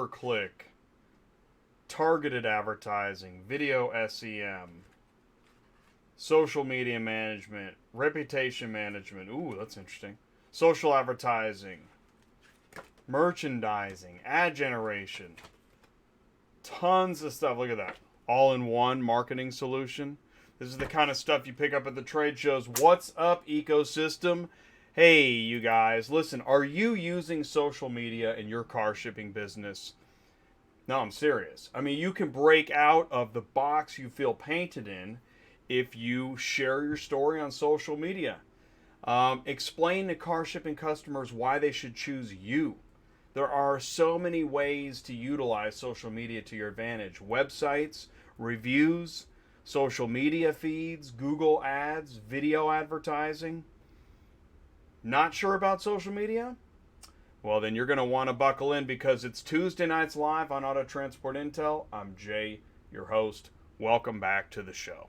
click, targeted advertising, video SEM, social media management, reputation management. Ooh, that's interesting. Social advertising, merchandising, ad generation. Tons of stuff. Look at that. All in one marketing solution. This is the kind of stuff you pick up at the trade shows. What's up, ecosystem? Hey, you guys. Listen, are you using social media in your car shipping business? No, I'm serious. I mean, you can break out of the box you feel painted in if you share your story on social media. Explain to car shipping customers why they should choose you. There are so many ways to utilize social media to your advantage. Websites, reviews, social media feeds, Google ads, video advertising. Not sure about social media? Well, then you're going to want to buckle in because it's Tuesday nights live on Auto Transport Intel. I'm Jay, your host. Welcome back to the show.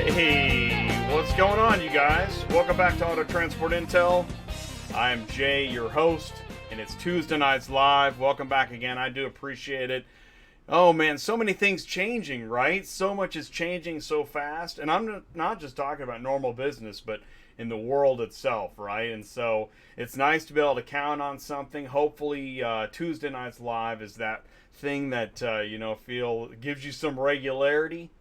Hey, what's going on, you guys? Welcome back to Auto Transport Intel. I'm Jay, your host, and it's Tuesday nights live. Welcome back again. I do appreciate it. Oh man, so many things changing, right? So much is changing so fast, and I'm not just talking about normal business, but in the world itself, right? And so it's nice to be able to count on something. Hopefully, Tuesday nights live is that thing that feel gives you some regularity.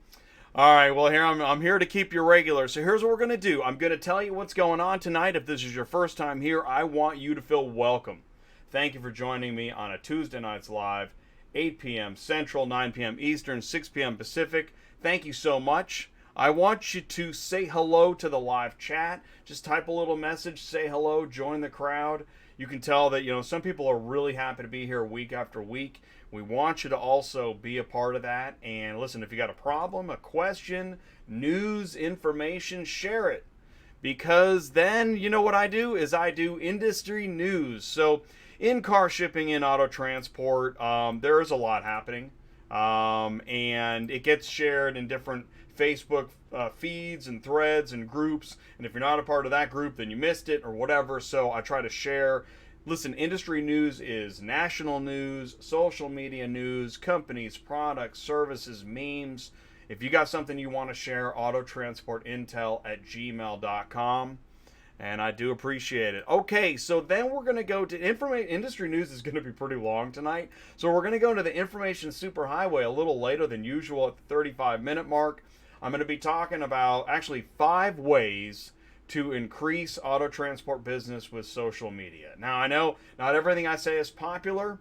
All right, well, here I'm here to keep you regular. So here's what we're going to do. I'm going to tell you what's going on tonight. If this is your first time here, I want you to feel welcome. Thank you for joining me on a Tuesday nights live, 8 p.m. Central, 9 p.m. Eastern, 6 p.m. Pacific. Thank you so much. I want you to say hello to the live chat. Just type a little message, say hello, join the crowd. You can tell that, some people are really happy to be here week after week. We want you to also be a part of that. And listen, if you got a problem, a question, news, information, share it. Because then, you know what I do? Is I do industry news. So in car shipping, in auto transport, there is a lot happening. And it gets shared in different Facebook feeds and threads and groups. And if you're not a part of that group, then you missed it or whatever. So I try to share. Listen, industry news is national news, social media news, companies, products, services, memes. If you got something you want to share, autotransportintel@gmail.com. And I do appreciate it. Okay, so then we're going to go to industry news is going to be pretty long tonight. So we're going to go to the information superhighway a little later than usual at the 35-minute mark. I'm going to be talking about actually 5 ways to increase auto transport business with social media. Now, I know not everything I say is popular.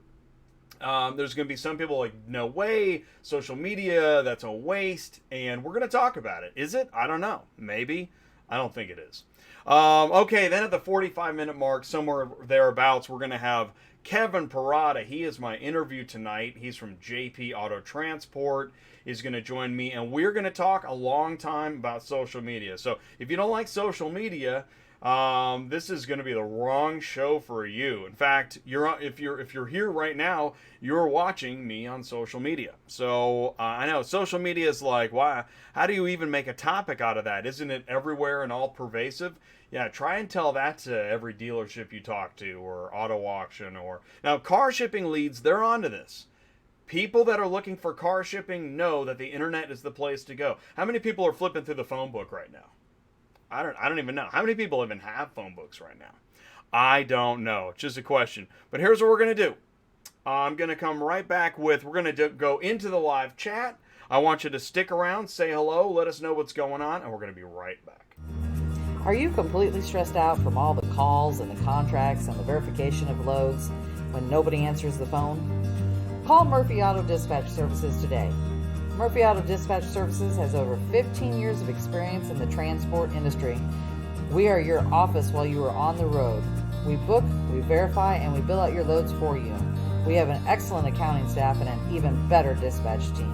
There's going to be some people like, no way, social media, that's a waste. And we're going to talk about it. Is it? I don't know. Maybe. I don't think it is. Okay, then at the 45-minute mark, somewhere thereabouts, we're going to have Kevin Parada. He is my interview tonight. He's from JP Auto Transport. Is going to join me, and we're going to talk a long time about social media. So if you don't like social media, this is going to be the wrong show for you. In fact, if you're here right now, you're watching me on social media. So I know social media is like, why? How do you even make a topic out of that? Isn't it everywhere and all pervasive? Yeah, try and tell that to every dealership you talk to, or auto auction, or now car shipping leads. They're onto this. People that are looking for car shipping know that the internet is the place to go. How many people are flipping through the phone book right now? I don't even know. How many people even have phone books right now? I don't know. It's just a question. But here's what we're going to do. I'm going to come right back with, we're going to go into the live chat. I want you to stick around, say hello, let us know what's going on, and we're going to be right back. Are you completely stressed out from all the calls and the contracts and the verification of loads when nobody answers the phone? Call Murphy Auto Dispatch Services today. Murphy Auto Dispatch Services has over 15 years of experience in the transport industry. We are your office while you are on the road. We book, we verify, and we bill out your loads for you. We have an excellent accounting staff and an even better dispatch team.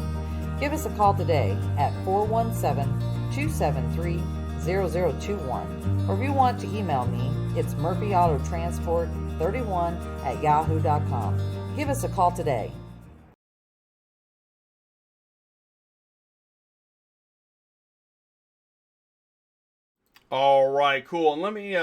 Give us a call today at 417-273-0021. Or if you want to email me, it's murphyautotransport31@yahoo.com. Give us a call today. All right, cool. And let me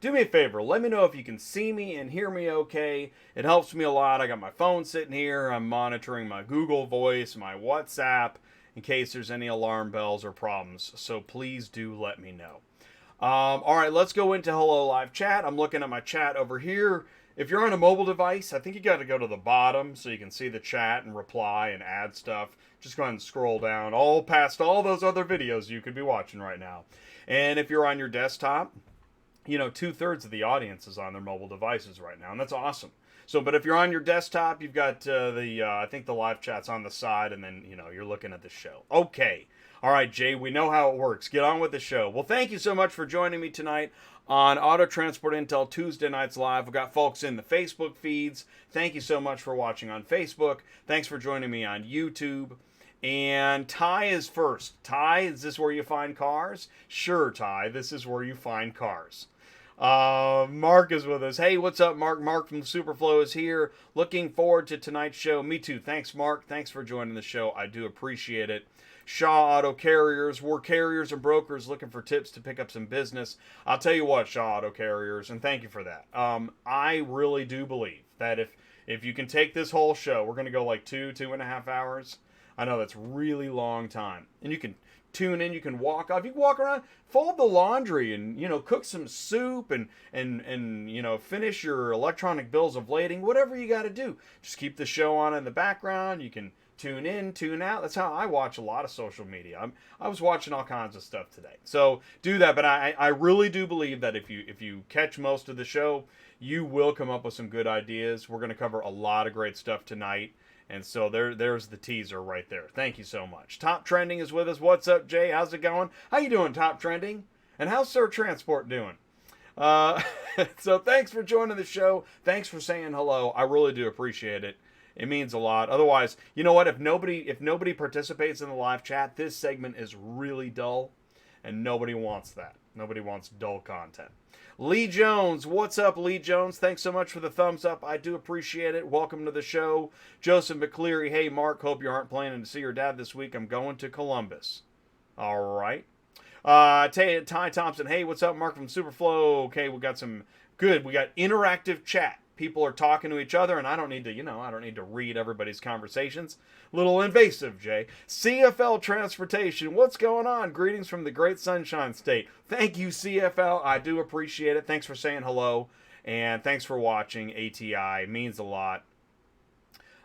do me a favor. Let me know if you can see me and hear me okay. It helps me a lot. I got my phone sitting here. I'm monitoring my Google Voice, my WhatsApp, in case there's any alarm bells or problems. So please do let me know. All right, let's go into Hello Live Chat. I'm looking at my chat over here. If you're on a mobile device, I think you got to go to the bottom so you can see the chat and reply and add stuff. Just go ahead and scroll down all past all those other videos you could be watching right now. And if you're on your desktop, 2/3 of the audience is on their mobile devices right now, and that's awesome. So, but if you're on your desktop, you've got I think the live chat's on the side, and then, you're looking at the show. Okay. All right, Jay, we know how it works. Get on with the show. Well, thank you so much for joining me tonight on Auto Transport Intel Tuesday Nights Live. We've got folks in the Facebook feeds. Thank you so much for watching on Facebook. Thanks for joining me on YouTube. And Ty is first. Ty, is this where you find cars? Sure, Ty, this is where you find cars. Mark is with us. Hey, what's up, Mark? Mark from Superflow is here. Looking forward to tonight's show. Me too. Thanks, Mark. Thanks for joining the show. I do appreciate it. Shaw Auto Carriers. We're carriers and brokers looking for tips to pick up some business. I'll tell you what, Shaw Auto Carriers, and thank you for that. I really do believe that if you can take this whole show, we're going to go like 2.5 hours. I know that's really long time. And you can tune in, you can walk off, you can walk around, fold the laundry and, cook some soup and finish your electronic bills of lading, whatever you got to do. Just keep the show on in the background. You can tune in, tune out. That's how I watch a lot of social media. I was watching all kinds of stuff today. So do that. But I really do believe that if you catch most of the show, you will come up with some good ideas. We're going to cover a lot of great stuff tonight. And so there's the teaser right there. Thank you so much. Top Trending is with us. What's up, Jay? How's it going? How you doing, Top Trending? And how's Sir Transport doing? So thanks for joining the show. Thanks for saying hello. I really do appreciate it. It means a lot. Otherwise, you know what? If nobody participates in the live chat, this segment is really dull, and nobody wants that. Nobody wants dull content. Lee Jones, what's up, Lee Jones? Thanks so much for the thumbs up. I do appreciate it. Welcome to the show. Joseph McCleary, hey, Mark, hope you aren't planning to see your dad this week. I'm going to Columbus. All right. Ty Thompson, hey, what's up, Mark from Superflow? Okay, we got interactive chat. People are talking to each other, and I don't need to read everybody's conversations. Little invasive, Jay. CFL Transportation, what's going on? Greetings from the great Sunshine State. Thank you, CFL. I do appreciate it. Thanks for saying hello, and thanks for watching. ATI means a lot.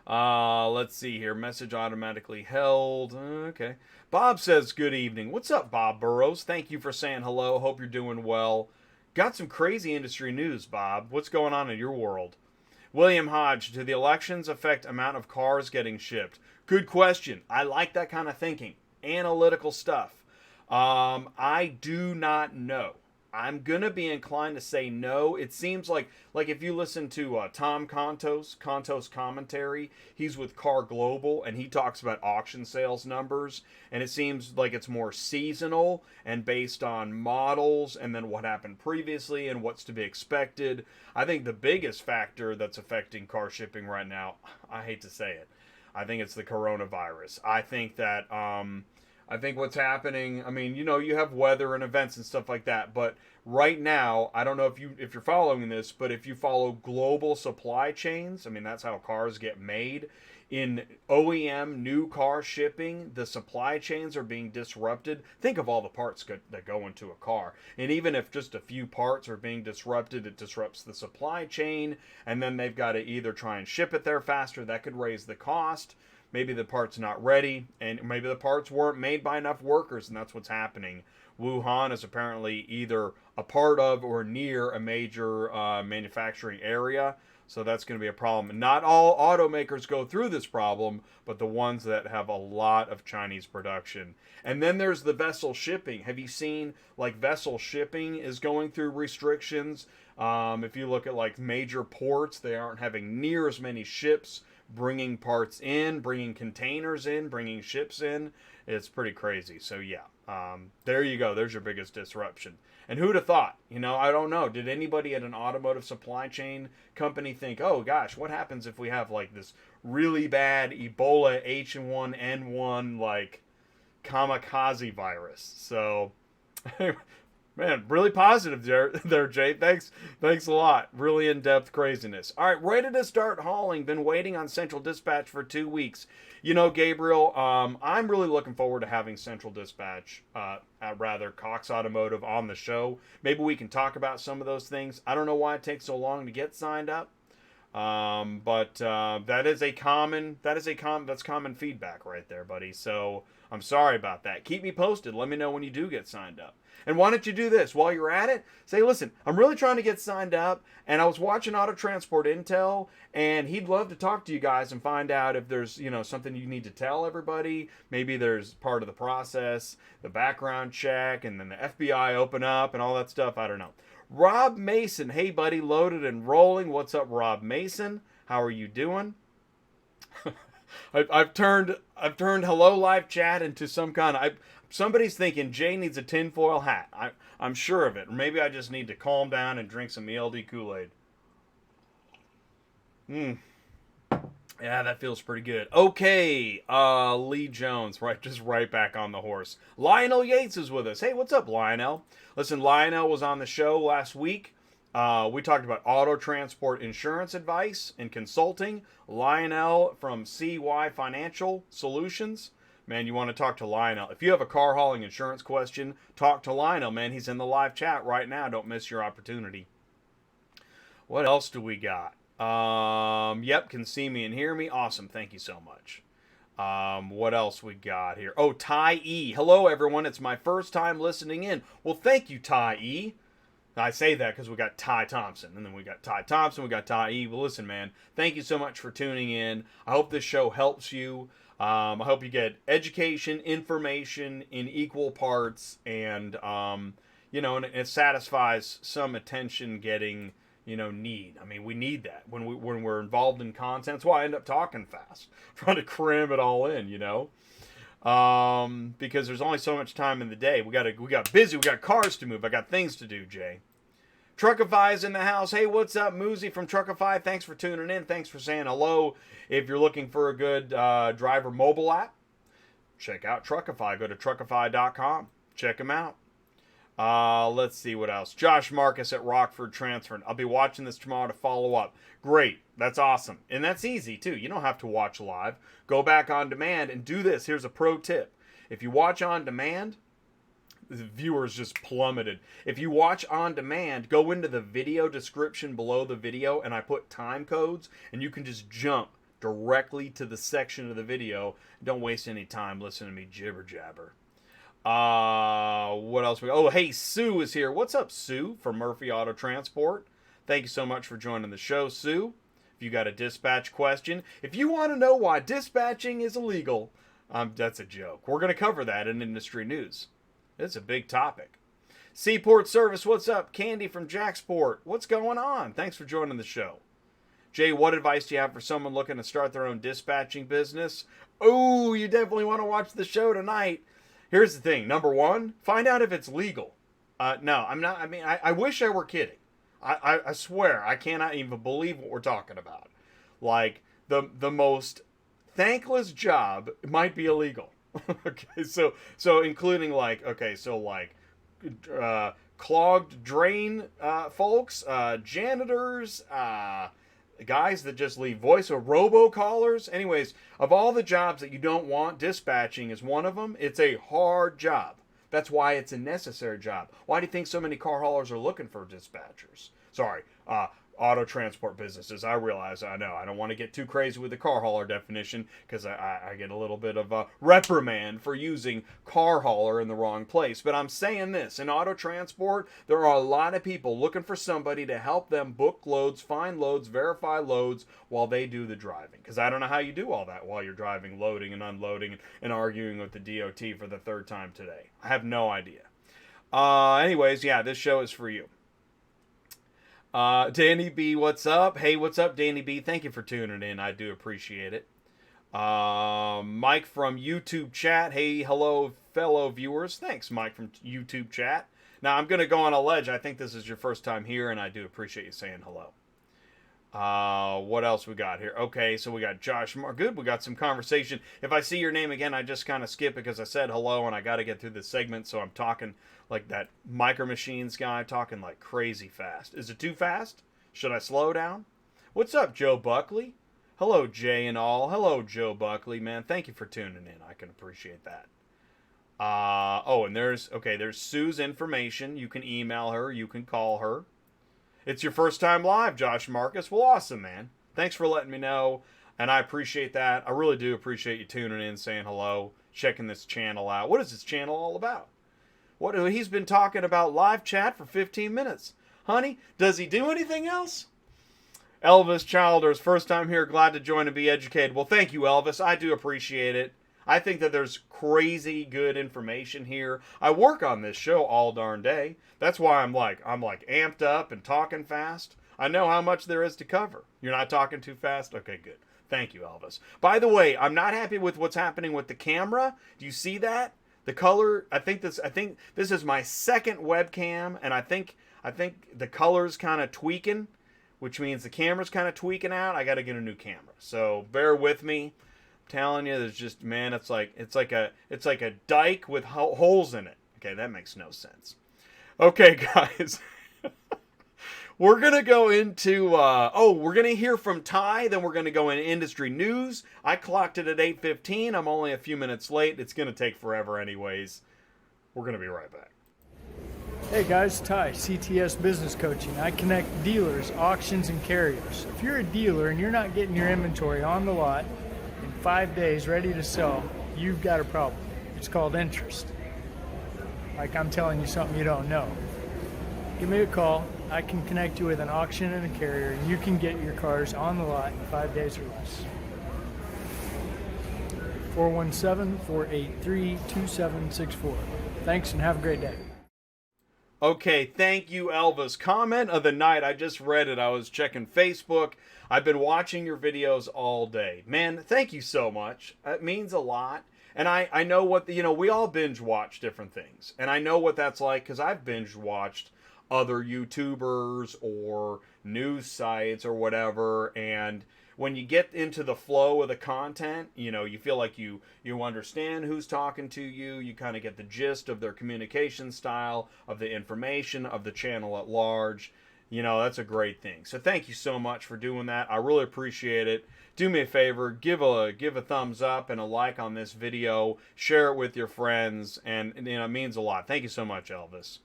Let's see here. Message automatically held. Okay. Bob says good evening. What's up, Bob Burrows? Thank you for saying hello. Hope you're doing well. Got some crazy industry news, Bob. What's going on in your world? William Hodge, do the elections affect amount of cars getting shipped? Good question. I like that kind of thinking. Analytical stuff. I do not know. I'm going to be inclined to say no. It seems like if you listen to Tom Contos commentary, he's with Car Global, and he talks about auction sales numbers, and it seems like it's more seasonal and based on models and then what happened previously and what's to be expected. I think the biggest factor that's affecting car shipping right now, I hate to say it, I think it's the coronavirus. I think that... I think what's happening, you have weather and events and stuff like that, but right now, I don't know if you're following this, but if you follow global supply chains, that's how cars get made. in OEM new car shipping, the supply chains are being disrupted. Think of all the parts that go into a car. And even if just a few parts are being disrupted, it disrupts the supply chain. And then they've got to either try and ship it there faster. That could raise the cost. Maybe the part's not ready. And maybe the parts weren't made by enough workers. And that's what's happening. Wuhan is apparently either a part of or near a major manufacturing area. So that's going to be a problem. Not all automakers go through this problem, but the ones that have a lot of Chinese production. And then there's the vessel shipping. Have you seen, like, vessel shipping is going through restrictions? If you look at, like, major ports, they aren't having near as many ships bringing parts in, bringing containers in, bringing ships in. It's pretty crazy. So, yeah. There you go. There's your biggest disruption. And who'd have thought? You know, I don't know. Did anybody at an automotive supply chain company think, oh gosh, what happens if we have like this really bad Ebola H1N1 like kamikaze virus? So, man, really positive there, Jay. Thanks a lot. Really in-depth craziness. All right, ready to start hauling. Been waiting on Central Dispatch for 2 weeks. You know, Gabriel, I'm really looking forward to having Central Dispatch, Cox Automotive on the show. Maybe we can talk about some of those things. I don't know why it takes so long to get signed up, but that's common feedback right there, buddy. So I'm sorry about that. Keep me posted. Let me know when you do get signed up. And why don't you do this while you're at it? Say, listen, I'm really trying to get signed up, and I was watching Auto Transport Intel, and he'd love to talk to you guys and find out if there's, you know, something you need to tell everybody. Maybe there's part of the process, the background check, and then the FBI open up and all that stuff. I don't know. Rob Mason, hey buddy, loaded and rolling. What's up, Rob Mason? How are you doing? I've turned hello live chat into some kind of. Somebody's thinking Jay needs a tinfoil hat. I'm sure of it. Or maybe I just need to calm down and drink some ELD Kool-Aid. Yeah, that feels pretty good. Okay, Lee Jones, just right back on the horse. Lionel Yates is with us. Hey, what's up, Lionel? Listen, Lionel was on the show last week. We talked about auto transport insurance advice and consulting. Lionel from CY Financial Solutions. Man, you want to talk to Lionel. If you have a car hauling insurance question, talk to Lionel, man. He's in the live chat right now. Don't miss your opportunity. What else do we got? Yep, can see me and hear me. Awesome. Thank you so much. What else we got here? Oh, Ty E. Hello, everyone. It's my first time listening in. Well, thank you, Ty E. I say that because we got Ty Thompson, and then we got Ty Thompson, we got Ty E. Well, listen, man, thank you so much for tuning in. I hope this show helps you. I hope you get education, information in equal parts, and, you know, and it satisfies some attention-getting, you know, need. I mean, we need that when we're involved in content. That's why I end up talking fast, trying to cram it all in, you know, because there's only so much time in the day. We got busy. We got cars to move. I got things to do, Jay. Truckify's in the house. Hey, what's up, Moosey from Truckify? Thanks for tuning in. Thanks for saying hello. If you're looking for a good driver mobile app, check out Truckify. Go to truckify.com. Check them out. Let's see what else. Josh Marcus at Rockford transferred. I'll be watching this tomorrow to follow up. Great. That's awesome. And that's easy, too. You don't have to watch live. Go back on demand and do this. Here's a pro tip. If you watch on demand, the viewers just plummeted. If you watch on demand, go into the video description below the video, and I put time codes, and you can just jump directly to the section of the video. Don't waste any time listening to me jibber jabber. What else we got? Oh, hey, Sue is here. What's up, Sue, from Murphy Auto Transport? Thank you so much for joining the show, Sue. If you got a dispatch question, if you want to know why dispatching is illegal, that's a joke. We're going to cover that in industry news. It's a big topic. Seaport Service, what's up? Candy from Jacksport, what's going on? Thanks for joining the show. Jay, what advice do you have for someone looking to start their own dispatching business? Oh, you definitely want to watch the show tonight. Here's the thing. Number one, find out if it's legal. No, I'm not. I mean, I wish I were kidding. I swear, I cannot even believe what we're talking about. Like, the most thankless job might be illegal. Okay, so including clogged drain folks, janitors, guys that just leave voice or robocallers. Anyways, of all the jobs that you don't want, dispatching is one of them. It's a hard job. That's why it's a necessary job. Why do you think so many car haulers are looking for dispatchers? Sorry, auto transport businesses. I realize, I know, I don't want to get too crazy with the car hauler definition because I get a little bit of a reprimand for using car hauler in the wrong place. But I'm saying this, in auto transport, there are a lot of people looking for somebody to help them book loads, find loads, verify loads while they do the driving. Because I don't know how you do all that while you're driving, loading and unloading and arguing with the DOT for the third time today. I have no idea. Anyways, yeah, this show is for you. Danny B, what's up? Hey, what's up, Danny B? Thank you for tuning in. I do appreciate it. Mike from YouTube chat. Hey, hello, fellow viewers. Thanks, Mike from YouTube chat. Now, I'm going to go on a ledge. I think this is your first time here, and I do appreciate you saying hello. What else we got here? Okay, so we got Josh Mark. Good, we got some conversation. If I see your name again, I just kind of skip because I said hello, and I got to get through this segment, so I'm talking like that Micro Machines guy, talking like crazy fast. Is it too fast? Should I slow down? What's up, Joe Buckley? Hello, Jay and all. Hello, Joe Buckley, man. Thank you for tuning in. I can appreciate that. And there's Sue's information. You can email her. You can call her. It's your first time live, Josh Marcus. Well, awesome, man. Thanks for letting me know, and I appreciate that. I really do appreciate you tuning in, saying hello, checking this channel out. What is this channel all about? He's been talking about live chat for 15 minutes. Honey, does he do anything else? Elvis Childers, first time here, glad to join and be educated. Well, thank you, Elvis. I do appreciate it. I think that there's crazy good information here. I work on this show all darn day. That's why I'm like amped up and talking fast. I know how much there is to cover. You're not talking too fast? Okay, good. Thank you, Elvis. By the way, I'm not happy with what's happening with the camera. Do you see that? The color, I think this is my second webcam, and I think the color's kind of tweaking, which means the camera's kind of tweaking out. I got to get a new camera. So bear with me. I'm telling you, there's just, man, it's like a dike with holes in it. Okay, that makes no sense. Okay, guys. We're going to go into, we're going to hear from Ty, then we're going to go into industry news. I clocked it at 8:15. I'm only a few minutes late. It's going to take forever anyways. We're going to be right back. Hey guys, Ty, CTS Business Coaching. I connect dealers, auctions, and carriers. If you're a dealer and you're not getting your inventory on the lot in 5 days ready to sell, you've got a problem. It's called interest. Like I'm telling you something you don't know. Give me a call. I can connect you with an auction and a carrier, and you can get your cars on the lot in 5 days or less. 417-483-2764. Thanks and have a great day. Okay, thank you, Elvis. Comment of the night. I just read it. I was checking Facebook. I've been watching your videos all day. Man, thank you so much. It means a lot. And I know what, we all binge watch different things. And I know what that's like because I've binge watched other YouTubers or news sites or whatever, and when you get into the flow of the content, you feel like you understand who's talking to you, you kind of get the gist of their communication style, of the information, of the channel at large. That's a great thing. So thank you so much for doing that. I really appreciate it. Do me a favor, give a thumbs up and a like on this video, share it with your friends, and it means a lot. Thank you so much, Elvis.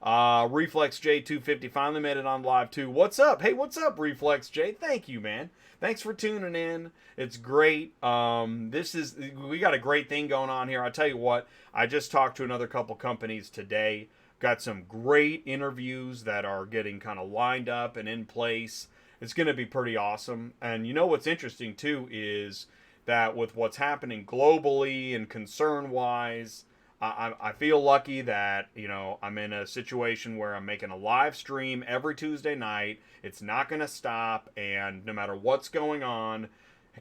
Reflex J250 finally made it on live too. What's up? Hey, what's up, Reflex J? Thank you, man. Thanks for tuning in. It's great. We got a great thing going on here. I tell you what, I just talked to another couple companies today. Got some great interviews that are getting kind of lined up and in place. It's going to be pretty awesome. And what's interesting too is that with what's happening globally and concern-wise, I feel lucky that, I'm in a situation where I'm making a live stream every Tuesday night. It's not going to stop, and no matter what's going on,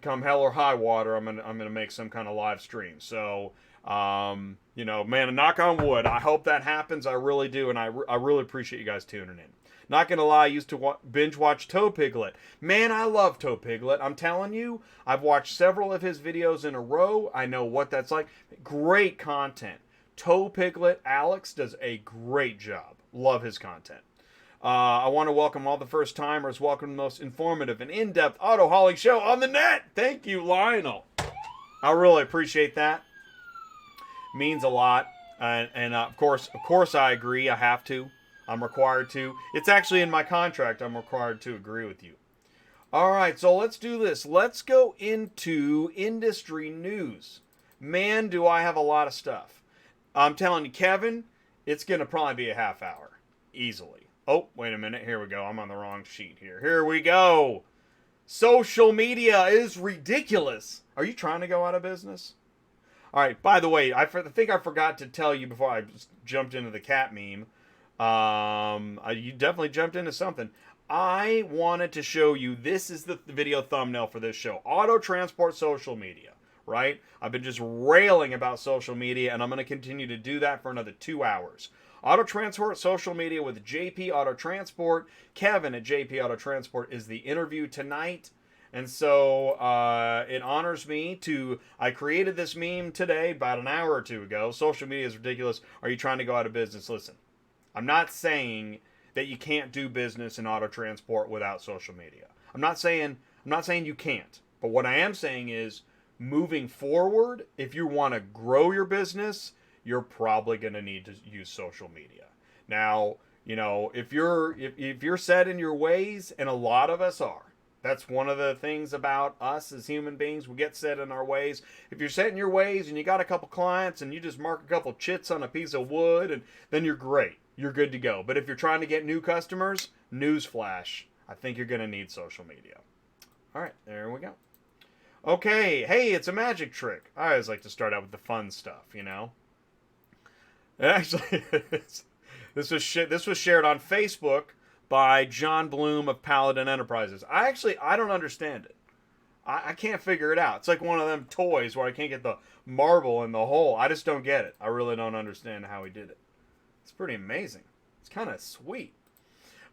come hell or high water, I'm gonna make some kind of live stream. So, man, knock on wood. I hope that happens. I really do, and I really appreciate you guys tuning in. Not gonna lie, I used to binge watch Toe Piglet. Man, I love Toe Piglet. I'm telling you, I've watched several of his videos in a row. I know what that's like. Great content. Toe Piglet Alex does a great job. Love his content. I want to welcome all the first timers. Welcome to the most informative and in-depth auto hauling show on the net. Thank you, Lionel. I really appreciate that. Means a lot. And of course, I agree. I have to. I'm required to. It's actually in my contract. I'm required to agree with you. All right, so let's do this. Let's go into industry news. Man, do I have a lot of stuff. I'm telling you, Kevin, it's going to probably be a half hour. Easily. Oh, wait a minute. Here we go. I'm on the wrong sheet here. Here we go. Social media is ridiculous. Are you trying to go out of business? All right, by the way, I think I forgot to tell you before I jumped into the cat meme. You definitely jumped into something. I wanted to show you, this is the video thumbnail for this show. Auto transport social media, right? I've been just railing about social media, and I'm going to continue to do that for another 2 hours. Auto Transport Social Media with JP Auto Transport. Kevin at JP Auto Transport is the interview tonight. And so it honors me I created this meme today about an hour or two ago. Social media is ridiculous. Are you trying to go out of business? Listen, I'm not saying that you can't do business in auto transport without social media. I'm not saying you can't. But what I am saying is, moving forward, if you want to grow your business, you're probably going to need to use social media. Now, if you're set in your ways, and a lot of us are, that's one of the things about us as human beings. We get set in our ways. If you're set in your ways and you got a couple clients and you just mark a couple chits on a piece of wood, and then you're great. You're good to go. But if you're trying to get new customers, newsflash, I think you're going to need social media. All right, there we go. Okay, hey, it's a magic trick. I always like to start out with the fun stuff, Actually, this was shared on Facebook by John Bloom of Paladin Enterprises. I don't understand it. I can't figure it out. It's like one of them toys where I can't get the marble in the hole. I just don't get it. I really don't understand how he did it. It's pretty amazing. It's kind of sweet.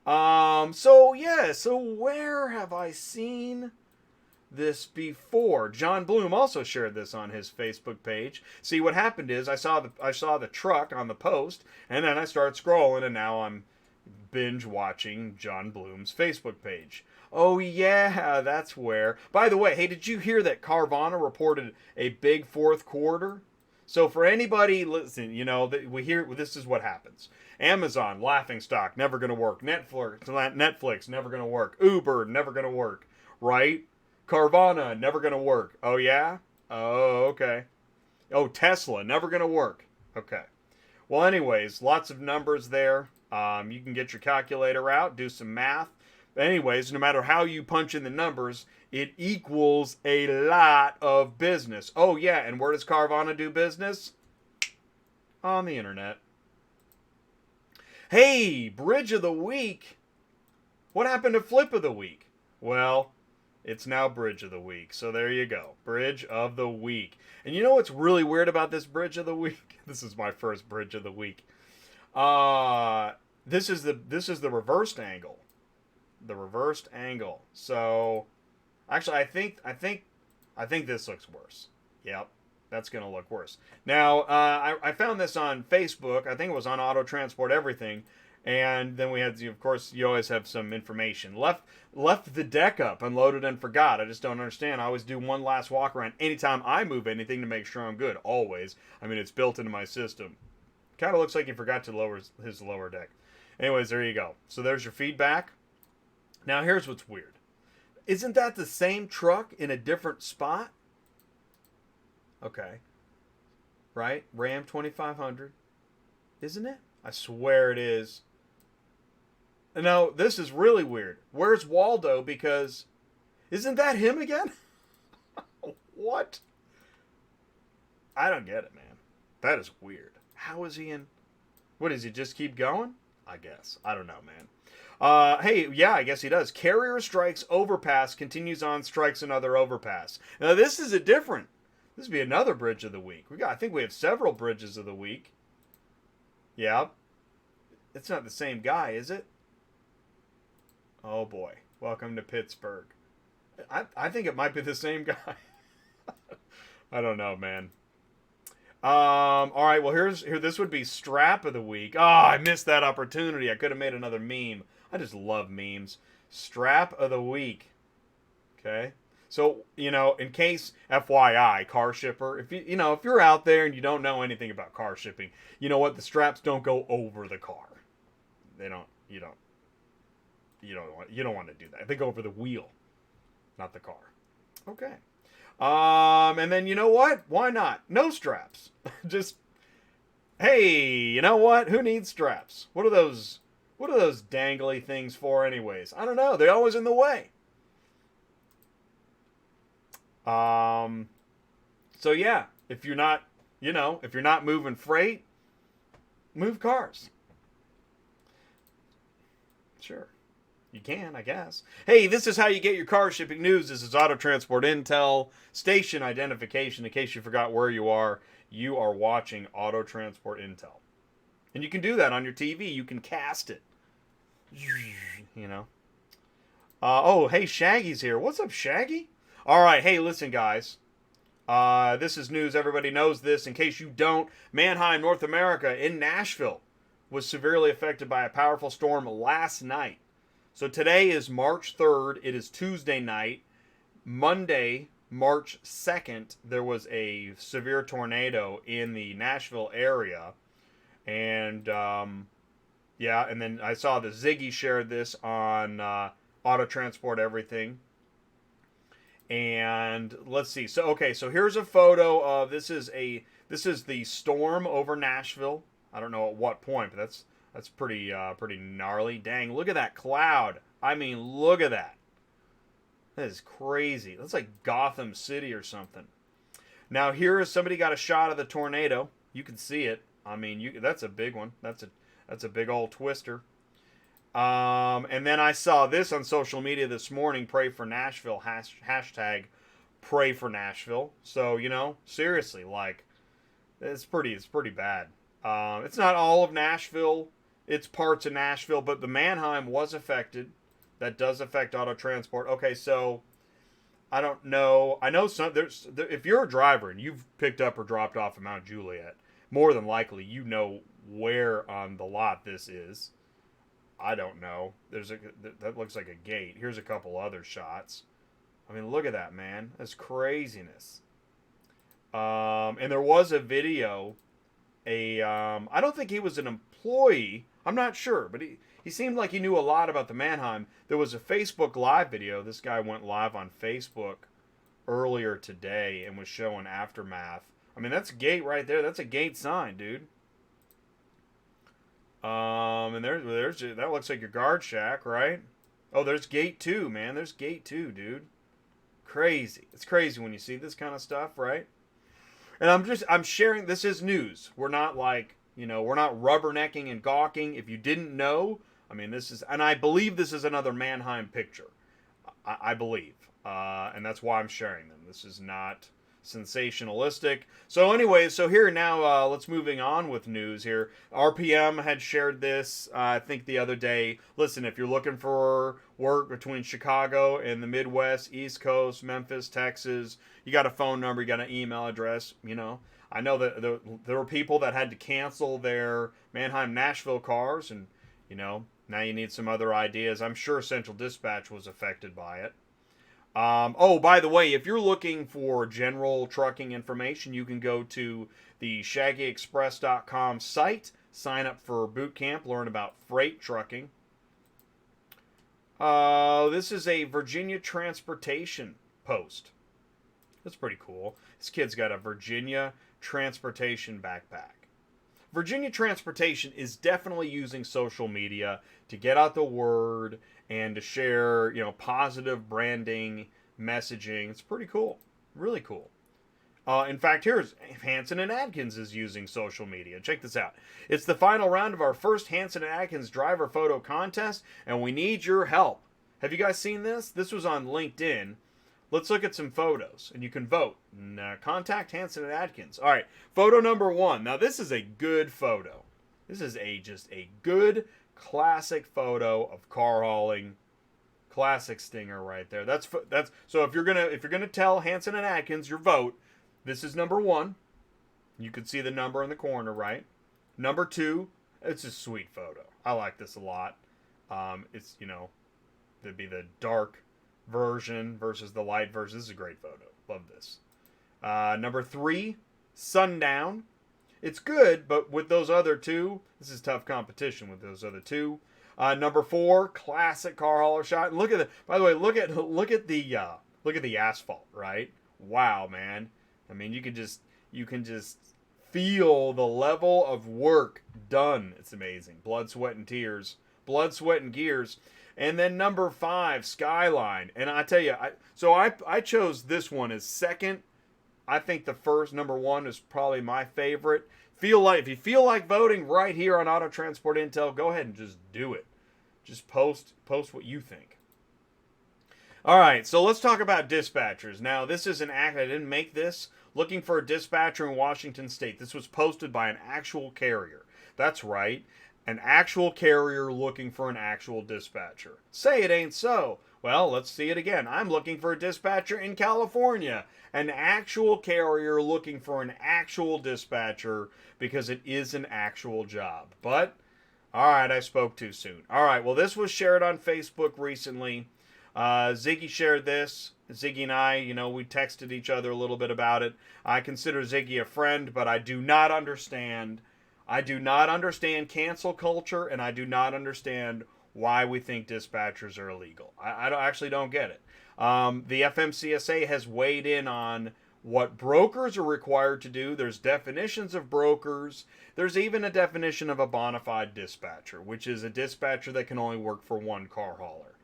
So where have I seen this before? John Bloom also shared this on his Facebook page. See, what happened is I saw the truck on the post, and then I started scrolling, and now I'm binge watching John Bloom's Facebook page. Oh yeah, that's where. By the way, hey, did you hear that Carvana reported a big fourth quarter? So for anybody, listen, we hear this is what happens. Amazon, laughingstock, never going to work. Netflix, never going to work. Uber, never going to work. Right? Carvana, never going to work. Oh, yeah? Oh, okay. Oh, Tesla, never going to work. Okay. Well, anyways, lots of numbers there. You can get your calculator out, do some math. Anyways, no matter how you punch in the numbers, it equals a lot of business. Oh, yeah, and where does Carvana do business? On the internet. Hey, Bridge of the Week. What happened to Flip of the Week? Well, it's now Bridge of the Week. So there you go. Bridge of the Week. And you know what's really weird about this Bridge of the Week? This is my first Bridge of the Week. This is the reversed angle. The reversed angle. So actually I think this looks worse. Yep. That's going to look worse. Now, I found this on Facebook. I think it was on Auto Transport Everything. And then we had, of course, you always have some information. Left the deck up, unloaded and forgot. I just don't understand. I always do one last walk around anytime I move anything to make sure I'm good. Always. I mean, it's built into my system. Kind of looks like he forgot to lower his lower deck. Anyways, there you go. So there's your feedback. Now, here's what's weird. Isn't that the same truck in a different spot? Okay. Right? Ram 2500. Isn't it? I swear it is. No, this is really weird. Where's Waldo? Because isn't that him again? What? I don't get it, man. That is weird. How is he in? What, does he just keep going? I guess. I don't know, man. Hey, yeah, I guess he does. Carrier strikes overpass, continues on, strikes another overpass. Now, this is a different. This would be another Bridge of the Week. I think we have several Bridges of the Week. Yeah. It's not the same guy, is it? Oh, boy. Welcome to Pittsburgh. I think it might be the same guy. I don't know, man. All right, well, here. This would be Strap of the Week. Oh, I missed that opportunity. I could have made another meme I just love memes. Strap of the week. Okay. So, in case FYI, car shipper, if if you're out there and you don't know anything about car shipping, you know what? The straps don't go over the car. They don't. You don't want to do that. They go over the wheel, not the car. Okay. And then you know what? Why not? No straps. Just, hey, you know what? Who needs straps? What are those dangly things for, anyways? I don't know. They're always in the way. So yeah, if you're not moving freight, move cars. Sure. You can, I guess. Hey, this is how you get your car shipping news. This is Auto Transport Intel, station identification. In case you forgot where you are watching Auto Transport Intel. And you can do that on your TV. You can cast it. Oh, hey, Shaggy's here. What's up, Shaggy? All right, hey, listen, guys. This is news. Everybody knows this. In case you don't, Mannheim, North America, in Nashville, was severely affected by a powerful storm last night. So today is March 3rd. It is Tuesday night. Monday, March 2nd, there was a severe tornado in the Nashville area. And, and then I saw that Ziggy shared this on Auto Transport Everything. And let's see. So here's a photo of this is the storm over Nashville. I don't know at what point, but that's pretty gnarly. Dang, look at that cloud. I mean, look at that. That is crazy. That's like Gotham City or something. Now here is somebody got a shot of the tornado. You can see it. I mean, that's a big one. That's a big old twister. And then I saw this on social media this morning, Pray for Nashville, hashtag Pray for Nashville. So, seriously, like, it's pretty bad. It's not all of Nashville, it's parts of Nashville, but the Mannheim was affected. That does affect auto transport. Okay, so, I don't know. I know if you're a driver and you've picked up or dropped off at Mount Juliet, more than likely you know where on the lot this is. I don't know. That looks like a gate. Here's a couple other shots. I mean, look at that, man. That's craziness. And there was a video. I don't think he was an employee. I'm not sure, but he seemed like he knew a lot about the Mannheim. There was a Facebook Live video. This guy went live on Facebook earlier today and was showing aftermath. I mean, that's a gate right there. That's a gate sign, dude. And there's that looks like your guard shack, right? Oh, there's gate 2, man. There's gate 2, dude. Crazy. It's crazy when you see this kind of stuff, right? And I'm sharing, this is news. We're not like, we're not rubbernecking and gawking. If you didn't know, I mean, and I believe this is another Mannheim picture. I believe. And that's why I'm sharing them. This is not sensationalistic. So anyway, here now, let's moving on with news here. RPM had shared this, I think the other day. Listen, if you're looking for work between Chicago and the Midwest, East Coast, Memphis, Texas, you got a phone number, you got an email address, I know that there were people that had to cancel their Mannheim, Nashville cars, and, now you need some other ideas. I'm sure Central Dispatch was affected by it. By the way, if you're looking for general trucking information, you can go to the shaggyexpress.com site, sign up for boot camp, learn about freight trucking. This is a Virginia transportation post. That's pretty cool. This kid's got a Virginia transportation backpack. Virginia transportation is definitely using social media to get out the word and to share, positive branding, messaging. It's pretty cool. Really cool. In fact, here's Hansen and Adkins is using social media. Check this out. It's the final round of our first Hansen and Adkins driver photo contest, and we need your help. Have you guys seen this? This was on LinkedIn. Let's look at some photos, and you can vote. And, contact Hansen and Adkins. All right, photo number 1. Now, this is a good photo. This is just a good classic photo of car hauling. Classic stinger right there. That's so if you're gonna tell Hansen and Adkins your vote, this is number 1. You can see the number in the corner, right? Number 2, it's a sweet photo. I like this a lot. It's, there'd be the dark version versus the light version. This is a great photo. Love this. Number 3, Sundown. It's good, but with those other two, this is tough competition with those other two. Number 4, classic car hauler shot. And look at the. By the way, look at the asphalt, right? Wow, man. I mean, you can just feel the level of work done. It's amazing. Blood, sweat, and tears. Blood, sweat, and gears. And then number 5, Skyline. And I tell you, I chose this one as second. I think the first, number 1, is probably my favorite. If you feel like voting right here on Auto Transport Intel, go ahead and just do it. Just post what you think. All right, so let's talk about dispatchers. Now, this is an act. I didn't make this. Looking for a dispatcher in Washington State. This was posted by an actual carrier. That's right. An actual carrier looking for an actual dispatcher. Say it ain't so. Well, let's see it again. I'm looking for a dispatcher in California. An actual carrier looking for an actual dispatcher because it is an actual job. But, all right, I spoke too soon. All right, well, this was shared on Facebook recently. Ziggy shared this. Ziggy and I, we texted each other a little bit about it. I consider Ziggy a friend, but I do not understand cancel culture, and I do not understand why we think dispatchers are illegal. I actually don't get it. The FMCSA has weighed in on what brokers are required to do. There's definitions of brokers. There's even a definition of a bona fide dispatcher, which is a dispatcher that can only work for one car hauler.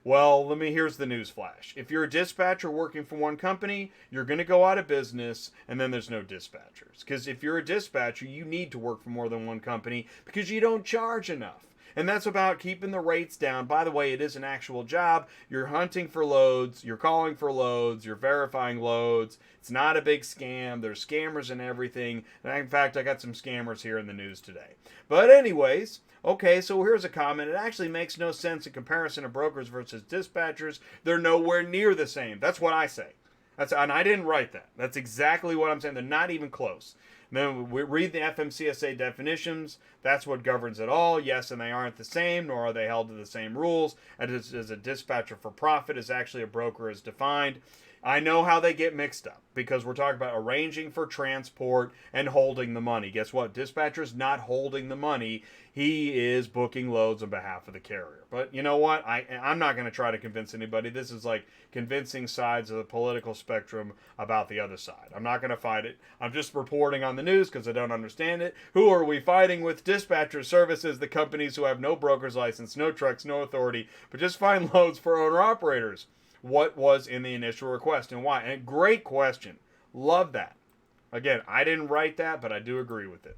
Well, here's the news flash. If you're a dispatcher working for one company, you're going to go out of business, and then there's no dispatchers. Because if you're a dispatcher, you need to work for more than one company because you don't charge enough. And that's about keeping the rates down. By the way, it is an actual job. You're hunting for loads. You're calling for loads. You're verifying loads. It's not a big scam. There's scammers and everything. And in fact, I got some scammers here in the news today. But anyways, okay, so here's a comment. It actually makes no sense in comparison of brokers versus dispatchers. They're nowhere near the same. That's what I say. And I didn't write that. That's exactly what I'm saying. They're not even close. Then we read the FMCSA definitions. That's what governs it all. Yes, and they aren't the same, nor are they held to the same rules. As a dispatcher for profit is actually a broker as defined. I know how they get mixed up because we're talking about arranging for transport and holding the money. Guess what? Dispatcher's not holding the money. He is booking loads on behalf of the carrier. But you know what? I'm not going to try to convince anybody. This is like convincing sides of the political spectrum about the other side. I'm not going to fight it. I'm just reporting on the news because I don't understand it. Who are we fighting with? Dispatcher services, the companies who have no broker's license, no trucks, no authority, but just find loads for owner-operators. What was in the initial request and why? And great question. Love that. Again, I didn't write that, but I do agree with it.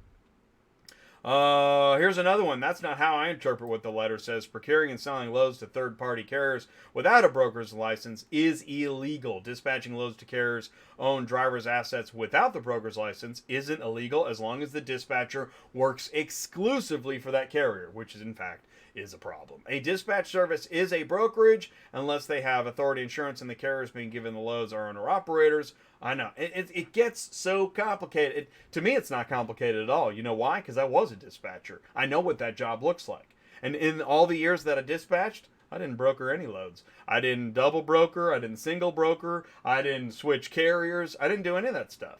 Here's another one. That's not how I interpret what the letter says. Procuring and selling loads to third-party carriers without a broker's license is illegal. Dispatching loads to carriers own driver's assets without the broker's license isn't illegal as long as the dispatcher works exclusively for that carrier, which is in fact is a problem. A dispatch service is a brokerage unless they have authority insurance and the carriers being given the loads are owner-operators. I know. It gets so complicated. To me, it's not complicated at all. You know why? Because I was a dispatcher. I know what that job looks like. And in all the years that I dispatched, I didn't broker any loads. I didn't double broker. I didn't single broker. I didn't switch carriers. I didn't do any of that stuff.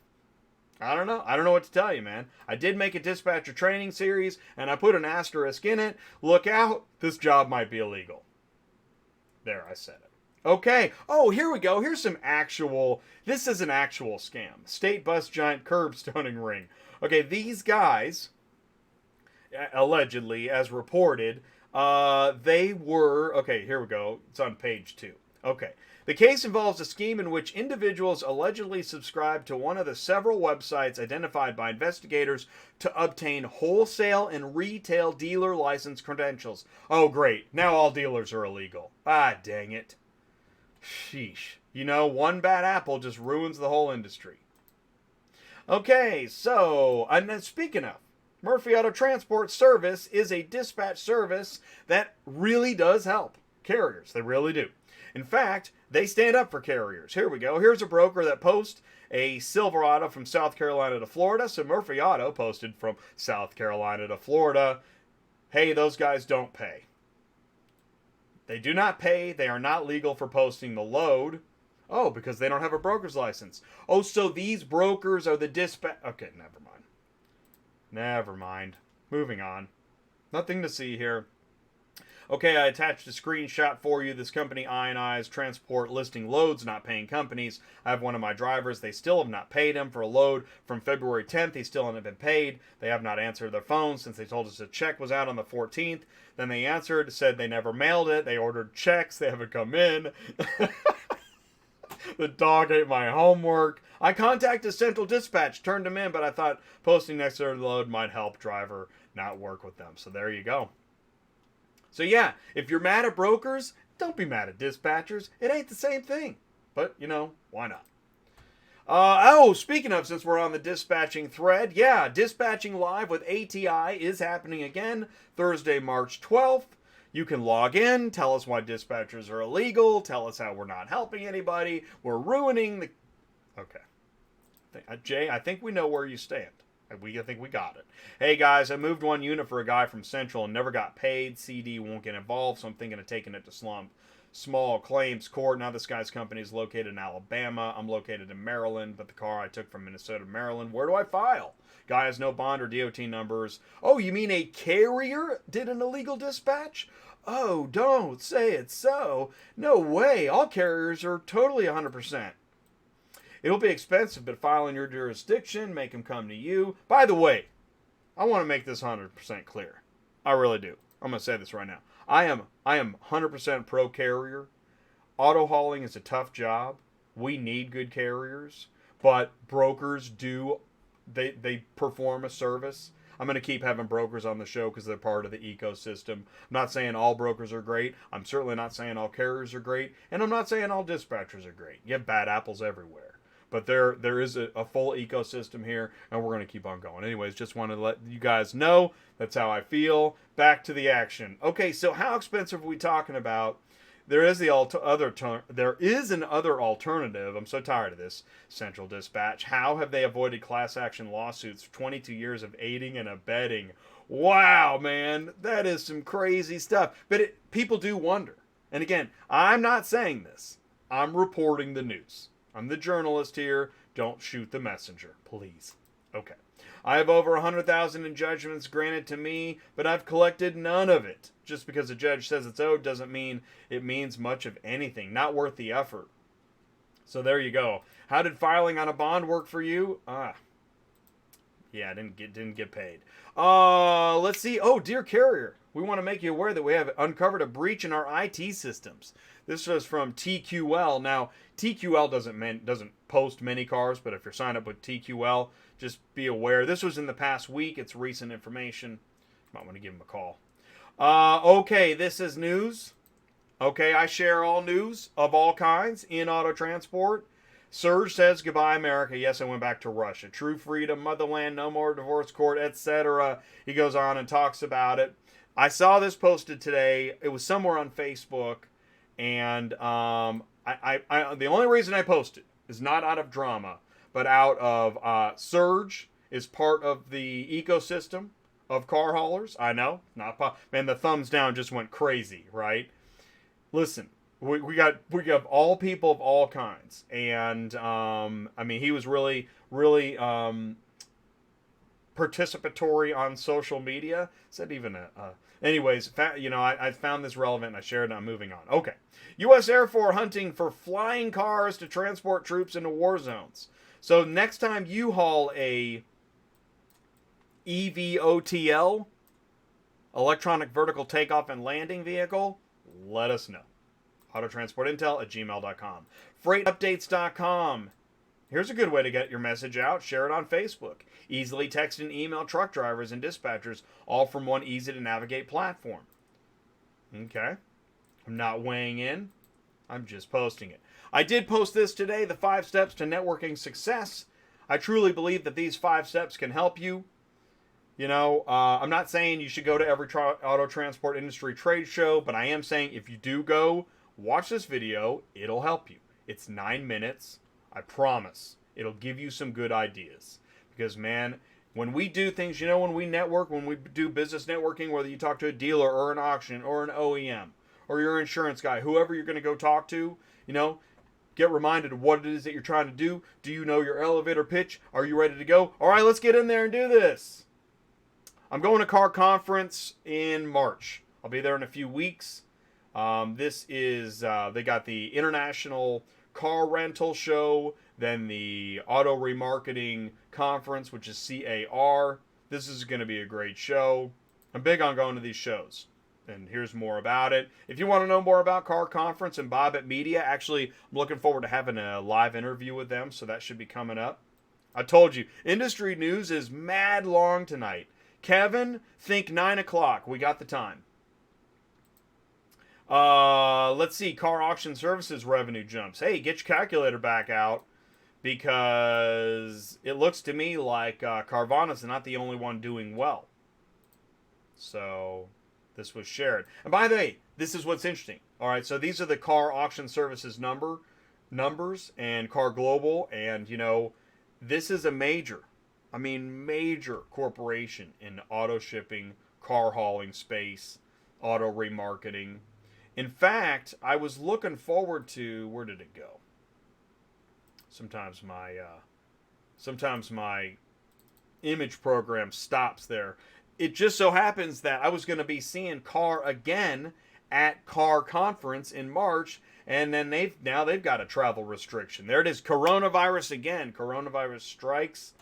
I don't know. I don't know what to tell you, man. I did make a dispatcher training series, and I put an asterisk in it. Look out. This job might be illegal. There, I said it. Okay. Oh, here we go. Here's some actual... This is an actual scam. State bus giant curbstoning ring. Okay, these guys, allegedly, as reported, they were... Okay, here we go. It's on page 2. Okay. The case involves a scheme in which individuals allegedly subscribed to one of the several websites identified by investigators to obtain wholesale and retail dealer license credentials. Oh, great. Now all dealers are illegal. Ah, dang it. Sheesh. You know, one bad apple just ruins the whole industry. Okay, so, and then speaking of, Murphy Auto Transport Service is a dispatch service that really does help carriers. They really do. In fact, they stand up for carriers. Here we go. Here's a broker that posts a Silverado from South Carolina to Florida. So Murphy Auto posted from South Carolina to Florida. Hey, those guys don't pay. They do not pay. They are not legal for posting the load. Oh, because they don't have a broker's license. Oh, so these brokers are the dispatch. Okay, never mind. Never mind. Moving on. Nothing to see here. Okay, I attached a screenshot for you. This company, Ionize Transport, listing loads, not paying companies. I have one of my drivers. They still have not paid him for a load from February 10th. He still hasn't been paid. They have not answered their phone since they told us a check was out on the 14th. Then they answered, said they never mailed it. They ordered checks. They haven't come in. The dog ate my homework. I contacted Central Dispatch, turned them in, but I thought posting next to their load might help driver not work with them. So there you go. So yeah, if you're mad at brokers, don't be mad at dispatchers. It ain't the same thing. But, you know, why not? Speaking of, since we're on the dispatching thread, yeah, Dispatching Live with ATI is happening again Thursday, March 12th. You can log in, tell us why dispatchers are illegal, tell us how we're not helping anybody, we're ruining the... Okay. Jay, I think we know where you stand. I think we got it. Hey guys, I moved one unit for a guy from Central and never got paid. CD won't get involved, so I'm thinking of taking it to small claims court. Now this guy's company is located in Alabama. I'm located in Maryland, but the car I took from Minnesota, Maryland. Where do I file? Guy has no bond or DOT numbers. Oh, you mean a carrier did an illegal dispatch? Oh, don't say it's so. No way. All carriers are totally 100%. It'll be expensive, but file in your jurisdiction, make them come to you. By the way, I want to make this 100% clear. I really do. I'm going to say this right now. I am 100% pro carrier. Auto hauling is a tough job. We need good carriers, but brokers they perform a service. I'm going to keep having brokers on the show because they're part of the ecosystem. I'm not saying all brokers are great. I'm certainly not saying all carriers are great. And I'm not saying all dispatchers are great. You have bad apples everywhere. But there is a full ecosystem here, and we're going to keep on going. Anyways, just wanted to let you guys know that's how I feel. Back to the action. Okay, so how expensive are we talking about? There is another alternative. I'm so tired of this. Central Dispatch. How have they avoided class action lawsuits? 22 years of aiding and abetting. Wow, man, that is some crazy stuff. But people do wonder. And again, I'm not saying this. I'm reporting the news. I'm the journalist here. Don't shoot the messenger, please. Okay. I have over 100,000 in judgments granted to me, but I've collected none of it. Just because a judge says it's owed doesn't mean it means much of anything. Not worth the effort. So there you go. How did filing on a bond work for you? Yeah, didn't get paid. Let's see. Oh, dear carrier, we want to make you aware that we have uncovered a breach in our IT systems. This was from TQL. Now, TQL doesn't post many cars, but if you're signed up with TQL, just be aware. This was in the past week. It's recent information. Might want to give them a call. Okay, this is news. Okay, I share all news of all kinds in auto transport. Serge says, goodbye, America. Yes, I went back to Russia. True freedom, motherland, no more divorce court, etc. He goes on and talks about it. I saw this posted today. It was somewhere on Facebook. And the only reason I posted is not out of drama, but out of Serge is part of the ecosystem of car haulers. I know, man, the thumbs down just went crazy, right? Listen, we got all people of all kinds, and I mean, he was really participatory on social media. Said even anyways, I found this relevant and I shared it. I'm moving on. Okay. U.S. Air Force hunting for flying cars to transport troops into war zones. So next time you haul a EVOTL, electronic vertical takeoff and landing vehicle, let us know. Autotransportintel@gmail.com. Freightupdates.com. Here's a good way to get your message out. Share it on Facebook. Easily text and email truck drivers and dispatchers, all from one easy-to-navigate platform. Okay. I'm not weighing in. I'm just posting it. I did post this today, the 5 steps to networking success. I truly believe that these 5 steps can help you. You know, I'm not saying you should go to every auto transport industry trade show, but I am saying if you do go, watch this video. It'll help you. It's 9 minutes. I promise. It'll give you some good ideas. Because, man, when we do things, when we network, when we do business networking, whether you talk to a dealer or an auction or an OEM or your insurance guy, whoever you're going to go talk to, get reminded of what it is that you're trying to do. Do you know your elevator pitch? Are you ready to go? All right, let's get in there and do this. I'm going to Car Conference in March. I'll be there in a few weeks. This is, they got the International Car Rental Show, then the Auto Remarketing Conference, which is CAR. This is going to be a great show. I'm big on going to these shows. And here's more about it. If you want to know more about Car Conference and Bob at Media, actually, I'm looking forward to having a live interview with them, so that should be coming up. I told you, industry news is mad long tonight. Kevin, think 9 o'clock. We got the time. Let's see. Car auction services revenue jumps. Hey, get your calculator back out, because it looks to me like Carvana's not the only one doing well. So this was shared. And by the way, this is what's interesting. All right, so these are the car auction services numbers and Car Global, and this is a major corporation in auto shipping, car hauling space, auto remarketing. In fact, I was looking forward to, where did it go? Sometimes my image program stops there. It just so happens that I was going to be seeing Car again at Car Conference in March, and then they've got a travel restriction. There it is, coronavirus again. Coronavirus strikes.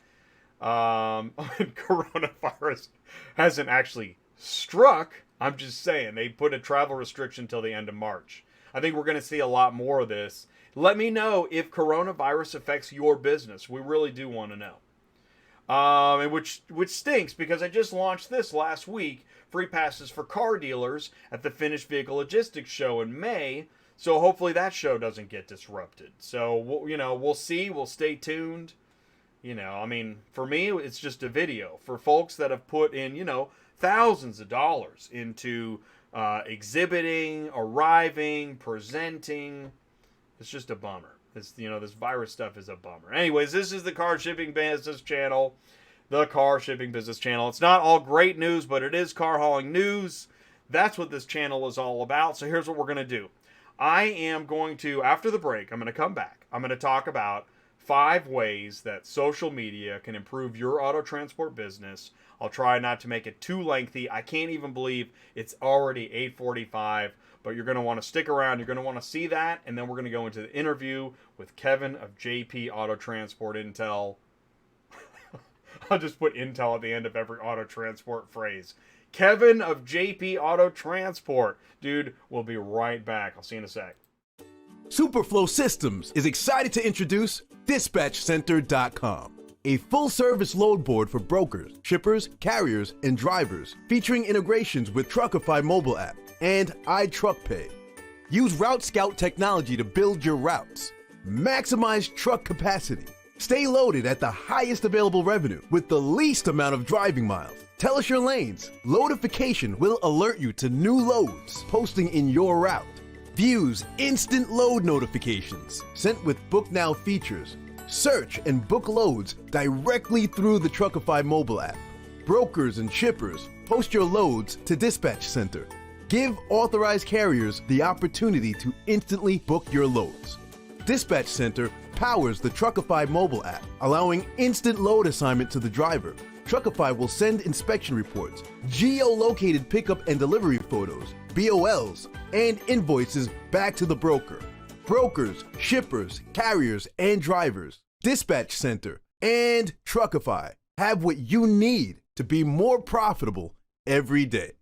Coronavirus hasn't actually struck. I'm just saying, they put a travel restriction till the end of March. I think we're going to see a lot more of this. Let me know if coronavirus affects your business. We really do want to know. And which stinks, because I just launched this last week, free passes for car dealers at the Finished Vehicle Logistics Show in May. So hopefully that show doesn't get disrupted. So we'll see. We'll stay tuned. For me, it's just a video. For folks that have put in, thousands of dollars into exhibiting, arriving, presenting, it's just a bummer. This virus stuff is a bummer. Anyways, this is the Car Shipping Business Channel. The Car Shipping Business Channel. It's not all great news, but it is car hauling news. That's what this channel is all about. So here's what we're going to do. I am going to, after the break, I'm going to come back. I'm going to talk about 5 ways that social media can improve your auto transport business. I'll try not to make it too lengthy. I can't even believe it's already 8:45. But you're going to want to stick around. You're going to want to see that. And then we're going to go into the interview with Kevin of JP Auto Transport Intel. I'll just put Intel at the end of every auto transport phrase. Kevin of JP Auto Transport. Dude, we'll be right back. I'll see you in a sec. Superflow Systems is excited to introduce DispatchCenter.com, a full-service load board for brokers, shippers, carriers, and drivers, featuring integrations with Truckify mobile app and iTruckPay. Use Route Scout technology to build your routes. Maximize truck capacity. Stay loaded at the highest available revenue with the least amount of driving miles. Tell us your lanes. Loadification will alert you to new loads posting in your route. Views instant load notifications sent with Book Now features. Search and book loads directly through the Truckify mobile app. Brokers and shippers, post your loads to Dispatch Center. Give authorized carriers the opportunity to instantly book your loads. Dispatch Center powers the Truckify mobile app, allowing instant load assignment to the driver. Truckify will send inspection reports, geo-located pickup and delivery photos, BOLs, and invoices back to the broker. Brokers, shippers, carriers, and drivers, Dispatch Center, and Truckify have what you need to be more profitable every day.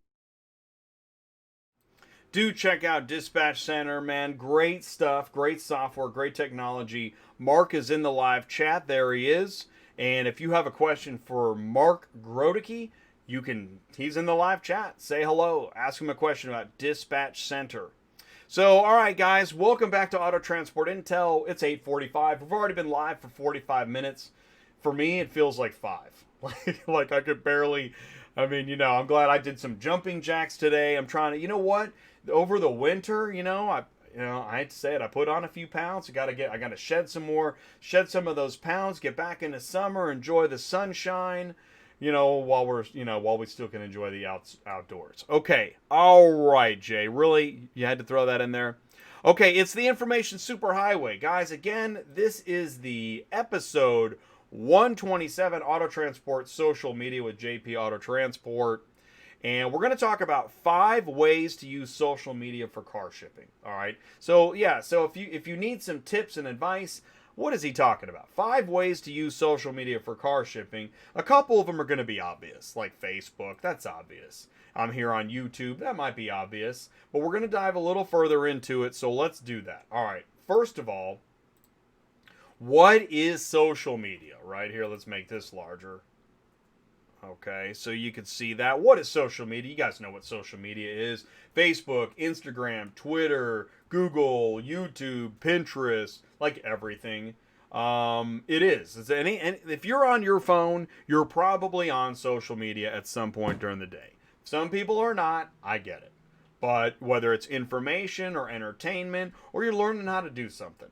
Do check out Dispatch Center, man. Great stuff, great software, great technology. Mark is in the live chat. There he is. And if you have a question for Mark Grodicke, he's in the live chat. Say hello. Ask him a question about Dispatch Center. So, all right, guys, welcome back to Auto Transport Intel. It's 8:45. We've already been live for 45 minutes. For me, it feels like 5. Like I could barely. I'm glad I did some jumping jacks today. I'm trying to, over the winter, I hate to say it, I put on a few pounds. I got to shed some of those pounds, get back into summer, enjoy the sunshine, while we still can enjoy the outdoors. Okay. All right, Jay. Really? You had to throw that in there? Okay, it's the information superhighway. Guys, again, this is the episode 127 Auto Transport Social Media with JP Auto Transport. And we're going to talk about 5 ways to use social media for car shipping. All right. So if you need some tips and advice, what is he talking about? 5 ways to use social media for car shipping. A couple of them are going to be obvious, like Facebook. That's obvious. I'm here on YouTube. That might be obvious. But we're going to dive a little further into it, so let's do that. All right. First of all, what is social media? Right here, let's make this larger. Okay, so you can see that. What is social media? You guys know what social media is. Facebook, Instagram, Twitter, Google, YouTube, Pinterest, like everything. It is. And if you're on your phone, you're probably on social media at some point during the day. Some people are not. I get it. But whether it's information or entertainment, or you're learning how to do something.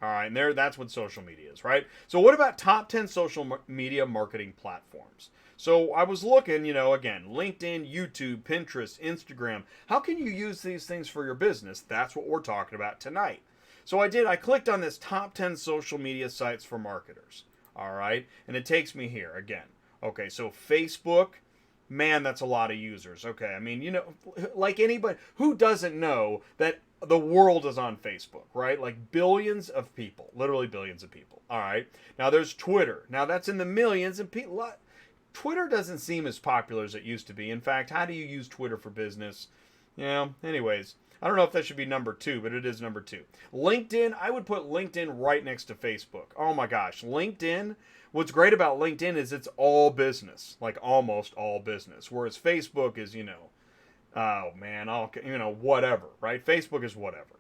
All right, and that's what social media is, right? So what about top 10 social media marketing platforms? So I was looking, again, LinkedIn, YouTube, Pinterest, Instagram. How can you use these things for your business? That's what we're talking about tonight. So I clicked on this top 10 social media sites for marketers. All right, and it takes me here again. Okay, so Facebook, man, that's a lot of users. Okay, I mean, like anybody, who doesn't know that the world is on Facebook, right? Like billions of people, literally billions of people. All right. Now there's Twitter. Now that's in the millions of people. Twitter doesn't seem as popular as it used to be. In fact, how do you use Twitter for business? Anyways, I don't know if that should be number 2, but it is number 2. LinkedIn, I would put LinkedIn right next to Facebook. Oh my gosh, LinkedIn. What's great about LinkedIn is it's all business, like almost all business. Whereas Facebook is, oh man, whatever, right? Facebook is whatever.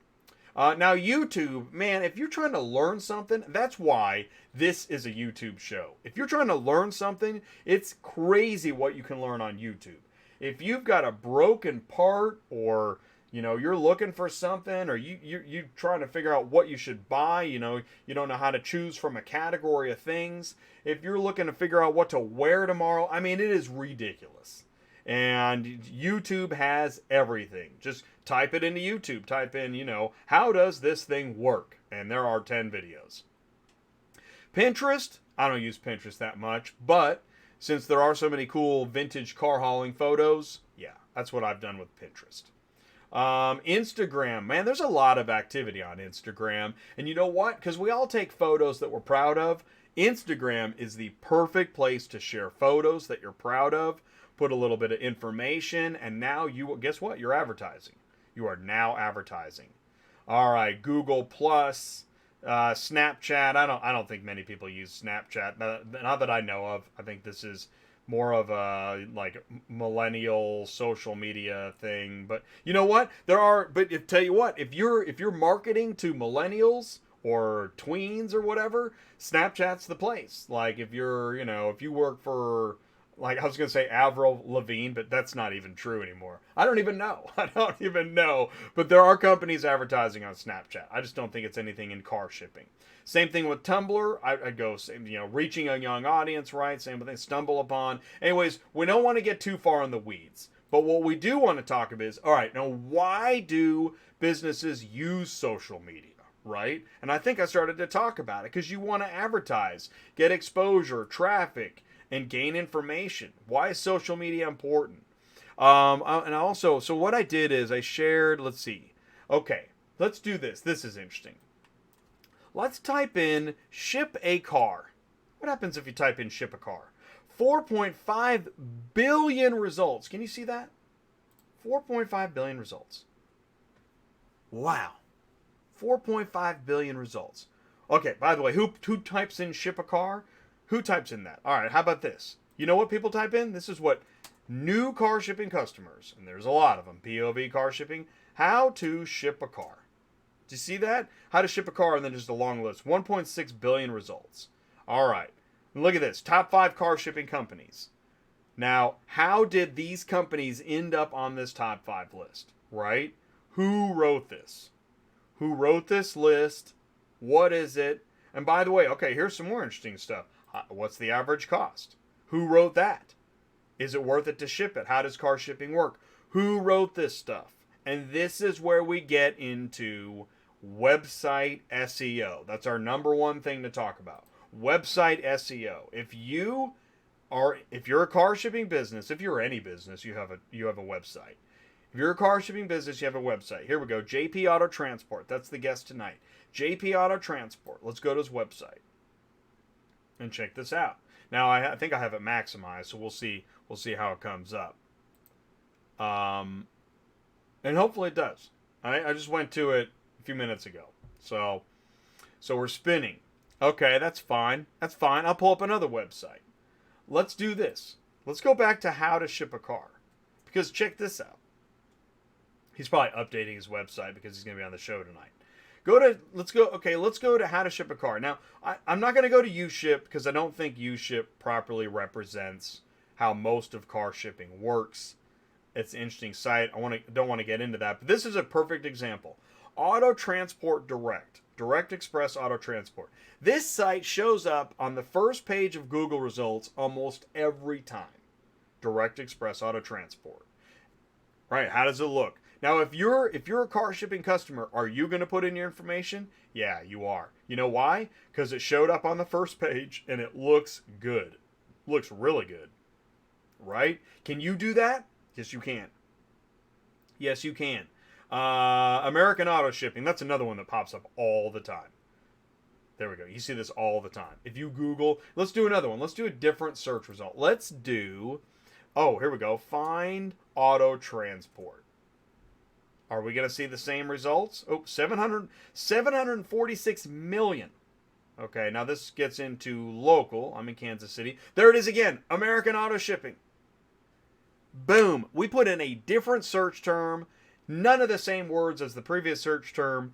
Now YouTube, man, if you're trying to learn something, that's why this is a YouTube show. If you're trying to learn something, it's crazy what you can learn on YouTube. If you've got a broken part, or you're looking for something, or you're trying to figure out what you should buy, you don't know how to choose from a category of things. If you're looking to figure out what to wear tomorrow, I mean, it is ridiculous. And YouTube has everything. Just type it into YouTube. Type in, how does this thing work? And there are 10 videos. Pinterest, I don't use Pinterest that much, but since there are so many cool vintage car hauling photos, yeah, that's what I've done with Pinterest. Instagram, man, there's a lot of activity on Instagram. And you know what? Because we all take photos that we're proud of. Instagram is the perfect place to share photos that you're proud of. Put a little bit of information, and now guess what? You're advertising. You are now advertising. All right, Google Plus, Snapchat. I don't think many people use Snapchat. Not that I know of. I think this is more of a like millennial social media thing. But you know what? Tell you what, if you're marketing to millennials or tweens or whatever, Snapchat's the place. Like if you work for, like I was going to say Avril Lavigne, but that's not even true anymore. I don't even know. But there are companies advertising on Snapchat. I just don't think it's anything in car shipping. Same thing with Tumblr. I go, reaching a young audience, right? Same thing, stumble upon. Anyways, we don't want to get too far in the weeds. But what we do want to talk about is, all right, now why do businesses use social media? Right? And I think I started to talk about it because you want to advertise, get exposure, traffic, and gain information. Why is social media important? And also, so what I did is I shared, let's see. Okay, let's do this. This is interesting. Let's type in ship a car. What happens if you type in ship a car? 4.5 billion results. Can you see that? 4.5 billion results. Wow. 4.5 billion results. Okay, by the way, who types in ship a car? Who types in that? All right, how about this? You know what people type in? This is what new car shipping customers, and there's a lot of them, POV car shipping, how to ship a car. Do you see that? How to ship a car, and then just a long list. 1.6 billion results. All right, and look at this. Top 5 car shipping companies. Now, how did these companies end up on this top 5 list, right? Who wrote this? Who wrote this list? What is it? And by the way, okay, here's some more interesting stuff. What's the average cost? Who wrote that? Is it worth it to ship it? How does car shipping work? Who wrote this stuff? And this is where we get into website SEO. That's our number one thing to talk about. Website SEO. If you're a car shipping business, if you're any business, you have a website. If you're a car shipping business, you have a website. Here we go. JP Auto Transport. That's the guest tonight. JP Auto Transport. Let's go to his website and check this out. Now I think I have it maximized, so we'll see how it comes up. And hopefully it does. I just went to it a few minutes ago. So we're spinning. Okay, that's fine. That's fine. I'll pull up another website. Let's do this. Let's go back to how to ship a car. Because check this out. He's probably updating his website because he's going to be on the show tonight. Let's go to how to ship a car. Now, I'm not going to go to UShip because I don't think UShip properly represents how most of car shipping works. It's an interesting site. Don't want to get into that, but this is a perfect example. Auto Transport Direct Express Auto Transport. This site shows up on the first page of Google results almost every time. Direct Express Auto Transport. Right? How does it look? Now, if you're a car shipping customer, are you going to put in your information? Yeah, you are. You know why? Because it showed up on the first page and it looks good. Looks really good. Right? Can you do that? Yes, you can. Yes, you can. American Auto Shipping. That's another one that pops up all the time. There we go. You see this all the time. If you Google, let's do another one. Let's do a different search result. Let's do, here we go. Find auto transport. Are we going to see the same results? 746 million. Okay, now this gets into local. I'm in Kansas City. There it is again. American Auto Shipping. Boom. We put in a different search term. None of the same words as the previous search term.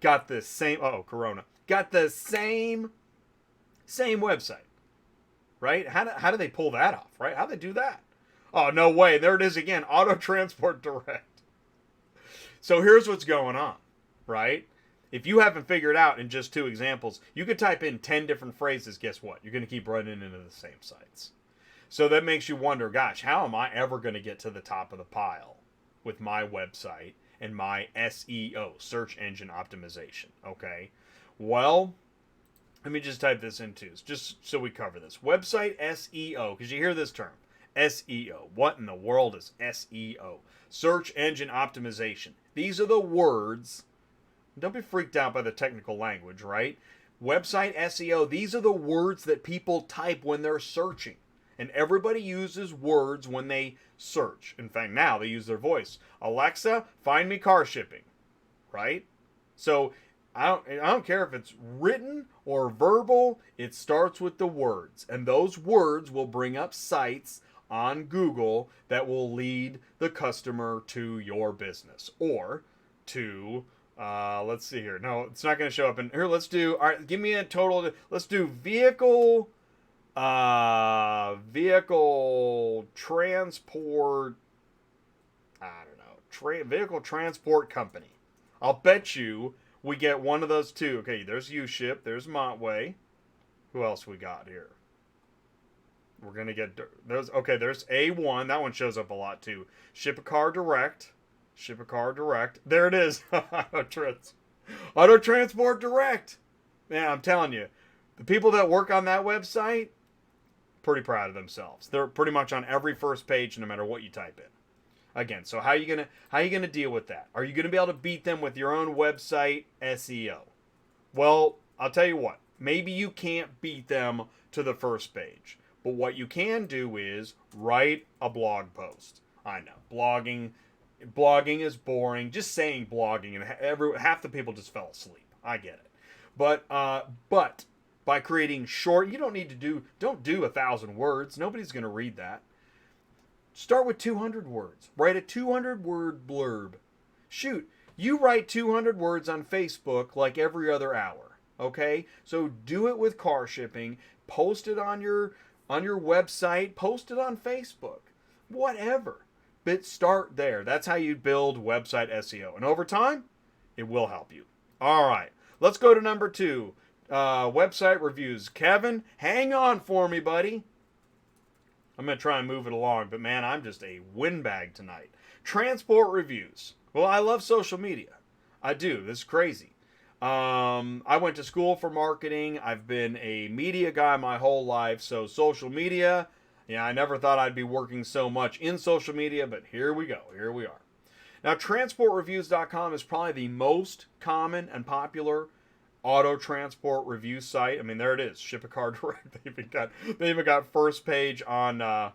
Got the same. Corona. Got the same website. Right? How do they pull that off? Right? How do they do that? Oh, no way. There it is again. Auto Transport Direct. So here's what's going on. Right? If you haven't figured out in just 2 examples, you could type in 10 different phrases. Guess what? You're going to keep running into the same sites. So that makes you wonder, gosh, how am I ever going to get to the top of the pile with my website and my SEO, search engine optimization? Okay. Well, let me just type this into, just so we cover this. Website SEO, because you hear this term. SEO. What in the world is SEO? Search engine optimization. These are the words. Don't be freaked out by the technical language, right? Website SEO, these are the words that people type when they're searching. And everybody uses words when they search. In fact, now they use their voice. Alexa, find me car shipping. Right? So I don't care if it's written or verbal. It starts with the words. And those words will bring up sites on Google that will lead the customer to your business. Or to, let's see here. No, it's not going to show up in here. Let's do, all right, give me a total. Let's do vehicle transport, vehicle transport company. I'll bet you we get one of those 2. Okay, there's UShip, there's Montway. Who else we got here? We're going to get, there's A1, that one shows up a lot too. Ship a Car Direct. There it is. Auto Transport Direct. Man, I'm telling you, the people that work on that website, pretty proud of themselves. They're pretty much on every first page no matter what you type in. Again, so how are you gonna deal with that? Are you gonna be able to beat them with your own website SEO? Well, I'll tell you what. Maybe you can't beat them to the first page. But what you can do is write a blog post. I know, blogging is boring. Just saying blogging, and half the people just fell asleep. I get it. But by creating short, you don't do 1,000 words. Nobody's going to read that. Start with 200 words. Write a 200-word blurb. Shoot, you write 200 words on Facebook like every other hour. Okay? So do it with car shipping. Post it on your website. Post it on Facebook. Whatever. But start there. That's how you build website SEO. And over time, it will help you. All right. Let's go to number 2. website reviews. Kevin, hang on for me, buddy. I'm going to try and move it along, but man, I'm just a windbag tonight. Transport reviews. Well, I love social media. I do. This is crazy. I went to school for marketing. I've been a media guy my whole life, so social media, yeah, I never thought I'd be working so much in social media, but here we go. Here we are. Now, transportreviews.com is probably the most common and popular auto transport review site. I mean, there it is. Ship a car direct. They even got first page on what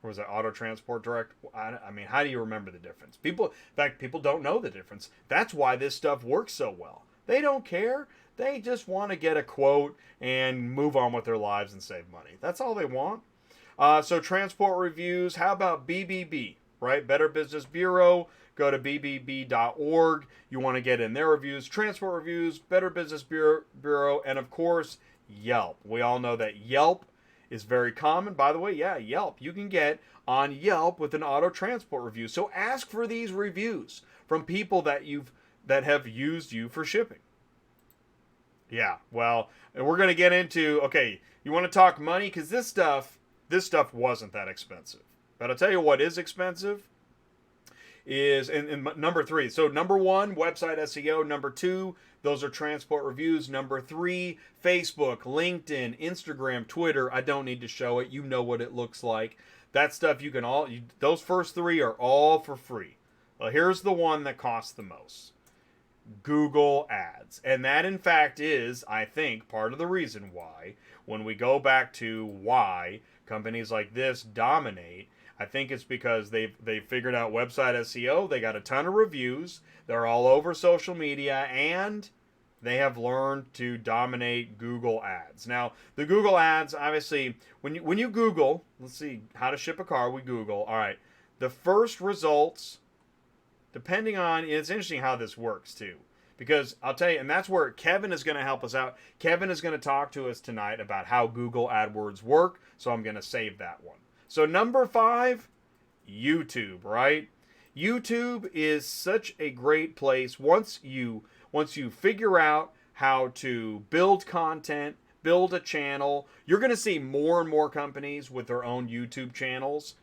was that, Auto Transport Direct? I mean, how do you remember the difference? In fact, people don't know the difference. That's why this stuff works so well. They don't care. They just want to get a quote and move on with their lives and save money. That's all they want. So transport reviews. How about BBB? Right? Better Business Bureau. Go to bbb.org. You want to get in their reviews. Transport reviews, Better Business Bureau, and of course, Yelp. We all know that Yelp is very common. By the way, yeah, Yelp. You can get on Yelp with an auto transport review. So ask for these reviews from people that have used you for shipping. Yeah, well, and we're going to get into, okay, you want to talk money? Because this stuff wasn't that expensive. But I'll tell you what is expensive is in number 3. So number 1, website SEO. Number 2, those are transport reviews. Number 3, Facebook, LinkedIn, Instagram, Twitter. I don't need to show it. You know what it looks like. That stuff those first 3 are all for free. Well, here's the one that costs the most. Google Ads. And that, in fact, is, I think, part of the reason why, when we go back to why companies like this dominate, I think it's because they've figured out website SEO. They got a ton of reviews. They're all over social media, and they have learned to dominate Google Ads. Now, the Google Ads, obviously, when you Google, let's see, how to ship a car, we Google. All right, the first results, depending on, it's interesting how this works too. Because I'll tell you, and that's where Kevin is going to help us out. Kevin is going to talk to us tonight about how Google AdWords work, so I'm going to save that one. So number 5, YouTube, right? YouTube is such a great place. Once you figure out how to build content, build a channel, you're going to see more and more companies with their own YouTube channels.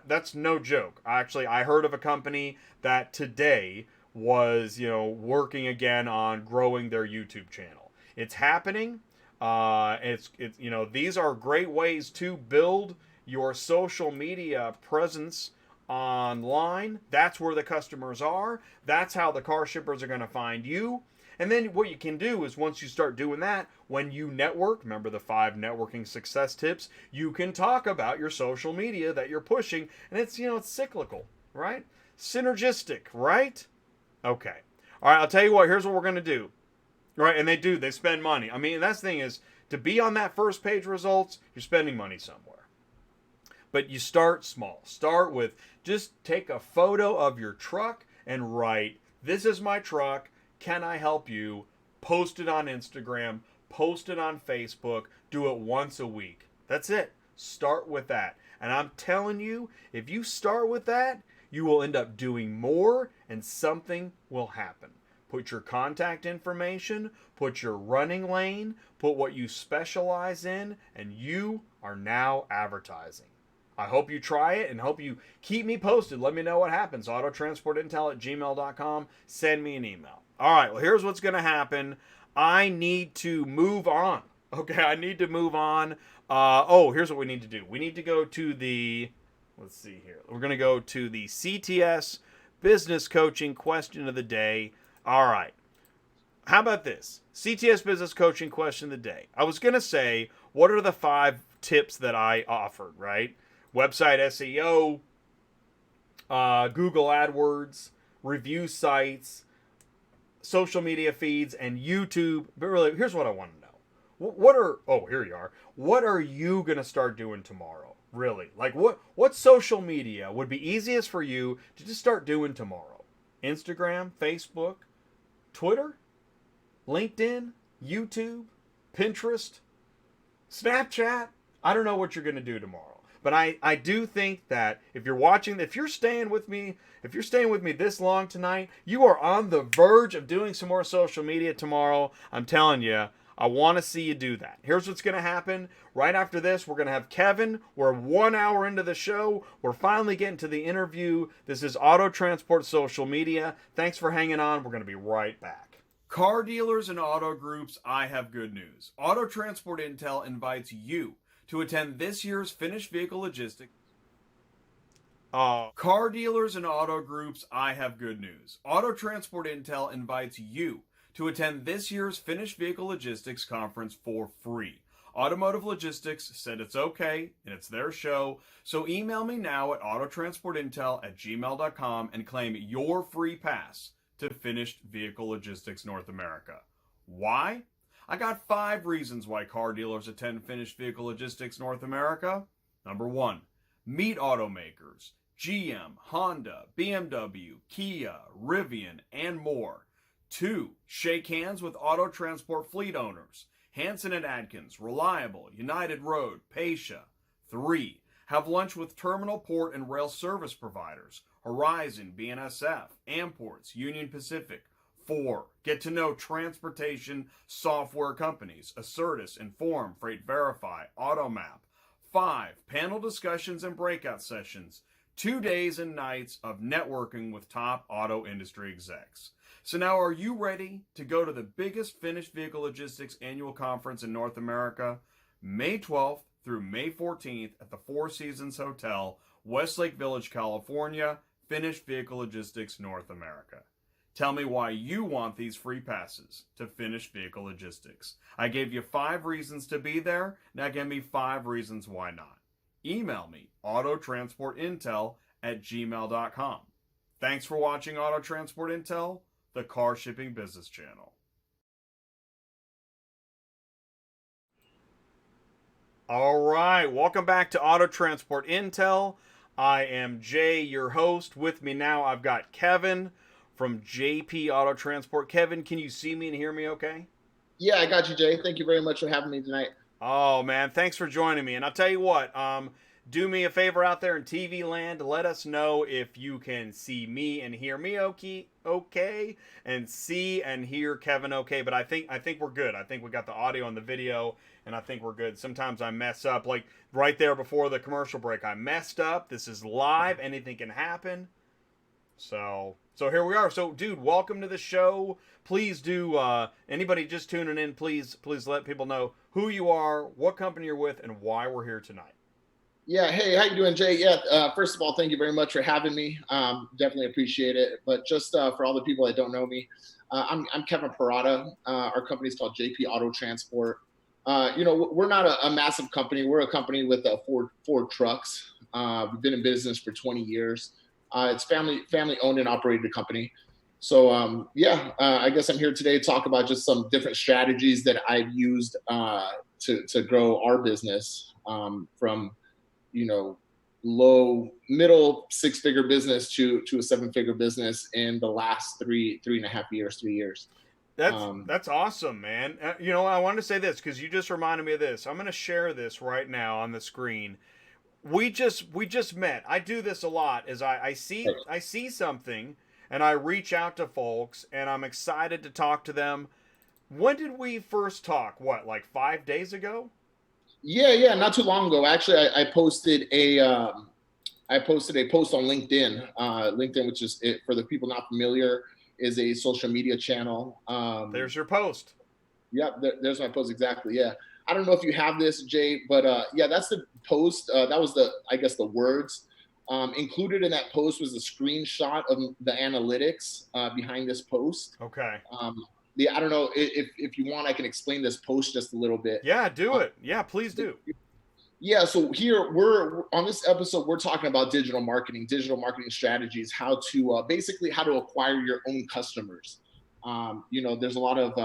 That's no joke. Actually, I heard of a company that today was, working again on growing their YouTube channel. It's happening. These are great ways to build your social media presence online. That's where the customers are. That's how the car shippers are going to find you. And then what you can do is, once you start doing that, when you network, remember the 5 networking success tips, you can talk about your social media that you're pushing. And it's cyclical, right? Synergistic, right? Okay. All right, I'll tell you what, here's what we're going to do. Right? And they spend money. I mean, that's the thing is, to be on that first page results, you're spending money somewhere. But you start small. Start with, just take a photo of your truck and write, "This is my truck. Can I help you?" Post it on Instagram. Post it on Facebook. Do it once a week. That's it. Start with that. And I'm telling you, if you start with that, you will end up doing more and something will happen. Put your contact information, put your running lane, put what you specialize in, and you are now advertising. I hope you try it and hope you keep me posted. Let me know what happens. autotransportintel@gmail.com. Send me an email. All right, well, here's what's going to happen. I need to move on. Okay, I need to move on. Here's what we need to do. We need to go to the, let's see here. We're going to go to the CTS Business Coaching Question of the Day. All right. How about this? CTS Business Coaching Question of the Day. I was going to say, what are the 5 tips that I offered, right? Website SEO, Google AdWords, review sites, social media feeds, and YouTube. But really, here's what I want to know. Here you are. What are you going to start doing tomorrow? Really? Like, what social media would be easiest for you to just start doing tomorrow? Instagram, Facebook, Twitter, LinkedIn, YouTube, Pinterest, Snapchat. I don't know what you're going to do tomorrow. But I do think that if you're staying with me this long tonight, you are on the verge of doing some more social media tomorrow. I'm telling you, I want to see you do that. Here's what's going to happen. Right after this, we're going to have Kevin. We're 1 hour into the show. We're finally getting to the interview. This is Auto Transport Social Media. Thanks for hanging on. We're going to be right back. Car dealers and auto groups, I have good news. Auto Transport Intel invites you to attend this year's Finished Vehicle Logistics. Car dealers and auto groups, I have good news. Auto Transport Intel invites you to attend this year's Finished Vehicle Logistics Conference for free. Automotive Logistics said it's okay, and it's their show, so email me now at autotransportintel@gmail.com and claim your free pass to Finished Vehicle Logistics North America. Why? I got 5 reasons why car dealers attend Finished Vehicle Logistics North America. Number 1, meet automakers, GM, Honda, BMW, Kia, Rivian, and more. 2, shake hands with auto transport fleet owners, Hanson and Adkins, Reliable, United Road, Pasha. 3, have lunch with terminal, port, and rail service providers, Horizon, BNSF, Amports, Union Pacific. 4, get to know transportation software companies, Assertus, Inform, Freight Verify, Automap. 5, panel discussions and breakout sessions. 2 days and nights of networking with top auto industry execs. So now, are you ready to go to the biggest finished vehicle logistics annual conference in North America? May 12th through May 14th at the Four Seasons Hotel, Westlake Village, California. Finished Vehicle Logistics North America. Tell me why you want these free passes to Finished Vehicle Logistics. I gave you 5 reasons to be there. Now give me 5 reasons why not. Email me, autotransportintel@gmail.com. Thanks for watching Auto Transport Intel, the car shipping business channel. All right, welcome back to Auto Transport Intel. I am Jay, your host. With me now, I've got Kevin from JP Auto Transport. Kevin, can you see me and hear me okay? Yeah, I got you, Jay. Thank you very much for having me tonight. Oh, man, thanks for joining me. And I'll tell you what, do me a favor out there in TV land. Let us know if you can see me and hear me okay, and see and hear Kevin okay. But I think we're good. I think we got the audio and the video, and I think we're good. Sometimes I mess up, like right there before the commercial break. I messed up. This is live. Anything can happen. So here we are. So, dude, welcome to the show. Please do, anybody just tuning in, please let people know who you are, what company you're with, and why we're here tonight. Yeah, hey, how you doing, Jay? Yeah, first of all, thank you very much for having me. Definitely appreciate it. But just for all the people that don't know me, I'm Kevin Parada. Our company is called JP Auto Transport. We're not a massive company. We're a company with four trucks. We've been in business for 20 years. It's family owned and operated company. So I guess I'm here today to talk about just some different strategies that I've used to grow our business from low middle 6-figure business to a 7-figure business in the last 3.5 years, 3 years. That's awesome, man. I wanted to say this because you just reminded me of this. I'm going to share this right now on the screen. We just met. I do this a lot. I see something and I reach out to folks and I'm excited to talk to them. When did we first talk? What, like 5 days ago? Yeah, not too long ago. Actually, I posted a post on LinkedIn. LinkedIn, which is, for the people not familiar, is a social media channel. There's your post. Yeah, there's my post, exactly. Yeah, I don't know if you have this, Jay, but that's the post. That was the words. Included in that post was a screenshot of the analytics behind this post. Okay. Yeah, I don't know if you want, I can explain this post just a little bit. Yeah, do it. Yeah, please do. Yeah, so here we're on this episode, we're talking about digital marketing strategies, how to acquire your own customers. There's a lot of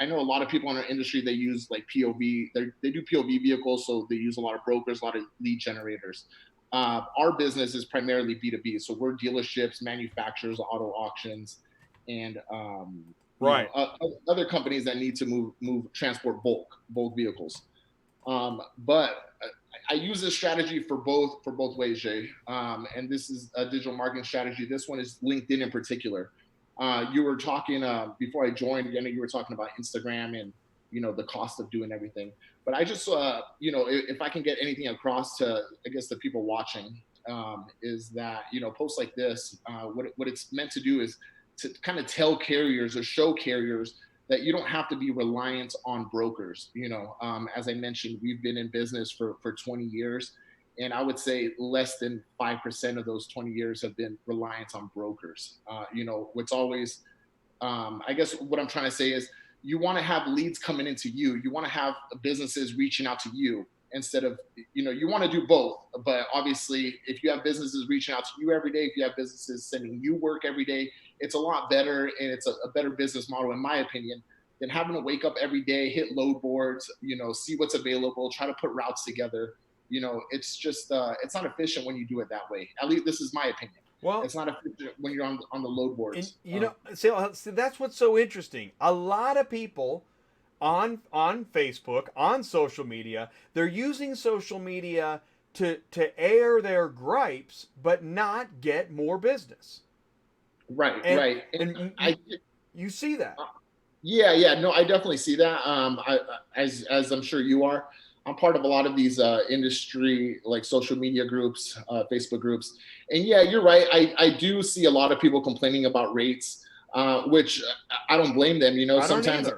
I know a lot of people in our industry, they use like POV, they do POV vehicles, so they use a lot of brokers, a lot of lead generators. Our business is primarily B2B, so we're dealerships, manufacturers, auto auctions, and other companies that need to transport bulk vehicles. But I use this strategy for both ways, Jay. And this is a digital marketing strategy. This one is LinkedIn in particular. You were talking before I joined. You were talking about Instagram the cost of doing everything. But I just, if I can get anything across to, I guess, the people watching, is that, posts like this, what it's meant to do is to kind of tell carriers or show carriers that you don't have to be reliant on brokers. As I mentioned, we've been in business for 20 years. And I would say less than 5% of those 20 years have been reliant on brokers. What's always, I guess what I'm trying to say is you want to have leads coming into you. You want to have businesses reaching out to you instead of, you want to do both. But obviously, if you have businesses reaching out to you every day, if you have businesses sending you work every day, it's a lot better. And it's a better business model, in my opinion, than having to wake up every day, hit load boards, see what's available, try to put routes together. It's just, it's not efficient when you do it that way. At least this is my opinion. Well, it's not efficient when you're on the load boards. And, see, that's what's so interesting. A lot of people on Facebook, on social media, they're using social media to air their gripes, but not get more business. Right. And you see that. Yeah. No, I definitely see that. As I'm sure you are. I'm part of a lot of these industry, like social media groups, Facebook groups. And yeah, you're right. I do see a lot of people complaining about rates, which I don't blame them. Sometimes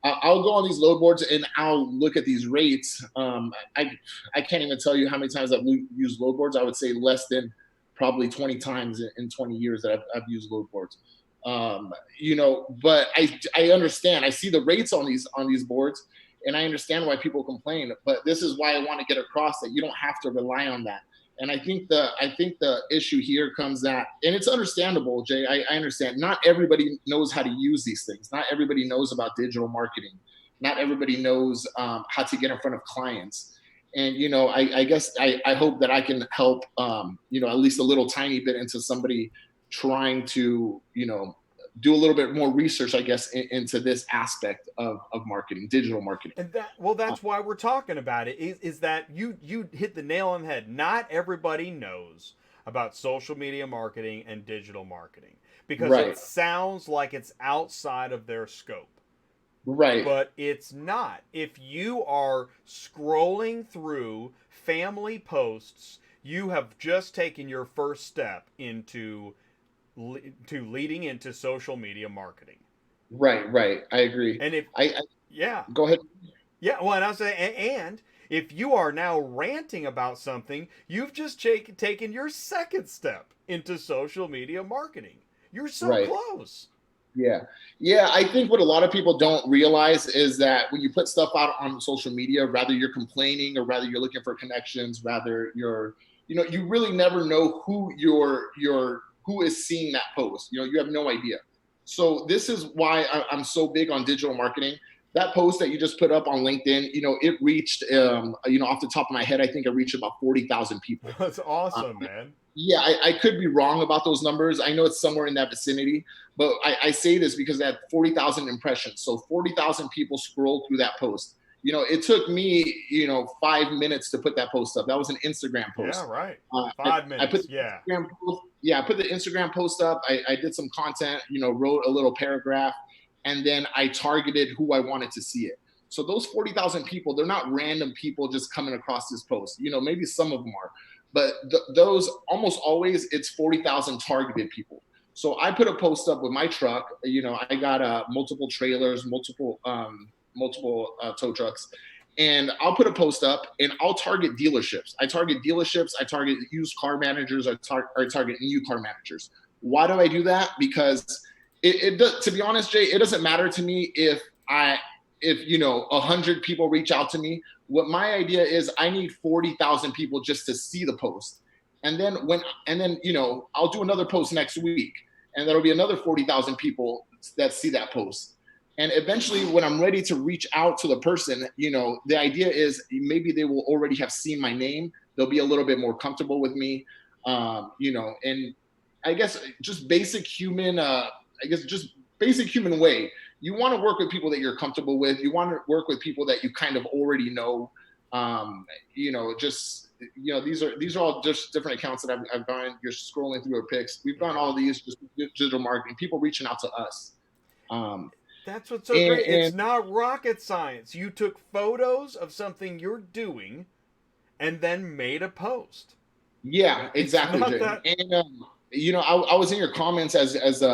I'll go on these load boards and I'll look at these rates. I can't even tell you how many times I've used load boards. I would say less than probably 20 times in 20 years that I've used load boards. But I understand. I see the rates on these boards. And I understand why people complain, but this is why I want to get across that you don't have to rely on that. And I think the issue here comes that, and it's understandable, Jay. I understand. Not everybody knows how to use these things. Not everybody knows about digital marketing. Not everybody knows how to get in front of clients. And I guess I hope that I can help at least a little tiny bit into somebody trying to do a little bit more research, I guess, into this aspect of marketing, digital marketing. And that's why we're talking about it, is that you hit the nail on the head. Not everybody knows about social media marketing and digital marketing because It sounds like it's outside of their scope. Right. But it's not. If you are scrolling through family posts, you have just taken your first step into leading into social media marketing. Right. I agree. And if go ahead. Yeah, well, and I was saying, and if you are now ranting about something, you've just taken your second step into social media marketing. You're so close. Yeah. I think what a lot of people don't realize is that when you put stuff out on social media, rather you're complaining or rather you're looking for connections, rather you're, you really never know who who is seeing that post. You have no idea. So this is why I'm so big on digital marketing. That post that you just put up on LinkedIn, it reached, off the top of my head, I think it reached about 40,000 people. That's awesome, man. Yeah, I could be wrong about those numbers. I know it's somewhere in that vicinity, but I say this because that 40,000 impressions. So 40,000 people scrolled through that post. It took me, 5 minutes to put that post up. That was an Instagram post. Yeah, right. 5 minutes. I put I put the Instagram post up. I did some content, wrote a little paragraph, and then I targeted who I wanted to see it. So those 40,000 people, they're not random people just coming across this post. Maybe some of them are, but those almost always it's 40,000 targeted people. So I put a post up with my truck. I got multiple trailers, multiple tow trucks, and I'll put a post up and I'll target dealerships. I target used car managers. I target new car managers. Why do I do that? Because it does, to be honest, Jay, it doesn't matter to me if 100 people reach out to me. What my idea is, I need 40,000 people just to see the post. And then I'll do another post next week, and there'll be another 40,000 people that see that post. And eventually, when I'm ready to reach out to the person, the idea is maybe they will already have seen my name. They'll be a little bit more comfortable with me, and I guess just basic human way. You want to work with people that you're comfortable with. You want to work with people that you kind of already know. These are all just different accounts that I've gone. You're scrolling through our pics. We've done all these just digital marketing. People reaching out to us. That's what's so great. It's not rocket science. You took photos of something you're doing and then made a post. Yeah, exactly, Jay. That... And I was in your comments as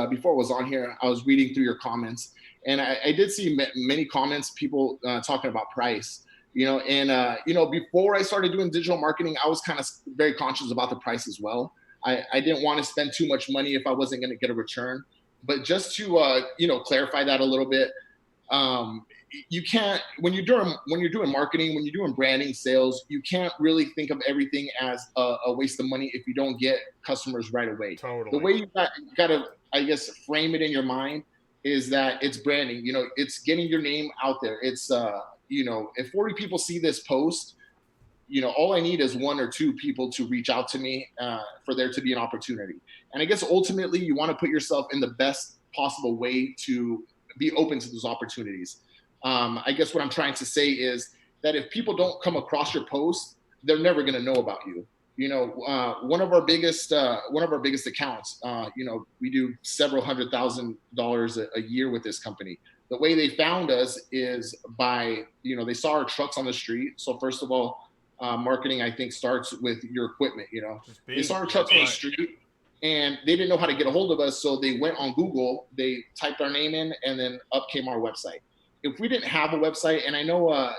before I was on here. I was reading through your comments, and I did see many comments, people talking about price. Before I started doing digital marketing, I was kind of very conscious about the price as well. I didn't want to spend too much money if I wasn't going to get a return. But just to clarify that a little bit, you can't, when you're doing marketing, when you're doing branding, sales, you can't really think of everything as a waste of money if you don't get customers right away. Totally. The way you got to, I guess, frame it in your mind is that it's branding. It's getting your name out there. It's if 40 people see this post, all I need is 1 or 2 people to reach out to me for there to be an opportunity. And I guess ultimately you want to put yourself in the best possible way to be open to those opportunities. I guess what I'm trying to say is that if people don't come across your post, they're never going to know about you. One of our biggest accounts, we do several $100,000 a year with this company. The way they found us is by, they saw our trucks on the street. So first of all, marketing, I think, starts with your equipment. They saw our trucks on the street and they didn't know how to get a hold of us. So they went on Google, they typed our name in, and then up came our website. If we didn't have a website, and I know a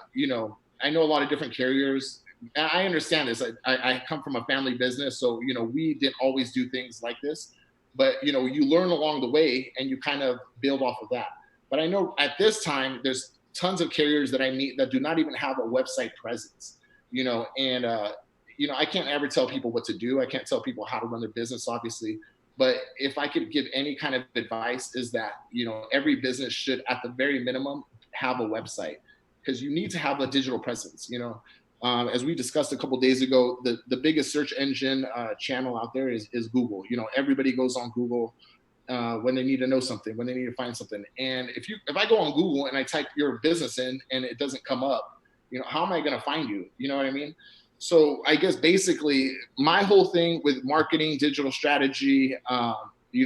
lot of different carriers, I understand this. I come from a family business, so, we didn't always do things like this, but, you learn along the way and you kind of build off of that. But I know at this time, there's tons of carriers that I meet that do not even have a website presence, I can't ever tell people what to do. I can't tell people how to run their business, obviously. But if I could give any kind of advice is that, every business should, at the very minimum, have a website, because you need to have a digital presence. As we discussed a couple of days ago, the biggest search engine channel out there is Google. Everybody goes on Google when they need to know something, when they need to find something. And if I go on Google and I type your business in and it doesn't come up, how am I going to find you? You know what I mean? So I guess basically my whole thing with marketing, digital strategy,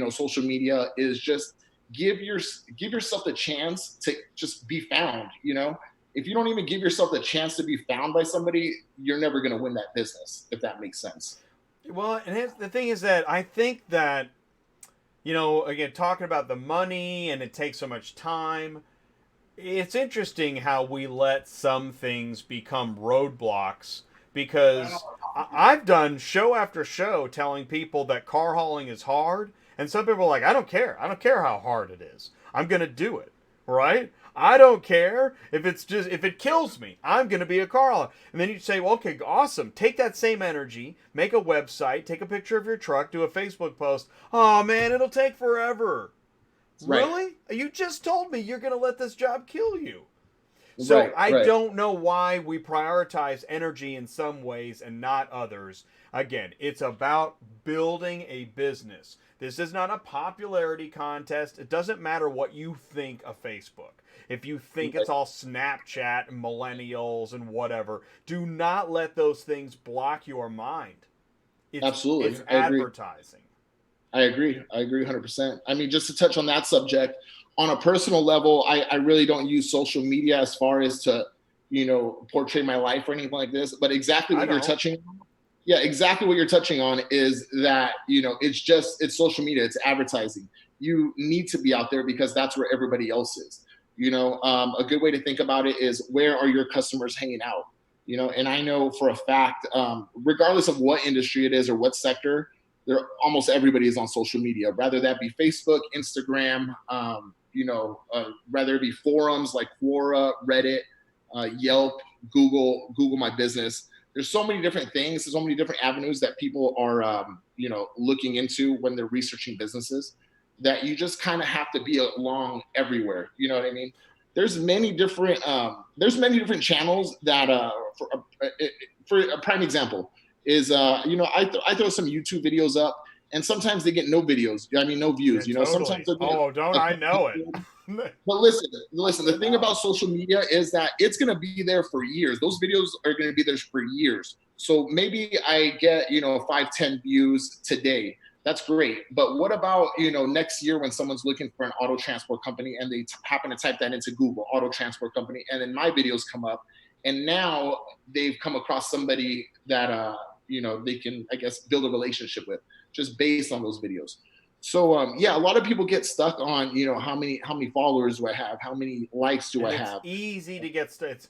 social media is just give yourself the chance to just be found. If you don't even give yourself the chance to be found by somebody, you're never going to win that business, if that makes sense. Well, and the thing is that I think that, again, talking about the money and it takes so much time, it's interesting how we let some things become roadblocks, because I've done show after show telling people that car hauling is hard, and some people are like, I don't care how hard it is, I'm going to do it, right? I don't care if it kills me, I'm going to be a car hauler. And then you say, well, okay, awesome. Take that same energy, make a website, take a picture of your truck, do a Facebook post. Oh man, it'll take forever. Right. Really? You just told me you're going to let this job kill you. So I don't know why we prioritize energy in some ways and not others. Again, it's about building a business. This is not a popularity contest. It doesn't matter what you think of Facebook. If you think it's all Snapchat and millennials and whatever, do not let those things block your mind. Absolutely. It's advertising. I agree 100%. I mean, just to touch on that subject, on a personal level, I really don't use social media as far as to, portray my life or anything like this. But exactly what you're touching on. Yeah, exactly what you're touching on is that, it's social media, it's advertising. You need to be out there because that's where everybody else is. A good way to think about it is, where are your customers hanging out? And I know for a fact, regardless of what industry it is or what sector, almost everybody is on social media, rather that be Facebook, Instagram, rather it be forums like Quora, Reddit, Yelp, Google My Business. There's so many different things. There's so many different avenues that people are, looking into when they're researching businesses, that you just kind of have to be along everywhere. You know what I mean? There's many different channels that, for a prime example is, I throw some YouTube videos up, and sometimes they get no videos. I mean, no views. Yeah, totally. Sometimes I know it. But listen. The thing about social media is that it's going to be there for years. Those videos are going to be there for years. So maybe I get 5-10 views today, That's great. But what about, next year when someone's looking for an auto transport company and they happen to type that into Google, auto transport company, and then my videos come up, and now they've come across somebody that, they can, I guess, build a relationship with just based on those videos. So yeah, a lot of people get stuck on, how many followers do I have? How many likes do I have? It's easy to get it's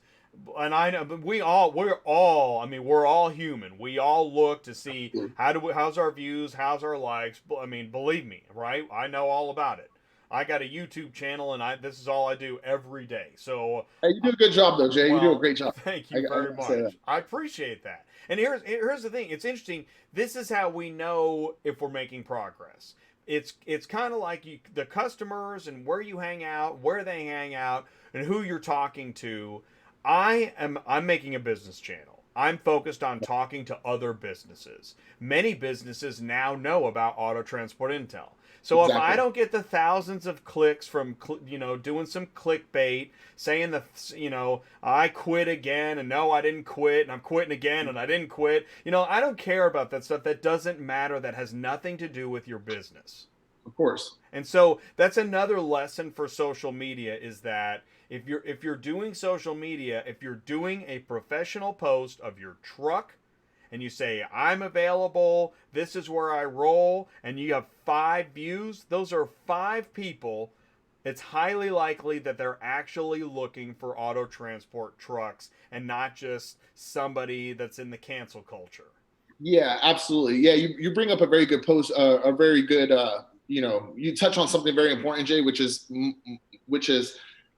and I know, but we're all, I mean, we're all human. We all look to see how's our views, how's our likes. I mean, believe me, right? I know all about it. I got a YouTube channel, and this is all I do every day. So hey, you do a good job, though, Jay. well, you do a great job. Thank you very much. I appreciate that. And here's the thing. It's interesting. This is how we know if we're making progress. It's kind of like the customers and where you hang out, where they hang out, and who you're talking to. I'm making a business channel. I'm focused on talking to other businesses. Many businesses now know about Auto Transport Intel. So exactly. If I don't get the thousands of clicks from, doing some clickbait, saying I quit again, and no, I didn't quit, and I'm quitting again, and I didn't quit. I don't care about that stuff. That doesn't matter. That has nothing to do with your business. Of course. And so that's another lesson for social media, is that if you're doing social media, if you're doing a professional post of your truck and you say, I'm available, this is where I roll, and you have 5 views, those are 5 people. It's highly likely that they're actually looking for auto transport trucks and not just somebody that's in the cancel culture. Yeah, absolutely. Yeah, you bring up a very good post, a very good, you touch on something very important, Jay, which is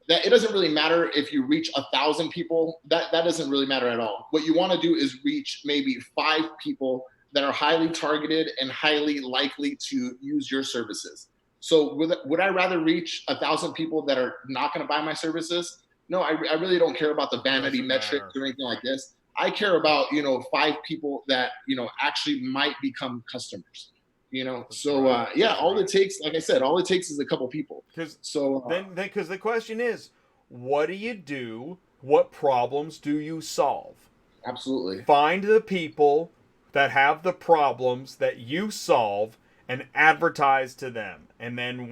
that it doesn't really matter if you reach 1,000 people. That doesn't really matter at all. What you want to do is reach maybe 5 people that are highly targeted and highly likely to use your services. So would I rather reach 1,000 people that are not going to buy my services? No, I really don't care about the vanity metrics or anything like this. I care about, 5 people that, actually might become customers. All it takes, like I said, all it takes is a couple people. Because the question is, what do you do? What problems do you solve? Absolutely. Find the people that have the problems that you solve and advertise to them. And then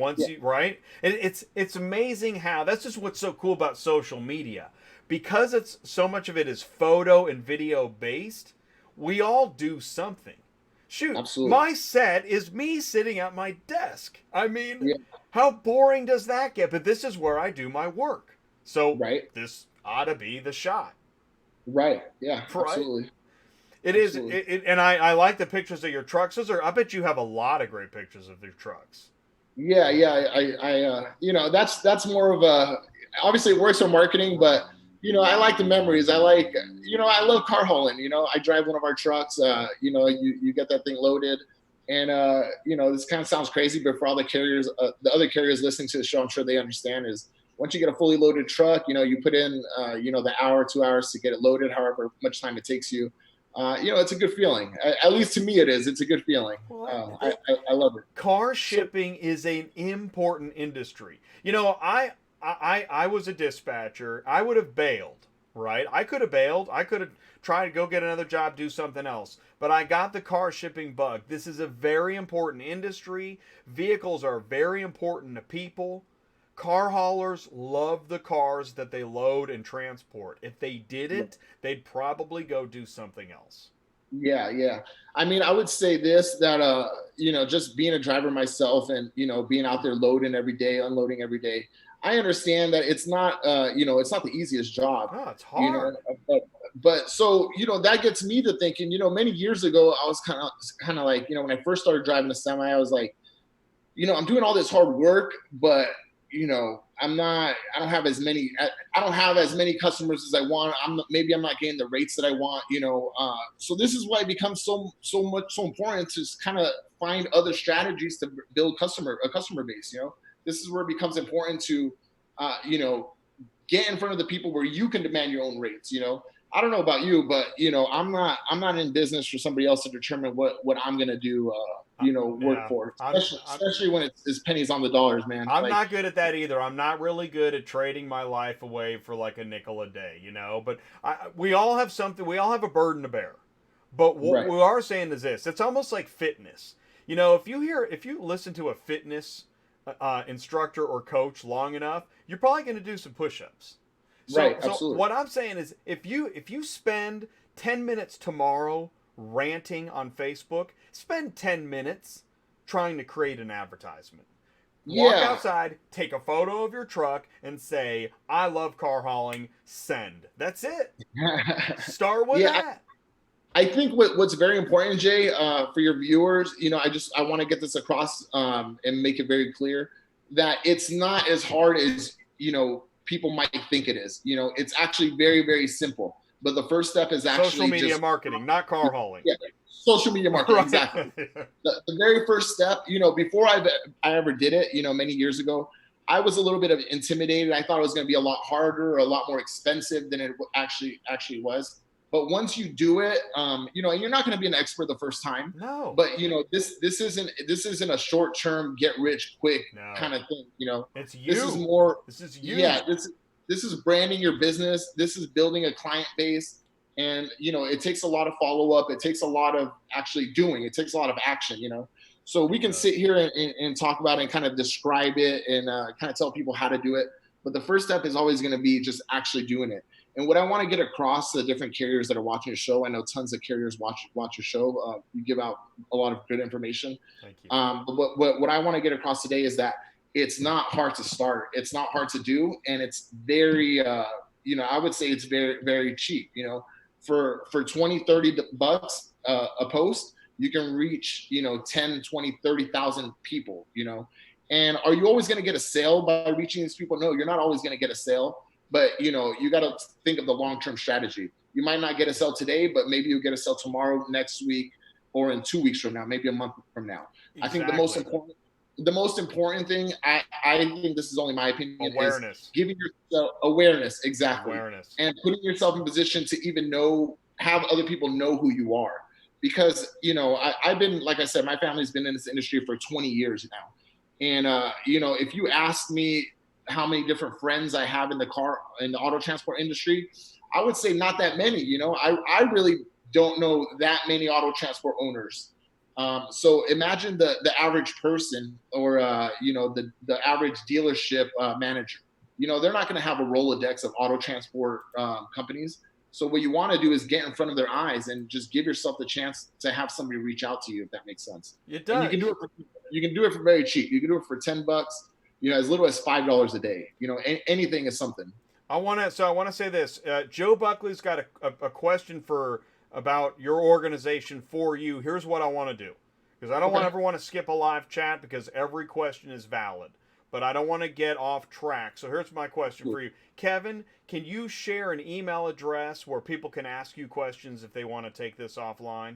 it's amazing how, that's just what's so cool about social media. Because it's so much of it is photo and video based, we all do something. Shoot, absolutely. My set is me sitting at my desk. I mean, How boring does that get? But this is where I do my work. So this ought to be the shot. Right. Yeah, right? Absolutely. It absolutely. And I like the pictures of your trucks. I bet you have a lot of great pictures of your trucks. Yeah. That's more of a, obviously it works for marketing, but I like the memories. I like, I love car hauling. I drive one of our trucks. You get that thing loaded, and this kind of sounds crazy, but for all the carriers, the other carriers listening to the show, I'm sure they understand. Is once you get a fully loaded truck, you put in, the hour, 2 hours to get it loaded, however much time it takes you. It's a good feeling. At least to me, it is. It's a good feeling. I love it. Car shipping is an important industry. I was a dispatcher. I would have bailed, right? I could have bailed. I could have tried to go get another job, do something else. But I got the car shipping bug. This is a very important industry. Vehicles are very important to people. Car haulers love the cars that they load and transport. If they didn't, they'd probably go do something else. Yeah. I mean, I would say this, that, just being a driver myself and, being out there loading every day, unloading every day, I understand that it's not, it's not the easiest job. Oh, it's hard. But so, that gets me to thinking, many years ago, I was kind of like, when I first started driving the semi, I was like, I'm doing all this hard work, but, I don't have as many customers as I want. Maybe I'm not getting the rates that I want, so this is why it becomes so important to kind of find other strategies to build a customer base. This is where it becomes important to, get in front of the people where you can demand your own rates. I don't know about you, but I'm not in business for somebody else to determine what I'm gonna do. Work for, especially when it's pennies on the dollars, man. I'm not good at that either. I'm not really good at trading my life away for like a nickel a day, But we all have something. We all have a burden to bear. But what we are saying is this: it's almost like fitness. You know, if you listen to a fitness instructor or coach long enough, you're probably going to do some push-ups. Right, So absolutely. what I'm saying is, if you spend 10 minutes tomorrow ranting on Facebook, spend 10 minutes trying to create an advertisement. Walk Yeah. outside, take a photo of your truck, and say, "I love car hauling." Send. That's it. Start with Yeah, that. I think what's very important, Jay, for your viewers, I want to get this across and make it very clear that it's not as hard as people might think it is. It's actually very, very simple. But the first step is actually Social media just marketing, not car hauling. yeah, social media marketing, Right. exactly. The very first step, before I ever did it, many years ago, I was a little bit of intimidated. I thought it was going to be a lot harder, or a lot more expensive than it actually was. But once you do it, and you're not going to be an expert the first time. No. But this isn't a short term get rich quick No. kind of thing. It's you. This is more. This is you. Yeah. This is branding your business. This is building a client base. And, it takes a lot of follow up. It takes a lot of actually doing. It takes a lot of action, So we can sit here and talk about it and kind of describe it and kind of tell people how to do it. But the first step is always going to be just actually doing it. And what I want to get across to the different carriers that are watching your show, I know tons of carriers watch your show. You give out a lot of good information. Thank you. But what I want to get across today is that it's not hard to start. It's not hard to do. And it's very, I would say it's very, very cheap. For 20, 30 bucks a post, you can reach, 10, 20, 30,000 people, And are you always going to get a sale by reaching these people? No, you're not always going to get a sale. But, you got to think of the long-term strategy. You might not get a sale today, but maybe you'll get a sale tomorrow, next week, or in 2 weeks from now, maybe a month from now. Exactly. I think the most important thing, I think this is only my opinion, awareness. Is giving yourself awareness, exactly. Awareness. And putting yourself in position to even have other people know who you are. Because, I've been, like I said, my family's been in this industry for 20 years now. And, if you ask me how many different friends I have in the auto transport industry, I would say not that many. I really don't know that many auto transport owners. So imagine the average person or, the average dealership manager. They're not going to have a Rolodex of auto transport companies. So what you want to do is get in front of their eyes and just give yourself the chance to have somebody reach out to you, if that makes sense. It does. And you can do it for very cheap. You can do it for $10, as little as $5 a day. Anything is something. I want to say this. Joe Buckley's got a question about your organization for you. Here's what I want to do, because I don't ever want to skip a live chat, because every question is valid, but I don't want to get off track. So here's my question for you. Kevin, can you share an email address where people can ask you questions if they want to take this offline?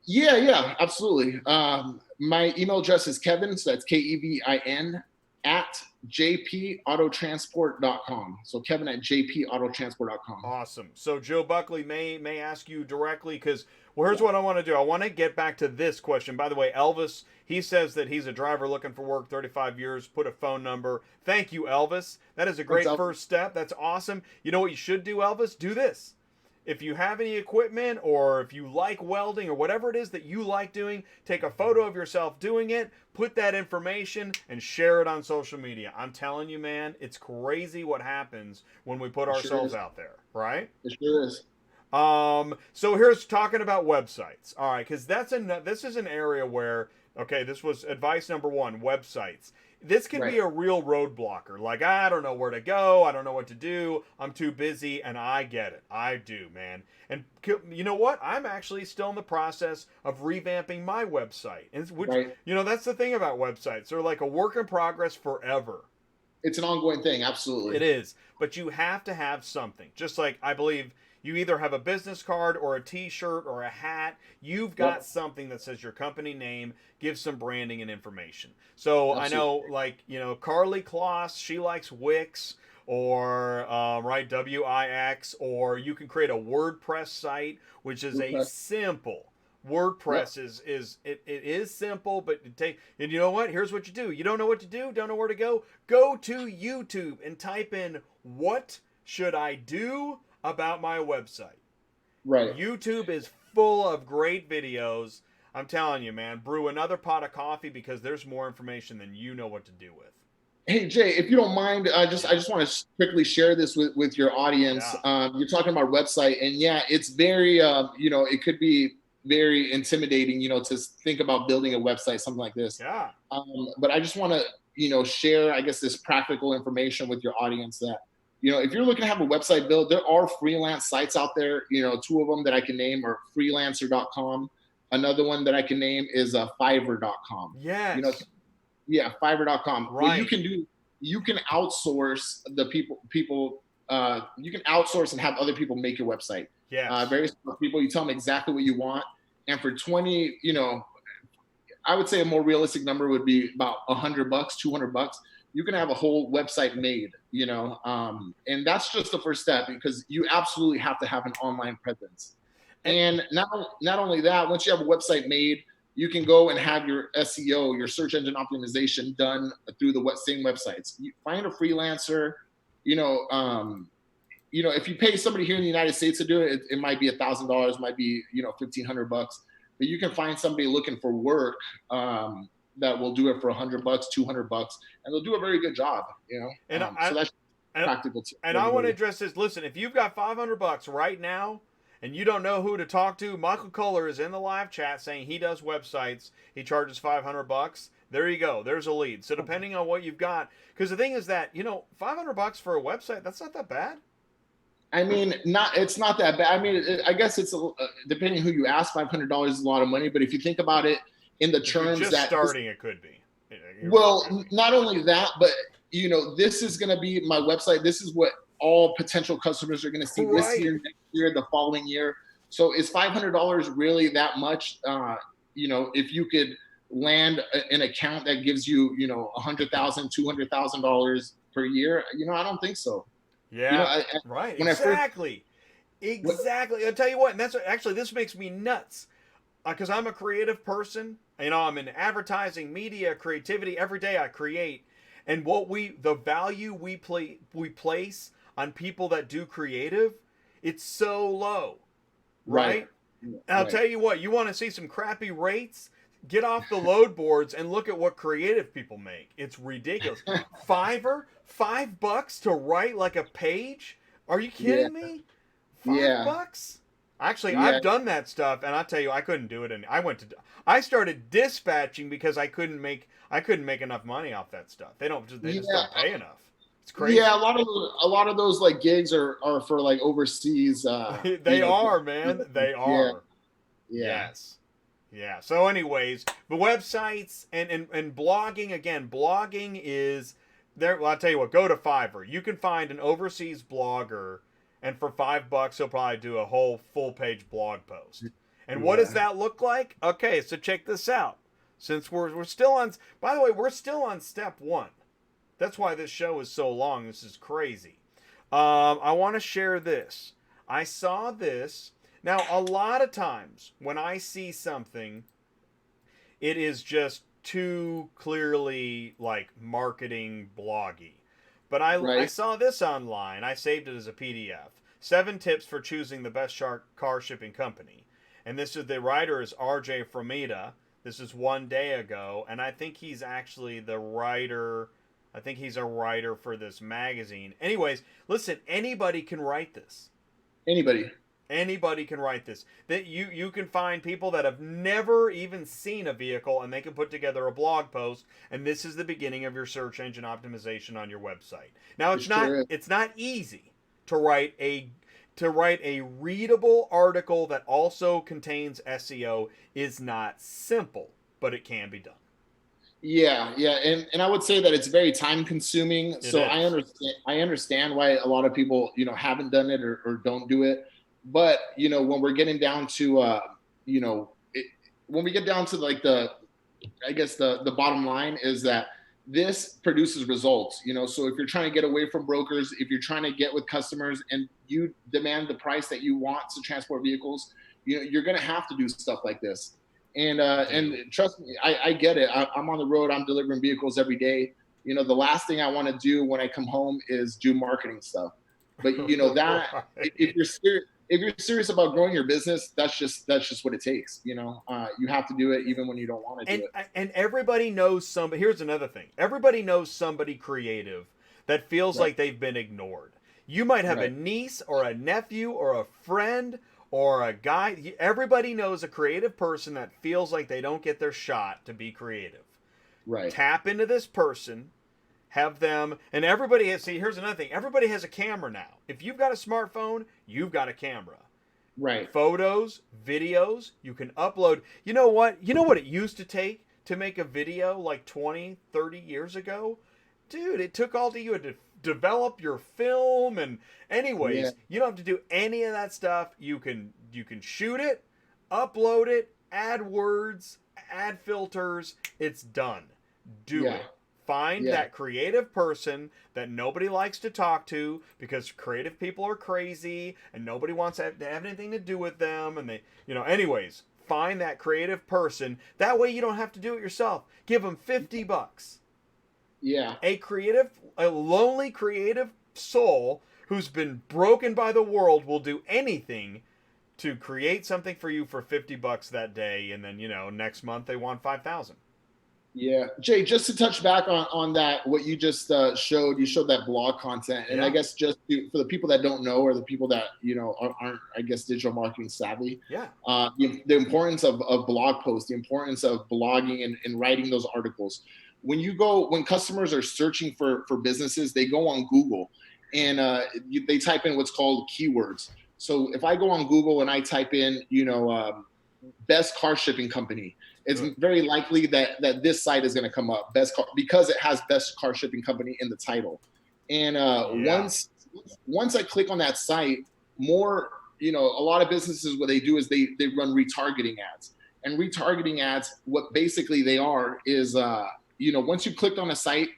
Yeah, absolutely. My email address is Kevin, so that's Kevin, at jpautotransport.com. So Kevin at jpautotransport.com. Awesome. So Joe Buckley may ask you directly, because here's what I want to do. I want to get back to this question. By the way, Elvis, he says that he's a driver looking for work, 35 years, put a phone number. Thank you, Elvis. That is a great first step. That's awesome. You know what you should do, Elvis? Do this. If you have any equipment, or if you like welding, or whatever it is that you like doing, take a photo of yourself doing it, put that information, and share it on social media. I'm telling you, man, it's crazy what happens when we put ourselves out there, right? It sure is. So here's talking about websites. All right, because this is an area where, okay, this was advice number 1, websites. This can be a real roadblocker. Like, I don't know where to go. I don't know what to do. I'm too busy, and I get it. I do, man. And you know what? I'm actually still in the process of revamping my website. Which, that's the thing about websites. They're like a work in progress forever. It's an ongoing thing, absolutely. It is. But you have to have something. Just like, I believe, you either have a business card or a t-shirt or a hat. You've got something that says your company name, gives some branding and information. So absolutely. I know, Carly Kloss, she likes Wix or Wix, or you can create a WordPress site, which is a simple. WordPress is simple, but and you know what? Here's what you do. You don't know what to do, don't know where to go. Go to YouTube and type in, what should I do about my website? Right. YouTube is full of great videos. I'm telling you, man, brew another pot of coffee because there's more information than you know what to do with. Hey Jay, if you don't mind, I just want to quickly share this with your audience. Yeah. You're talking about website, and yeah, it's very it could be very intimidating, to think about building a website, something like this. Yeah. But I just want to share, I guess, this practical information with your audience that if you're looking to have a website built, there are freelance sites out there. Two of them that I can name are freelancer.com. Another one that I can name is Fiverr.com. Yes. Yeah, Fiverr.com. Right. What you can do, you can outsource the people. You can outsource and have other people make your website. Yeah. Very smart people. You tell them exactly what you want, and for 20, I would say a more realistic number would be about $100, $200. You can have a whole website made. And that's just the first step, because you absolutely have to have an online presence. And not only that, once you have a website made, you can go and have your SEO, your search engine optimization, done through the same websites. You find a freelancer, if you pay somebody here in the United States to do it, it might be $1,000, might be, $1,500, but you can find somebody looking for work that will do it for $100, $200, and they'll do a very good job, And so that's practical too. And I want to address this. Listen, if you've got $500 right now, and you don't know who to talk to, Michael Kohler is in the live chat saying he does websites. He charges $500. There you go. There's a lead. So depending on what you've got, because the thing is that, $500 for a website, that's not that bad. I mean, it's not that bad. I mean, I guess it's depending who you ask. $500 is a lot of money, but if you think about it in the terms just that starting, it could be. Well, not only that, but this is going to be my website. This is what all potential customers are going to see this year, next year, the following year. So is $500 really that much? If you could land an account that gives you, $100,000, $200,000 per year, I don't think so. Yeah, right. Exactly. I'll tell you what, and that's actually, this makes me nuts because I'm a creative person. I'm in advertising, media, creativity. Every day I create, and the value we place on people that do creative, it's so low, right? And I'll tell you what, you want to see some crappy rates? Get off the load boards and look at what creative people make. It's ridiculous. Fiverr, $5 to write like a page? Are you kidding me? $5? Actually, I've done that stuff, and I'll tell you, I couldn't do it. And I started dispatching because I couldn't make enough money off that stuff. They just don't pay enough. It's crazy. Yeah, a lot of those like gigs are for like overseas. They are, man. They are. Yeah. Yes. Yeah. So, anyways, the websites and blogging, again, blogging is there. Well, I'll tell you what. Go to Fiverr. You can find an overseas blogger, and for $5, he'll probably do a whole full-page blog post. And what does that look like? Okay, so check this out. Since we're still on. By the way, we're still on step 1. That's why this show is so long. This is crazy. I want to share this. I saw this. Now, a lot of times when I see something, it is just too clearly like marketing bloggy. But I saw this online. I saved it as a PDF. 7 tips for choosing the best car shipping company. And the writer is RJ Fromita. This is one day ago. And I think he's actually the writer. I think he's a writer for this magazine. Anyways, listen, anybody can write this. Anybody can write this. That you can find people that have never even seen a vehicle, and they can put together a blog post, and this is the beginning of your search engine optimization on your website. Now it's not easy to write a readable article that also contains SEO. Is not simple, but it can be done. Yeah, and I would say that it's very time consuming. So I understand why a lot of people haven't done it or don't do it. But when we're getting down to when we get down to like the bottom line is that this produces results. So if you're trying to get away from brokers, if you're trying to get with customers, and you demand the price that you want to transport vehicles, you're going to have to do stuff like this. And trust me, I get it. I'm on the road. I'm delivering vehicles every day. The last thing I want to do when I come home is do marketing stuff. But that if you're serious, if you're serious about growing your business, that's just what it takes. You have to do it even when you don't want to do it. And everybody knows somebody. Here's another thing. Everybody knows somebody creative that feels Right. like they've been ignored. You might have a Right. niece or a nephew or a friend or a guy. Everybody knows a creative person that feels like they don't get their shot to be creative. Right. Tap into this person, have them, and everybody has, see, here's another thing. Everybody has a camera now. If you've got a smartphone, you've got a camera. Right. Photos, videos, you can upload. You know what? You know what it used to take to make a video like 20, 30 years ago? Dude, it took all you had to develop your film, and anyways, Yeah. you don't have to do any of that stuff. You can shoot it, upload it, add words, add filters, it's done. Do Yeah. it. Find that creative person that nobody likes to talk to because creative people are crazy and nobody wants to have anything to do with them. And they, anyways, find that creative person. That way you don't have to do it yourself. Give them $50. Yeah. A lonely creative soul who's been broken by the world will do anything to create something for you for $50 that day. And then, next month they want 5,000. Yeah, Jay, just to touch back on that, what you just showed, you showed that blog content. And I guess just for the people that don't know, or the people that, aren't, I guess, digital marketing savvy. Yeah. The importance of blog posts, the importance of blogging and writing those articles. When customers are searching for businesses, they go on Google and they type in what's called keywords. So if I go on Google and I type in, best car shipping company, it's very likely that this site is going to come up, because it has best car shipping company in the title. And once I click on that site, a lot of businesses, what they do is they run retargeting ads. And retargeting ads, what basically they are is, once you clicked on a site,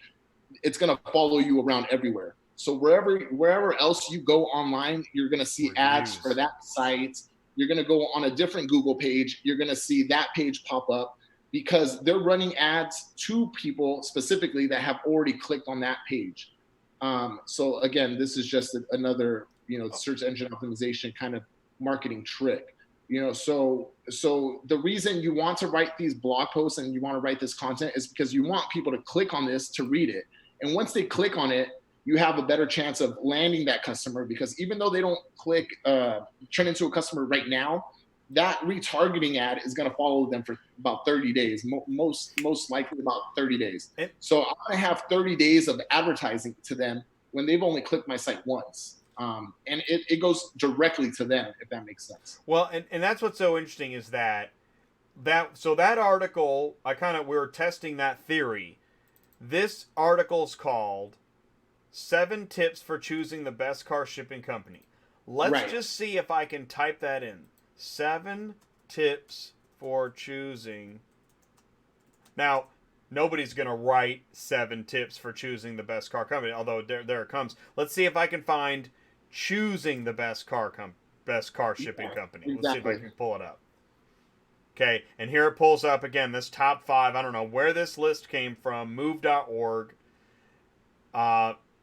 it's going to follow you around everywhere. So wherever else you go online, you're going to see ads for that site. You're going to go on a different Google page. You're going to see that page pop up because they're running ads to people specifically that have already clicked on that page. So again, this is just another, search engine optimization kind of marketing trick. So the reason you want to write these blog posts and you want to write this content is because you want people to click on this to read it. And once they click on it, you have a better chance of landing that customer, because even though they don't turn into a customer right now, that retargeting ad is going to follow them for about 30 days, most likely about 30 days. So I'm going to have 30 days of advertising to them when they've only clicked my site once. And it goes directly to them, if that makes sense. Well, and that's what's so interesting is that article, we were testing that theory. This article's called 7 Tips for Choosing the Best Car Shipping Company. Let's just see if I can type that in. 7 tips for choosing. Now, nobody's going to write 7 tips for choosing the best car company, although there it comes. Let's see if I can find choosing the best car shipping company. Exactly. Let's see if I can pull it up. Okay, and here it pulls up again, this top 5. I don't know where this list came from, move.org.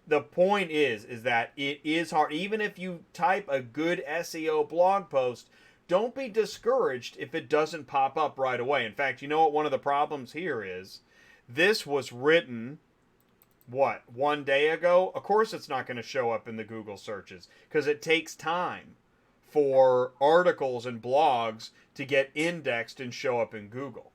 The point is that it is hard. Even if you type a good SEO blog post, don't be discouraged if it doesn't pop up right away. In fact, you know what one of the problems here is? This was written, 1 day ago? Of course it's not going to show up in the Google searches because it takes time for articles and blogs to get indexed and show up in Google.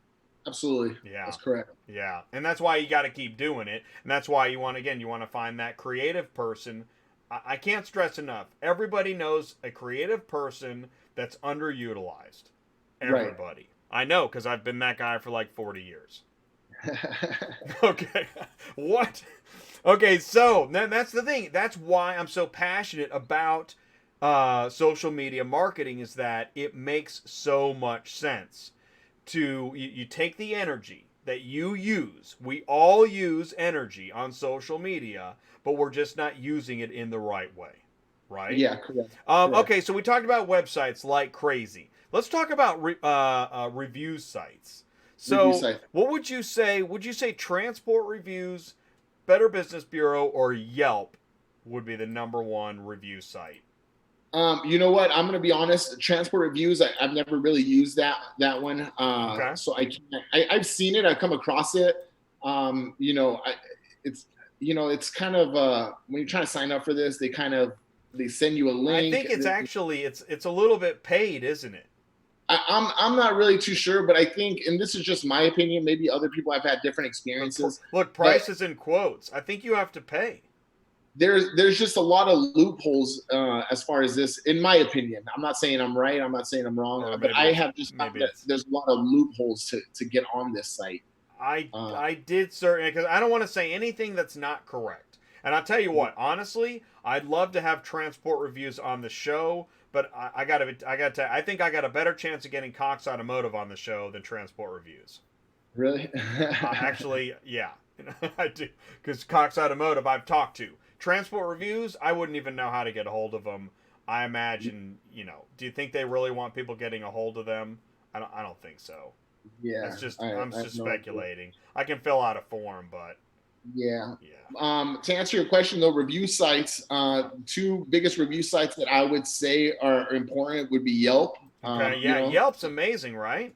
Absolutely. Yeah. That's correct. Yeah. And that's why you got to keep doing it. And that's why you want to find that creative person. I can't stress enough. Everybody knows a creative person that's underutilized. Everybody. Right. I know, because I've been that guy for like 40 years. Okay. What? Okay, so that's the thing. That's why I'm so passionate about social media marketing, is that it makes so much sense. You take the energy that you use. We all use energy on social media, but we're just not using it in the right way, right? Yeah, correct. Okay, so we talked about websites like crazy. Let's talk about review sites. So what would you say? Would you say Transport Reviews, Better Business Bureau, or Yelp would be the #1 review site? You know what? I'm going to be honest. Transport reviews, I've never really used that one. Okay. So I can't. I've seen it. I've come across it. You know, it's it's kind of when you're trying to sign up for this, they send you a I link. think it's actually it's a little bit paid, isn't it? I'm not really too sure, but I think, and this is just my opinion. Maybe other people have had different experiences. Look, prices in quotes. I think you have to pay. There's just a lot of loopholes as far as this, in my opinion. I'm not saying I'm right. I'm not saying I'm wrong, but I have just found that there's a lot of loopholes to get on this site. I did certainly, because I don't want to say anything that's not correct. And I'll tell you what, honestly, I'd love to have transport reviews on the show, but I think I got a better chance of getting Cox Automotive on the show than transport reviews. Really? Actually, yeah, I do, because Cox Automotive I've talked to. Transport reviews, I wouldn't even know how to get a hold of them. I imagine, do you think they really want people getting a hold of them? I don't think so. Yeah, that's just I'm just speculating. I can fill out a form, but yeah. To answer your question though, review sites, two biggest review sites that I would say are important would be Yelp. Okay, Yelp's amazing, right?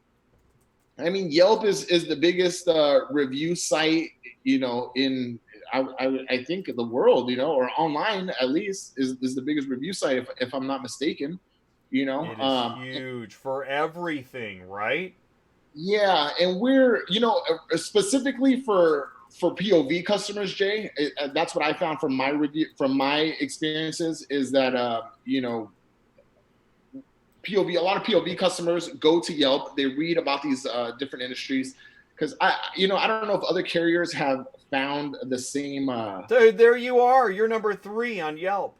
I mean, Yelp is the biggest review site, in I think the world, or online at least is the biggest review site if I'm not mistaken. It is huge for everything, right? Yeah, and we're specifically for POV customers, Jay. That's what I found from my review, from my experiences, is that POV, a lot of POV customers go to Yelp. They read about these different industries, because I don't know if other carriers have found the same. Dude, there you are. You're number 3 on Yelp.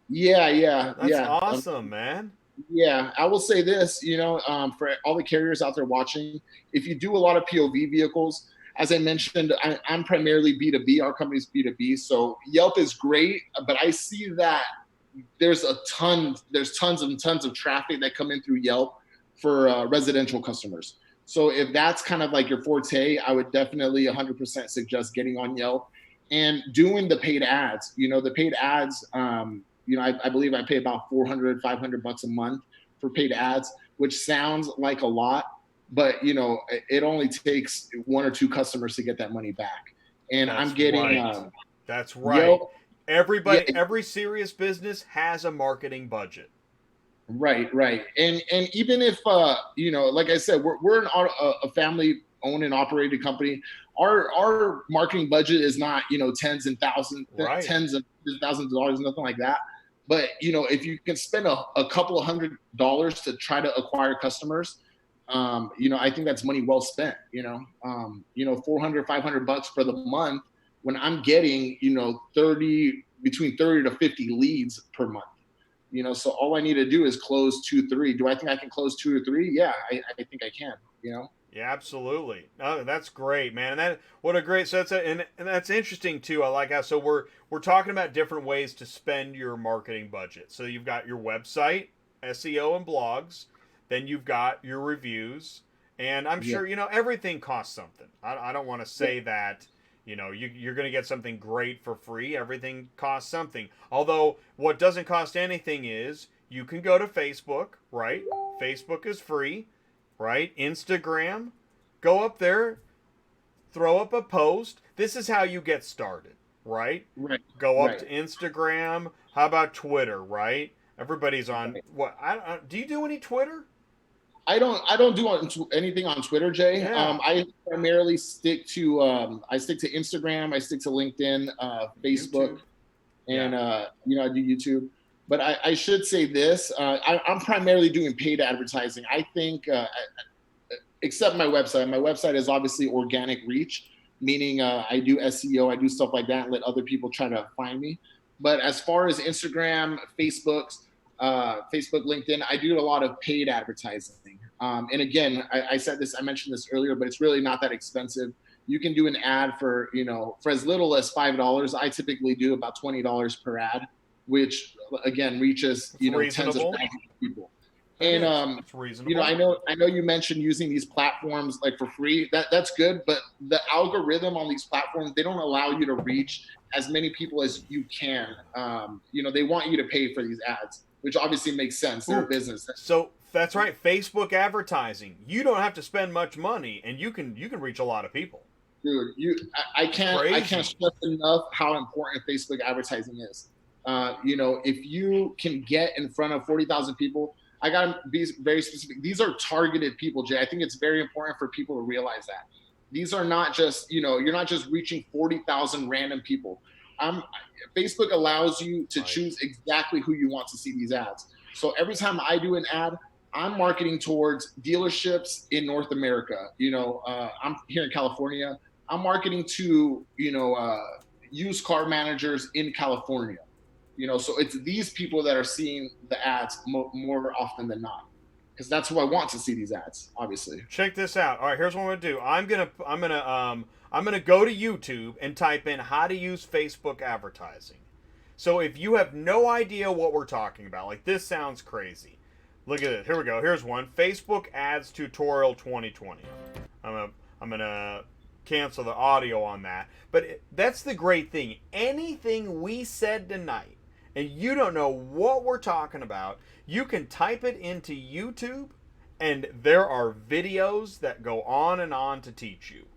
Yeah. That's awesome, man. Yeah, I will say this, for all the carriers out there watching, if you do a lot of POV vehicles, as I mentioned, I'm primarily B2B. Our company's B2B. So Yelp is great, but I see that there's tons and tons of traffic that come in through Yelp for residential customers. So if that's kind of like your forte, I would definitely 100% suggest getting on Yelp and doing the paid ads. The paid ads, I believe I pay about $400-$500 a month for paid ads, which sounds like a lot, but it only takes 1 or 2 customers to get that money back. And I'm getting that's right. Yelp, every serious business has a marketing budget. Right. And even if like I said, we're a family owned and operated company. Our marketing budget is not tens of thousands of dollars, nothing like that. But if you can spend a couple of $100s to try to acquire customers, I think that's money well spent. $400-$500 for the month, when I'm getting between 30 to 50 leads per month. So all I need to do is close 2-3. Do I think I can close 2 or 3? Yeah, I think I can. Yeah, absolutely. No, that's great, man. And what a great. So that's and that's interesting too. I like how we're talking about different ways to spend your marketing budget. So you've got your website, SEO and blogs, then you've got your reviews, and I'm sure everything costs something. I don't want to say that you're going to get something great for free. Everything costs something. Although what doesn't cost anything is you can go to Facebook, right? Facebook is free. Right? Instagram, go up there, throw up a post. This is how you get started, right? Go up to Instagram. How about Twitter, right? Everybody's on what? Do you do any Twitter? I don't do anything on Twitter, Jay. Yeah. I primarily stick to Instagram, I stick to LinkedIn, Facebook, and I do YouTube. But I should say this, I'm primarily doing paid advertising. I think, except my website. My website is obviously organic reach, meaning I do SEO, I do stuff like that, and let other people try to find me. But as far as Instagram, Facebook, LinkedIn, I do a lot of paid advertising. And again, I mentioned this earlier, but it's really not that expensive. You can do an ad for as little as $5. I typically do about $20 per ad, which again reaches tens of thousands of people. And I know you mentioned using these platforms like for free. That's good, but the algorithm on these platforms, they don't allow you to reach as many people as you can. They want you to pay for these ads. which obviously makes sense. They're a business. So that's right. Facebook advertising. You don't have to spend much money, and you can reach a lot of people. Dude, I can't stress enough how important Facebook advertising is. If you can get in front of 40,000 people, I gotta be very specific. These are targeted people, Jay. I think it's very important for people to realize that. These are not just, you're not just reaching 40,000 random people. Facebook allows you to choose exactly who you want to see these ads. So every time I do an ad, I'm marketing towards dealerships in North America. I'm here in California. I'm marketing to, used car managers in California. So it's these people that are seeing the ads more often than not, because that's who I want to see these ads. Obviously. Check this out. All right, here's what I'm gonna do. I'm gonna go to YouTube and type in how to use Facebook advertising. So if you have no idea what we're talking about, like this sounds crazy. Look at it. Here we go. Here's one. Facebook ads tutorial 2020. I'm gonna cancel the audio on that. But that's the great thing. Anything we said tonight, and you don't know what we're talking about, you can type it into YouTube, and there are videos that go on and on to teach you.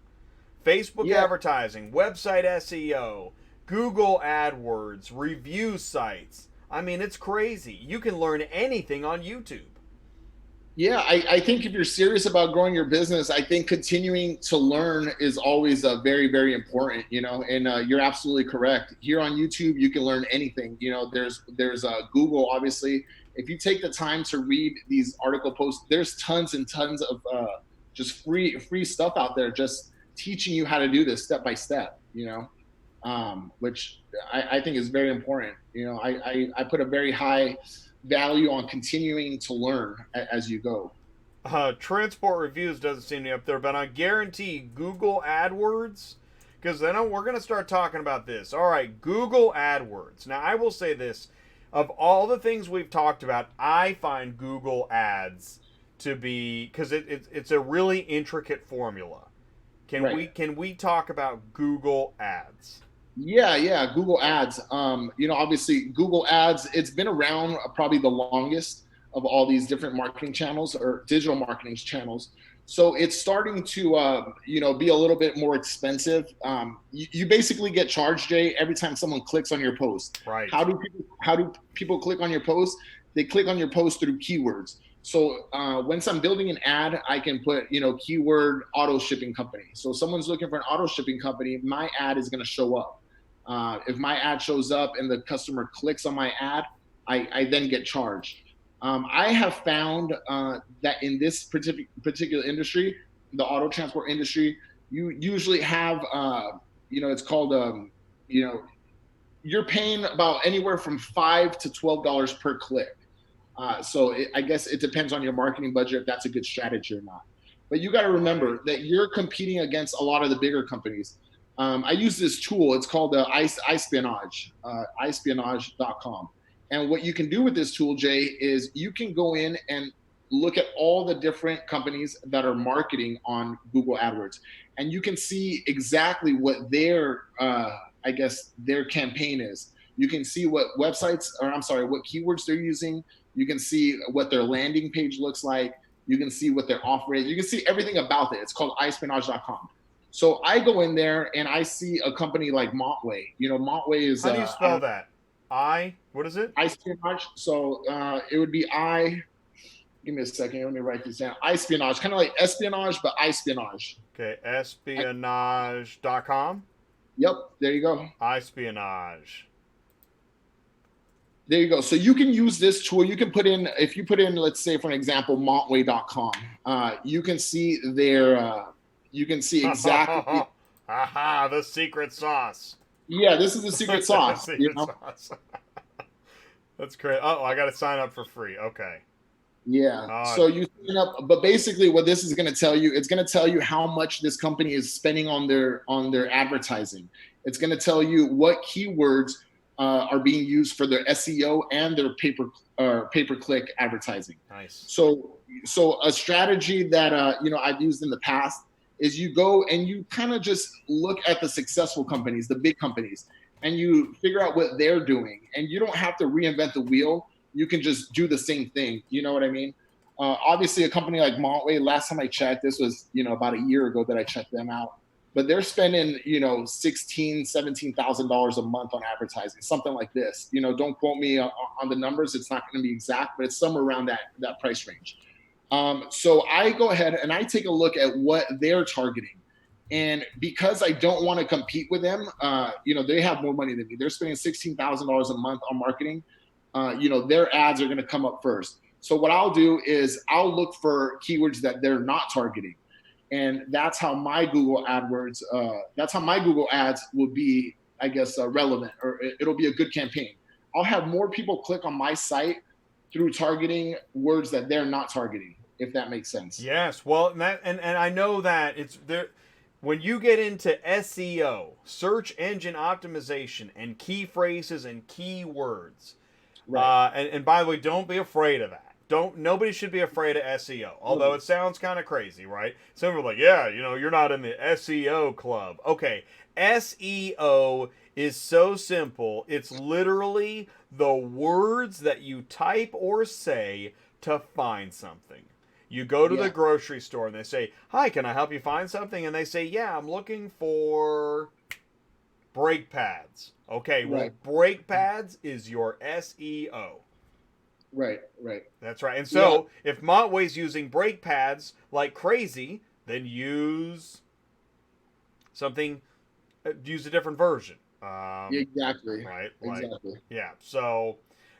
Facebook advertising, website SEO, Google AdWords, review sites. I mean, it's crazy. You can learn anything on YouTube. Yeah, I think if you're serious about growing your business, I think continuing to learn is always very, very important, and you're absolutely correct. Here on YouTube, you can learn anything. There's Google, obviously. If you take the time to read these article posts, there's tons and tons of just free stuff out there just teaching you how to do this step by step, which I think is very important. I put a very high value on continuing to learn as you go. Transport Reviews doesn't seem to be up there, but I guarantee Google AdWords, because then we're going to start talking about this. All right, Google AdWords. Now, I will say this. Of all the things we've talked about, I find Google Ads to be, because it's a really intricate formula. Can we talk about Google Ads? Yeah, Google Ads. Obviously Google Ads, it's been around probably the longest of all these different marketing channels or digital marketing channels. So it's starting to, be a little bit more expensive. You basically get charged, Jay, every time someone clicks on your post. Right. How do people click on your post? They click on your post through keywords. So once I'm building an ad, I can put, keyword auto shipping company. So if someone's looking for an auto shipping company, my ad is going to show up. If my ad shows up and the customer clicks on my ad, I then get charged. I have found that in this particular industry, the auto transport industry, you usually have, it's called, you're paying about anywhere from $5 to $12 per click. So I guess it depends on your marketing budget if that's a good strategy or not. But you got to remember that you're competing against a lot of the bigger companies. I use this tool. It's called iSpionage, iSpionage.com. And what you can do with this tool, Jay, is you can go in and look at all the different companies that are marketing on Google AdWords. And you can see exactly what their campaign is. You can see what what keywords they're using. You can see what their landing page looks like. You can see what their offer is. You can see everything about it. It's called iSpionage.com. So I go in there and I see a company like Montway. Montway is... How do you spell that? What is it? iSpionage. So it would be give me a second. Let me write this down. iSpionage, kind of like espionage, but iSpionage. Okay, espionage.com? Yep, there you go. iSpionage. There you go. So you can use this tool. You can put in, if you put in, let's say, for an example, Montway.com, you can see their... you can see exactly. Aha, the secret sauce. Yeah, this is the secret sauce. Sauce. That's great. Oh, I got to sign up for free. Okay. Yeah. So you sign up, but basically what this is going to tell you, it's going to tell you how much this company is spending on their advertising. It's going to tell you what keywords are being used for their SEO and their pay-per-click advertising. Nice. So a strategy that I've used in the past is you go and you kind of just look at the successful companies, the big companies, and you figure out what they're doing. And you don't have to reinvent the wheel. you can just do the same thing. You know what I mean? Obviously, a company like Montway, last time I checked, this was, about a year ago that I checked them out, but they're spending, $17,000 a month on advertising, something like this. Don't quote me on the numbers. It's not going to be exact, but it's somewhere around that price range. So I go ahead and I take a look at what they're targeting. And because I don't want to compete with them, they have more money than me. They're spending $16,000 a month on marketing. Their ads are going to come up first. So what I'll do is I'll look for keywords that they're not targeting. And that's how my Google AdWords, my Google ads will be, I guess, relevant, or it'll be a good campaign. I'll have more people click on my site through targeting words that they're not targeting, if that makes sense. Yes. Well, and I know that it's there. When you get into SEO, search engine optimization, and key phrases and keywords, right. And by the way, don't be afraid of that. Nobody should be afraid of SEO, although it sounds kind of crazy, right? Some people are like, yeah, you're not in the SEO club. Okay, SEO is so simple. It's literally the words that you type or say to find something. You go to the grocery store and they say, hi, can I help you find something? And they say, yeah, I'm looking for brake pads. Okay, well, brake pads is your SEO. Right. That's right. And so if Montway's using brake pads like crazy, then use a different version. Exactly. Right. Exactly. Yeah. So,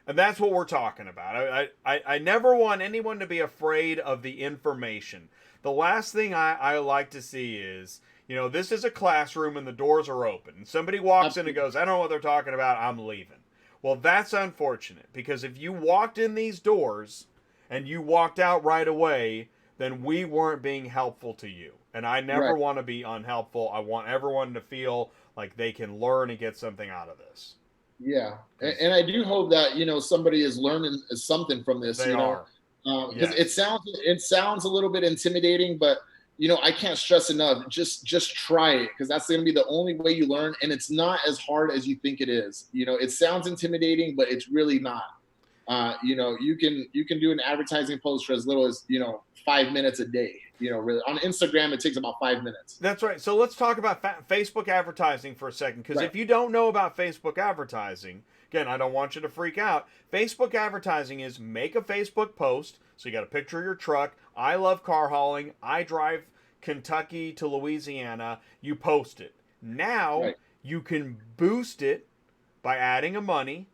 and that's what we're talking about. I never want anyone to be afraid of the information. The last thing I like to see is, this is a classroom and the doors are open. And somebody walks in and goes, I don't know what they're talking about, I'm leaving. Well, that's unfortunate, because if you walked in these doors and you walked out right away, then we weren't being helpful to you. And I never want to be unhelpful. I want everyone to feel like they can learn and get something out of this. Yeah. And I do hope that, somebody is learning something from this. They are. Because it sounds a little bit intimidating, but I can't stress enough. Just try it, because that's going to be the only way you learn, and it's not as hard as you think it is. It sounds intimidating, but it's really not. You can do an advertising post for as little as 5 minutes a day. Really, on Instagram it takes about 5 minutes. That's right. So let's talk about Facebook advertising for a second, because if you don't know about Facebook advertising, again, I don't want you to freak out. Facebook advertising is make a Facebook post. So you got a picture of your truck. I love car hauling. I drive Kentucky to Louisiana. You post it. Now you can boost it by adding a money,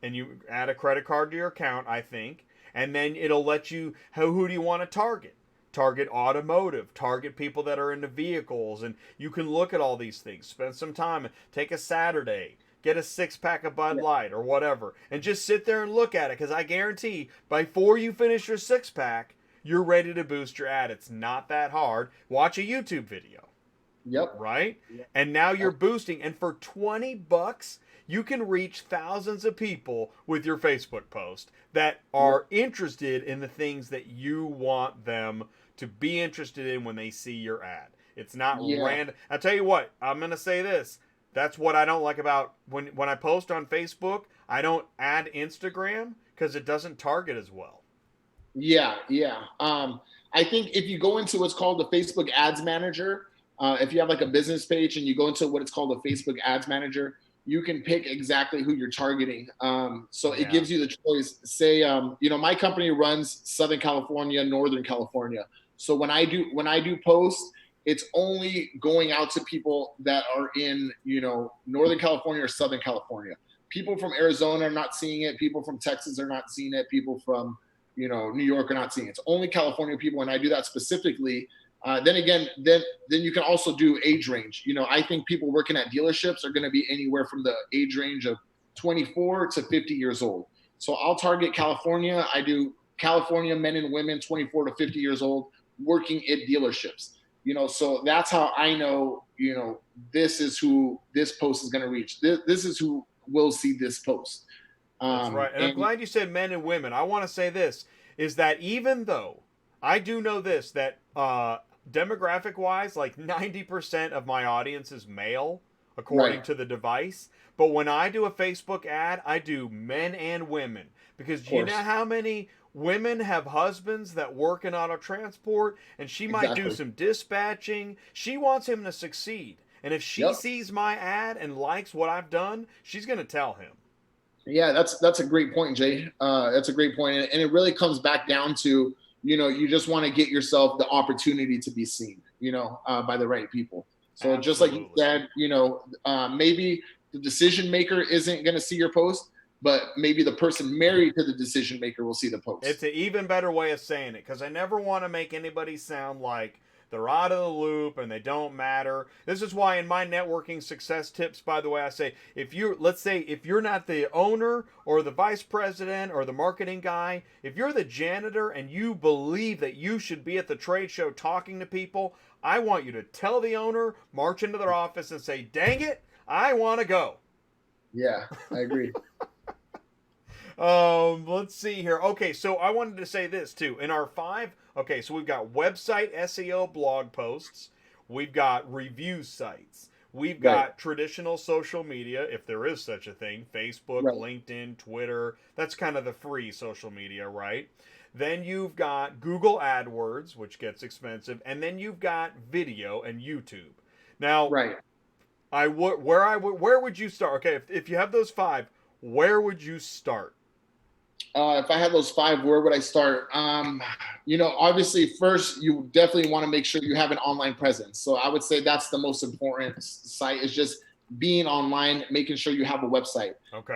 and you add a credit card to your account, I think. And then it'll let you, who do you want to target? Target automotive, target people that are into vehicles, and you can look at all these things. Spend some time, take a Saturday, get a 6-pack of Bud Light or whatever, and just sit there and look at it, because I guarantee before you finish your 6-pack, you're ready to boost your ad. It's not that hard. Watch a YouTube video. Yep. Right? Yep. And now you're boosting, and for $20, you can reach thousands of people with your Facebook post that are interested in the things that you want them to be interested in when they see your ad. It's not random. I'll tell you what, I'm going to say this. That's what I don't like about when I post on Facebook. I don't add Instagram because it doesn't target as well. Yeah. I think if you go into what's called the Facebook Ads Manager, if you have like a business page and you go into what it's called the Facebook Ads Manager, you can pick exactly who you're targeting. So it gives you the choice. Say, my company runs Southern California, Northern California. So when I do posts, it's only going out to people that are in, Northern California or Southern California. People from Arizona are not seeing it. People from Texas are not seeing it. People from, New York are not seeing it. It's only California people, and I do that specifically. Then you can also do age range. I think people working at dealerships are going to be anywhere from the age range of 24 to 50 years old. So I'll target California. I do California men and women 24 to 50 years old working at dealerships. So that's how I know, this is who this post is going to reach. This is who will see this post. That's right. And I'm glad you said men and women. I want to say this, is that even though I do know this, that demographic wise, like 90% of my audience is male, according Right. to the device. But when I do a Facebook ad, I do men and women, because Of do you know course. how many women have husbands that work in auto transport, and she might do Exactly. some dispatching. She wants him to succeed. And if she Yep. sees my ad and likes what I've done, she's going to tell him. Yeah, that's a great point, Jay. That's a great point, and it really comes back down to, you just want to get yourself the opportunity to be seen, by the right people. So just like you Absolutely. said, maybe the decision maker isn't going to see your post, but maybe the person married to the decision maker will see the post. It's an even better way of saying it, because I never want to make anybody sound like they're out of the loop and they don't matter. This is why in my networking success tips, by the way, I say, let's say if you're not the owner or the vice president or the marketing guy, if you're the janitor and you believe that you should be at the trade show talking to people, I want you to tell the owner, march into their office and say, dang it, I want to go. Yeah, I agree. Let's see here. Okay, so I wanted to say this too. In our 5, okay, so we've got website SEO blog posts, we've got review sites, we've got traditional social media, if there is such a thing, Facebook, Right. LinkedIn, Twitter. That's kind of the free social media, right? Then you've got Google AdWords, which gets expensive, and then you've got video and YouTube. Now, Right. where would you start? Okay, if you have those 5, where would you start? If I had those 5, where would I start? Obviously, first, you definitely want to make sure you have an online presence. So I would say that's the most important site, is just being online, making sure you have a website. Okay.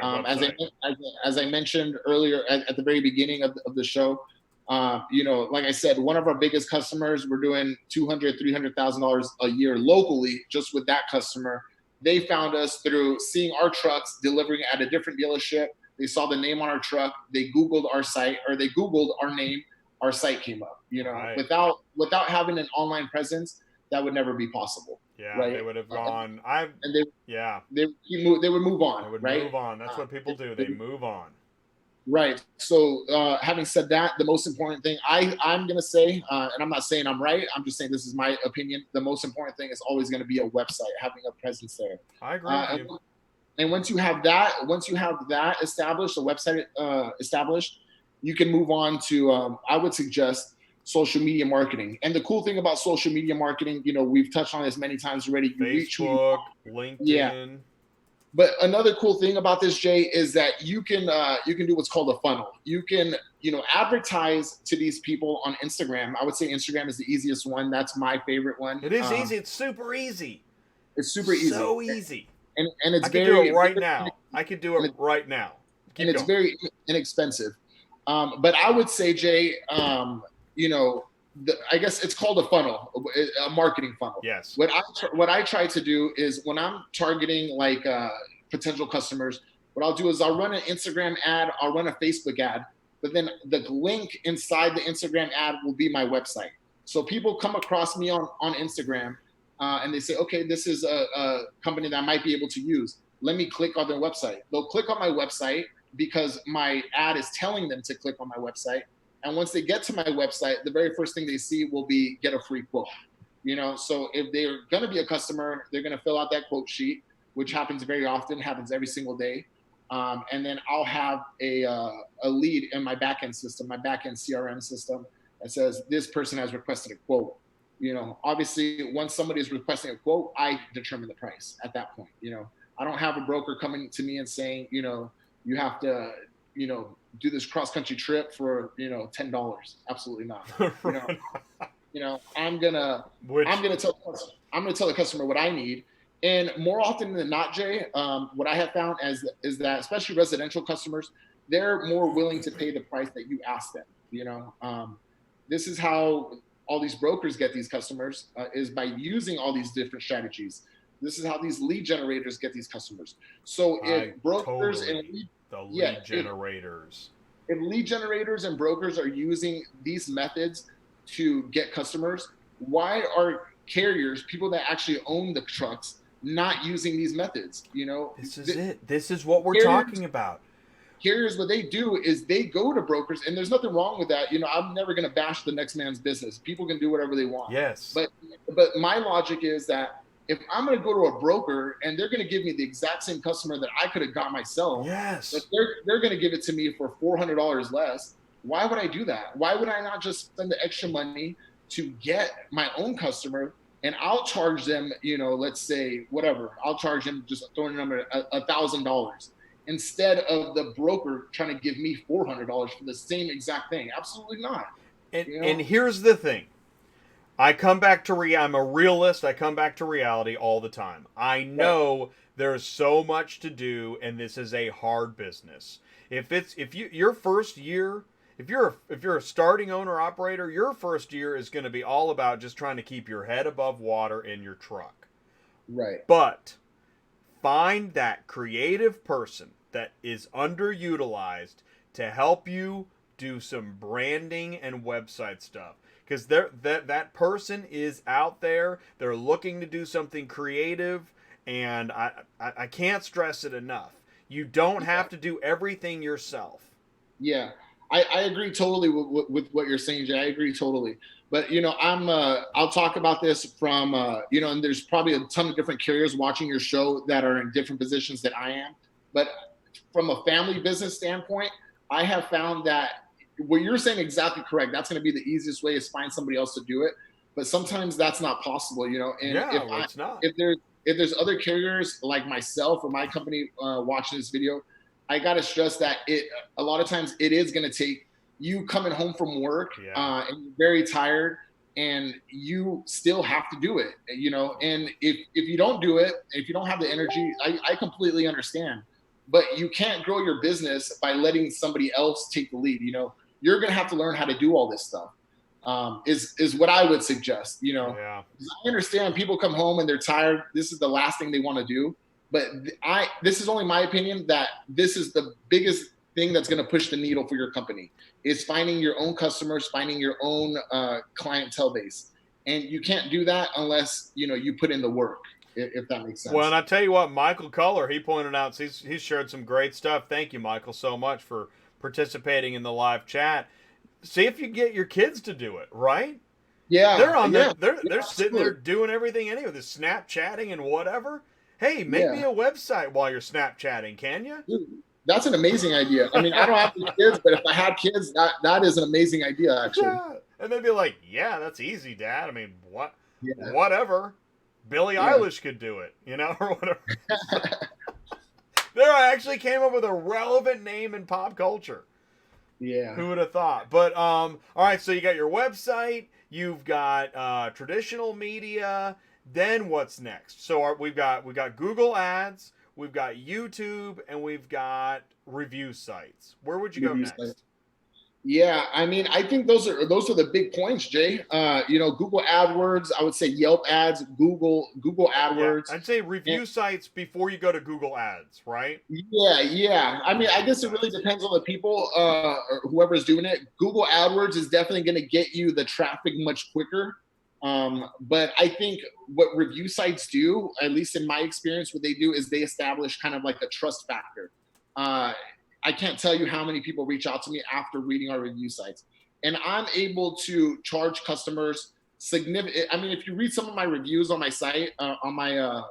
As I mentioned earlier at the very beginning of the show, like I said, one of our biggest customers, we're doing $200,000, $300,000 a year locally just with that customer. They found us through seeing our trucks delivering at a different dealership. They saw the name on our truck. They Googled our site, or they Googled our name. Our site came up. Right. Without having an online presence, that would never be possible. Yeah, right? They would have gone. They would move on. They would right? move on. That's what people do. They move on. Right. So having said that, the most important thing I'm going to say, and I'm not saying I'm right, I'm just saying this is my opinion. The most important thing is always going to be a website, having a presence there. I agree with you. And once you have that established, a website established, you can move on to, I would suggest, social media marketing. And the cool thing about social media marketing, we've touched on this many times already. Facebook, LinkedIn. Yeah. But another cool thing about this, Jay, is that you can do what's called a funnel. You can, advertise to these people on Instagram. I would say Instagram is the easiest one. That's my favorite one. It is easy. It's super easy. It's super easy. So easy. And it's I could do it right now. I could do it right now. And it's very inexpensive. But I would say, Jay, I guess it's called a funnel, a marketing funnel. Yes. What I try to do is, when I'm targeting like potential customers, what I'll do is I'll run an Instagram ad, I'll run a Facebook ad, but then the link inside the Instagram ad will be my website. So people come across me on Instagram and they say, okay, this is a company that I might be able to use. Let me click on their website. They'll click on my website because my ad is telling them to click on my website. And once they get to my website, the very first thing they see will be get a free quote. So if they're going to be a customer, they're going to fill out that quote sheet, which happens very often, happens every single day. And then I'll have a lead in my backend system, my backend CRM system, that says this person has requested a quote. Obviously, once somebody is requesting a quote, I determine the price at that point. I don't have a broker coming to me and saying, you have to, do this cross-country trip for, $10. Absolutely not. I'm gonna tell the customer what I need. And more often than not, Jay, what I have found is that especially residential customers, they're more willing to pay the price that you ask them. This is how all these brokers get these customers, is by using all these different strategies. This is how these lead generators get these customers. So if brokers and lead generators. If lead generators and brokers are using these methods to get customers, why are carriers, people that actually own the trucks, not using these methods? This is it. This is what we're talking about. Carriers, what they do is they go to brokers, and there's nothing wrong with that. I'm never going to bash the next man's business. People can do whatever they want. Yes. But my logic is that If I'm going to go to a broker and they're going to give me the exact same customer that I could have got myself, Yes. but they're going to give it to me for $400 less, why would I do that? Why would I not just spend the extra money to get my own customer, and I'll charge them, let's say whatever, I'll charge them, just throwing a number, $1,000 instead of the broker trying to give me $400 for the same exact thing. Absolutely not. And here's the thing. I'm a realist. I come back to reality all the time. I know there's so much to do, and this is a hard business. Your first year, if you're a starting owner operator, your first year is going to be all about just trying to keep your head above water in your truck. Right. But find that creative person that is underutilized to help you do some branding and website stuff. Because that person is out there. They're looking to do something creative, and I can't stress it enough. You don't have to do everything yourself. Yeah, I agree totally with what you're saying, Jay. I agree totally. But I'll talk about this from and there's probably a ton of different carriers watching your show that are in different positions than I am. But from a family business standpoint, I have found that what you're saying exactly correct. That's going to be the easiest way, is find somebody else to do it. But sometimes that's not possible, And it's not. If there's other carriers like myself or my company watching this video, I got to stress that a lot of times it is going to take you coming home from work and you're very tired, and you still have to do it, And if you don't do it, if you don't have the energy, I completely understand. But you can't grow your business by letting somebody else take the lead. You're going to have to learn how to do all this stuff. Is what I would suggest. I understand people come home and they're tired. This is the last thing they want to do. But this is only my opinion, that this is the biggest thing that's going to push the needle for your company, is finding your own customers, finding your own clientele base. And you can't do that unless, you put in the work, if that makes sense. Well, and I tell you what, Michael Culler, he pointed out, he's shared some great stuff. Thank you, Michael, so much for participating in the live chat. See if you get your kids to do it, right? Yeah. They're on there. They're sitting there doing everything anyway, the Snapchatting and whatever. Hey, make me a website while you're Snapchatting, can you? Dude, that's an amazing idea. I mean, I don't have any kids, but if I had kids, that is an amazing idea, actually. Yeah. And they'd be like, yeah, that's easy, Dad. I mean, whatever. Billie Eilish could do it, or whatever. There, I actually came up with a relevant name in pop culture. Yeah. Who would have thought? But all right, so you got your website, you've got traditional media. Then what's next? So we've got Google Ads, we've got YouTube, and we've got review sites. Where would you go next? Yeah, I mean, I think those are the big points, Jay. Google AdWords, I would say Yelp ads, Google AdWords. Yeah, I'd say review sites before you go to Google Ads, right? Yeah. I mean, I guess it really depends on the people or whoever's doing it. Google AdWords is definitely going to get you the traffic much quicker. But I think what review sites do, at least in my experience, what they do is they establish kind of like a trust factor. I can't tell you how many people reach out to me after reading our review sites, and I'm able to charge customers significant. I mean, if you read some of my reviews on my site, on my,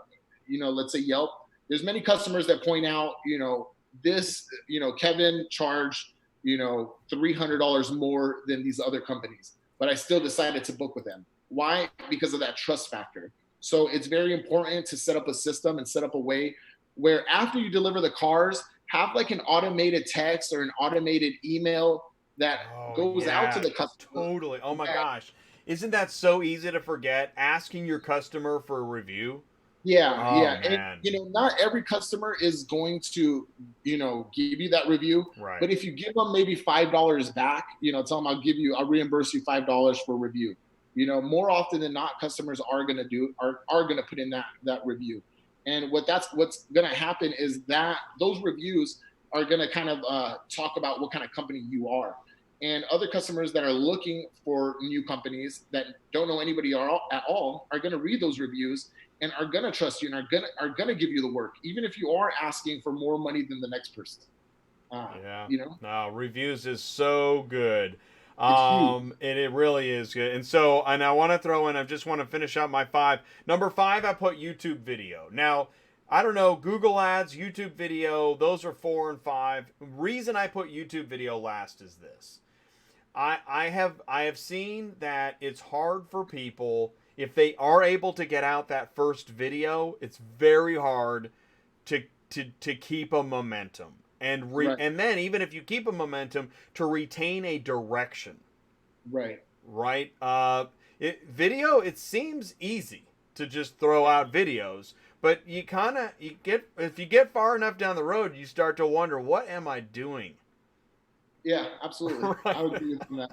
let's say Yelp, there's many customers that point out, Kevin charged, $300 more than these other companies, but I still decided to book with them. Why? Because of that trust factor. So it's very important to set up a system and set up a way where after you deliver the cars, have like an automated text or an automated email that goes out to the customer. Totally. Oh my gosh. Isn't that so easy to forget? Asking your customer for a review. Yeah. And, not every customer is going to, give you that review. Right. But if you give them maybe $5 back, tell them I'll reimburse you $5 for a review. More often than not, customers are going to put in that review. And what's going to happen is that those reviews are going to kind of talk about what kind of company you are. And other customers that are looking for new companies that don't know anybody at all are going to read those reviews and are going to trust you and are going to give you the work, even if you are asking for more money than the next person. No, reviews is so good. It's huge. It really is good. And so, and I want to throw in, I just want to finish up my 5. Number 5, I put YouTube video. Now, I don't know, Google Ads, YouTube video, those are 4 and 5. Reason I put YouTube video last is this. I have seen that it's hard for people, if they are able to get out that first video, it's very hard to keep a momentum. And Right. and then even if you keep a momentum, to retain a direction. Right. Right? Video, it seems easy to just throw out videos, but if you get far enough down the road, you start to wonder, what am I doing? Yeah, absolutely. Right. I would agree with that.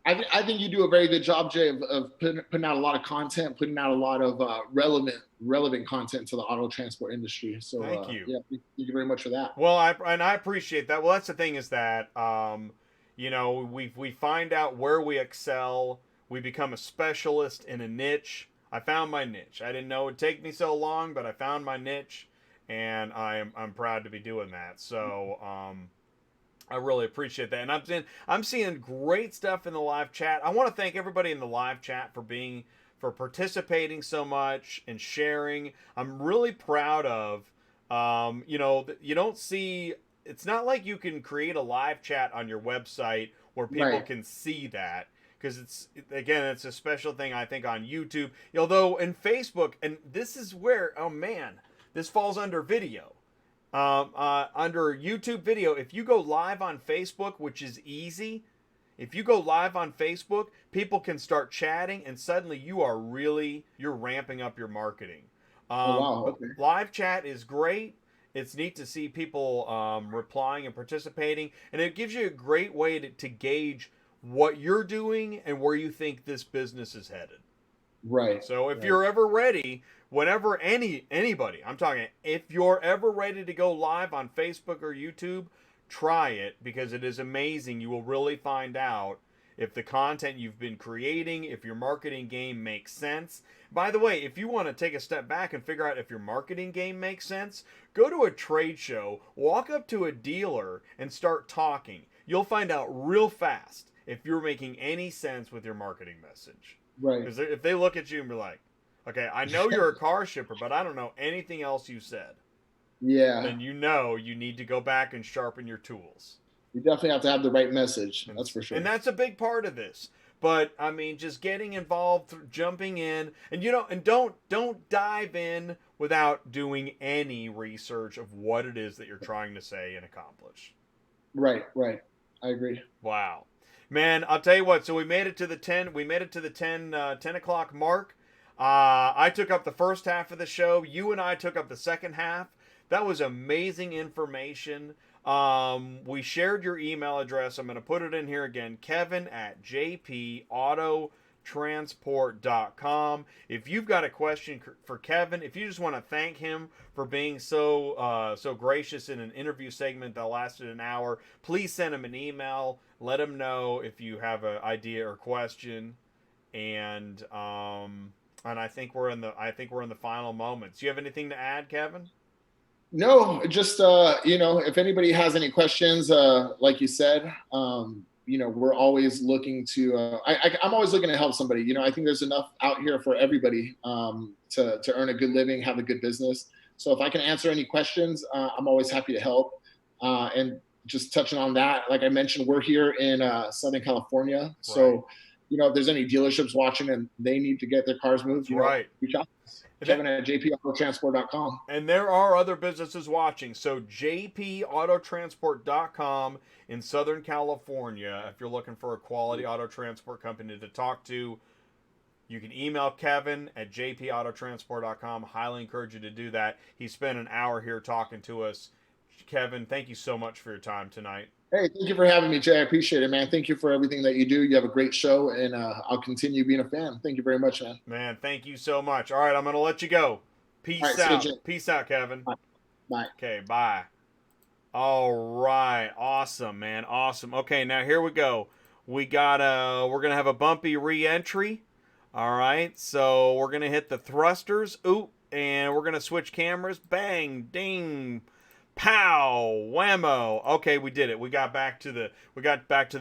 I think you do a very good job, Jay, of putting out a lot of content, putting out a lot of relevant content to the auto transport industry. So Thank you. Yeah, thank you very much for that. Well, I appreciate that. Well, that's the thing, is that we find out where we excel. We become a specialist in a niche. I found my niche. I didn't know it would take me so long, but I found my niche, and I'm proud to be doing that. So I really appreciate that. And I'm seeing great stuff in the live chat. I want to thank everybody in the live chat for participating so much and sharing. I'm really proud of you don't see, it's not like you can create a live chat on your website where people Right. can see that, because it's a special thing, I think, on YouTube. Although in Facebook, and this is where, oh man, this falls under video. Under YouTube video, if you go live on Facebook, which is easy, if you go live on Facebook, people can start chatting, and suddenly you're ramping up your marketing. Oh, wow. But Okay. live chat is great. It's neat to see people replying and participating, and it gives you a great way to gauge what you're doing and where you think this business is headed. Right. So if Right. you're ever ready, whenever anybody, I'm talking, if you're ever ready to go live on Facebook or YouTube, try it, because it is amazing. You will really find out if the content you've been creating, if your marketing game makes sense. By the way, if you want to take a step back and figure out if your marketing game makes sense, go to a trade show, walk up to a dealer, and start talking. You'll find out real fast if you're making any sense with your marketing message. Right. Because if they look at you and be like, okay, I know you're a car shipper, but I don't know anything else you said, Yeah. then you need to go back and sharpen your tools. You definitely have to have the right message. That's for sure. And that's a big part of this. But I mean, just getting involved, jumping in, and don't dive in without doing any research of what it is that you're trying to say and accomplish. Right. Right. I agree. Wow, man! I'll tell you what. So we made it to the 10 o'clock mark. I took up the first half of the show. You and I took up the second half. That was amazing information. We shared your email address. I'm going to put it in here again. Kevin@jpautotransport.com. If you've got a question for Kevin, if you just want to thank him for being so gracious in an interview segment that lasted an hour, please send him an email. Let him know if you have an idea or question. And I think we're in the final moments. Do you have anything to add, Kevin? No, just if anybody has any questions, like you said, we're always looking to. I'm always looking to help somebody. I think there's enough out here for everybody to earn a good living, have a good business. So if I can answer any questions, I'm always happy to help. And just touching on that, like I mentioned, we're here in Southern California, so if there's any dealerships watching and they need to get their cars moved, reach out. Kevin at jpautotransport.com. And there are other businesses watching. So jpautotransport.com in Southern California. If you're looking for a quality auto transport company to talk to, you can email Kevin at jpautotransport.com. Highly encourage you to do that. He spent an hour here talking to us. Kevin, thank you so much for your time tonight. Hey, thank you for having me, Jay. I appreciate it, man. Thank you for everything that you do. You have a great show, and I'll continue being a fan. Thank you very much, man. Man, thank you so much. All right, I'm going to let you go. Peace out. Peace out, Kevin. Bye. Okay, bye. All right. Awesome, man. Awesome. Okay, now here we go. We're going to have a bumpy re-entry. All right, so we're going to hit the thrusters. Oop, and we're going to switch cameras. Bang, ding. Pow! Whammo! Okay, we did it. We got back to the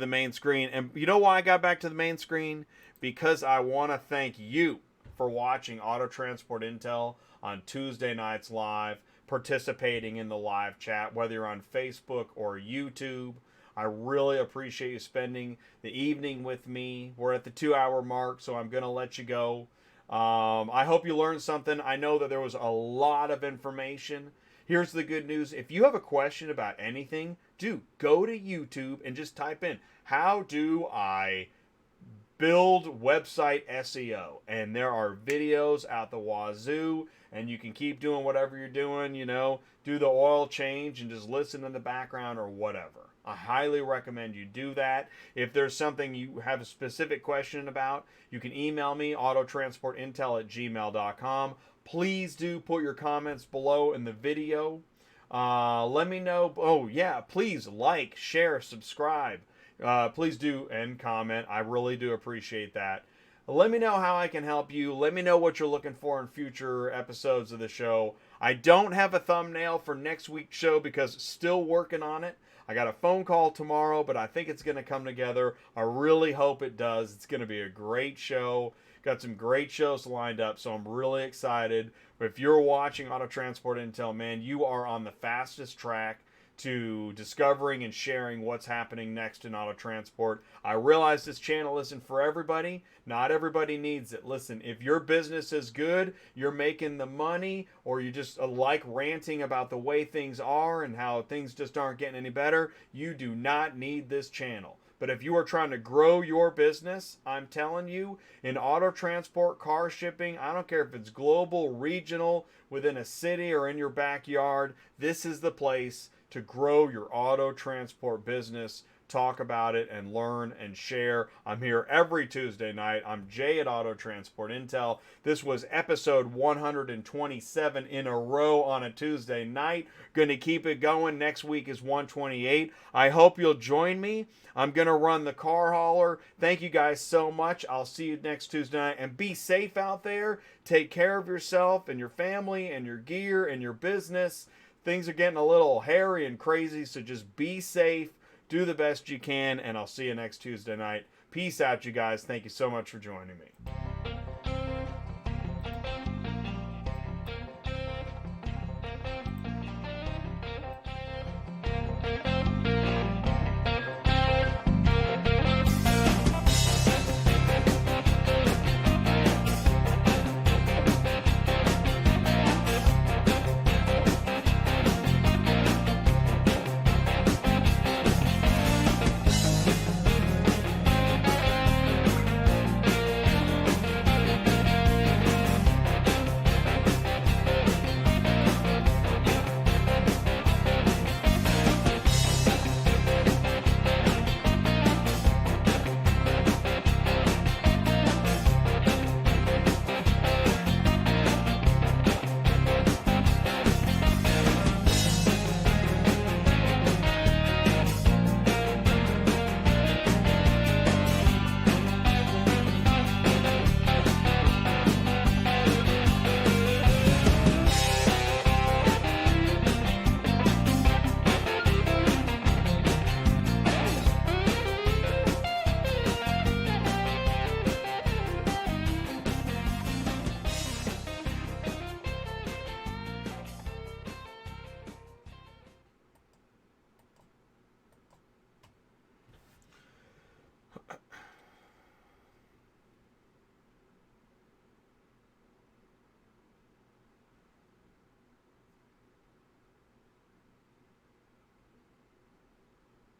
main screen. And you know why I got back to the main screen? Because I want to thank you for watching Auto Transport Intel on Tuesday nights live, participating in the live chat, whether you're on Facebook or YouTube. I really appreciate you spending the evening with me. We're at the 2-hour mark, so I'm going to let you go. I hope you learned something. I know that there was a lot of information. Here's the good news. If you have a question about anything, go to YouTube and just type in, how do I build website SEO? And there are videos out the wazoo, and you can keep doing whatever you're doing, do the oil change and just listen in the background or whatever. I highly recommend you do that. If there's something you have a specific question about, you can email me, autotransportintel@gmail.com. Please do put your comments below in the video. Let me know. Oh, yeah, please like, share, subscribe. Please do, and comment. I really do appreciate that. Let me know how I can help you. Let me know what you're looking for in future episodes of the show. I don't have a thumbnail for next week's show because still working on it. I got a phone call tomorrow, but I think it's going to come together. I really hope it does. It's going to be a great show. Got some great shows lined up, so I'm really excited. But if you're watching Auto Transport Intel, man, you are on the fastest track to discovering and sharing what's happening next in auto transport. I realize this channel isn't for everybody. Not everybody needs it. Listen, if your business is good, you're making the money, or you just like ranting about the way things are and how things just aren't getting any better, you do not need this channel. But if you are trying to grow your business, I'm telling you, in auto transport, car shipping, I don't care if it's global, regional, within a city, or in your backyard, this is the place to grow your auto transport business. Talk about it and learn and share. I'm here every Tuesday night. I'm Jay at Auto Transport Intel. This was episode 127 in a row on a Tuesday night. Going to keep it going. Next week is 128. I hope you'll join me. I'm going to run the car hauler. Thank you guys so much. I'll see you next Tuesday night. And be safe out there. Take care of yourself and your family and your gear and your business. Things are getting a little hairy and crazy, so just be safe. Do the best you can, and I'll see you next Tuesday night. Peace out, you guys. Thank you so much for joining me.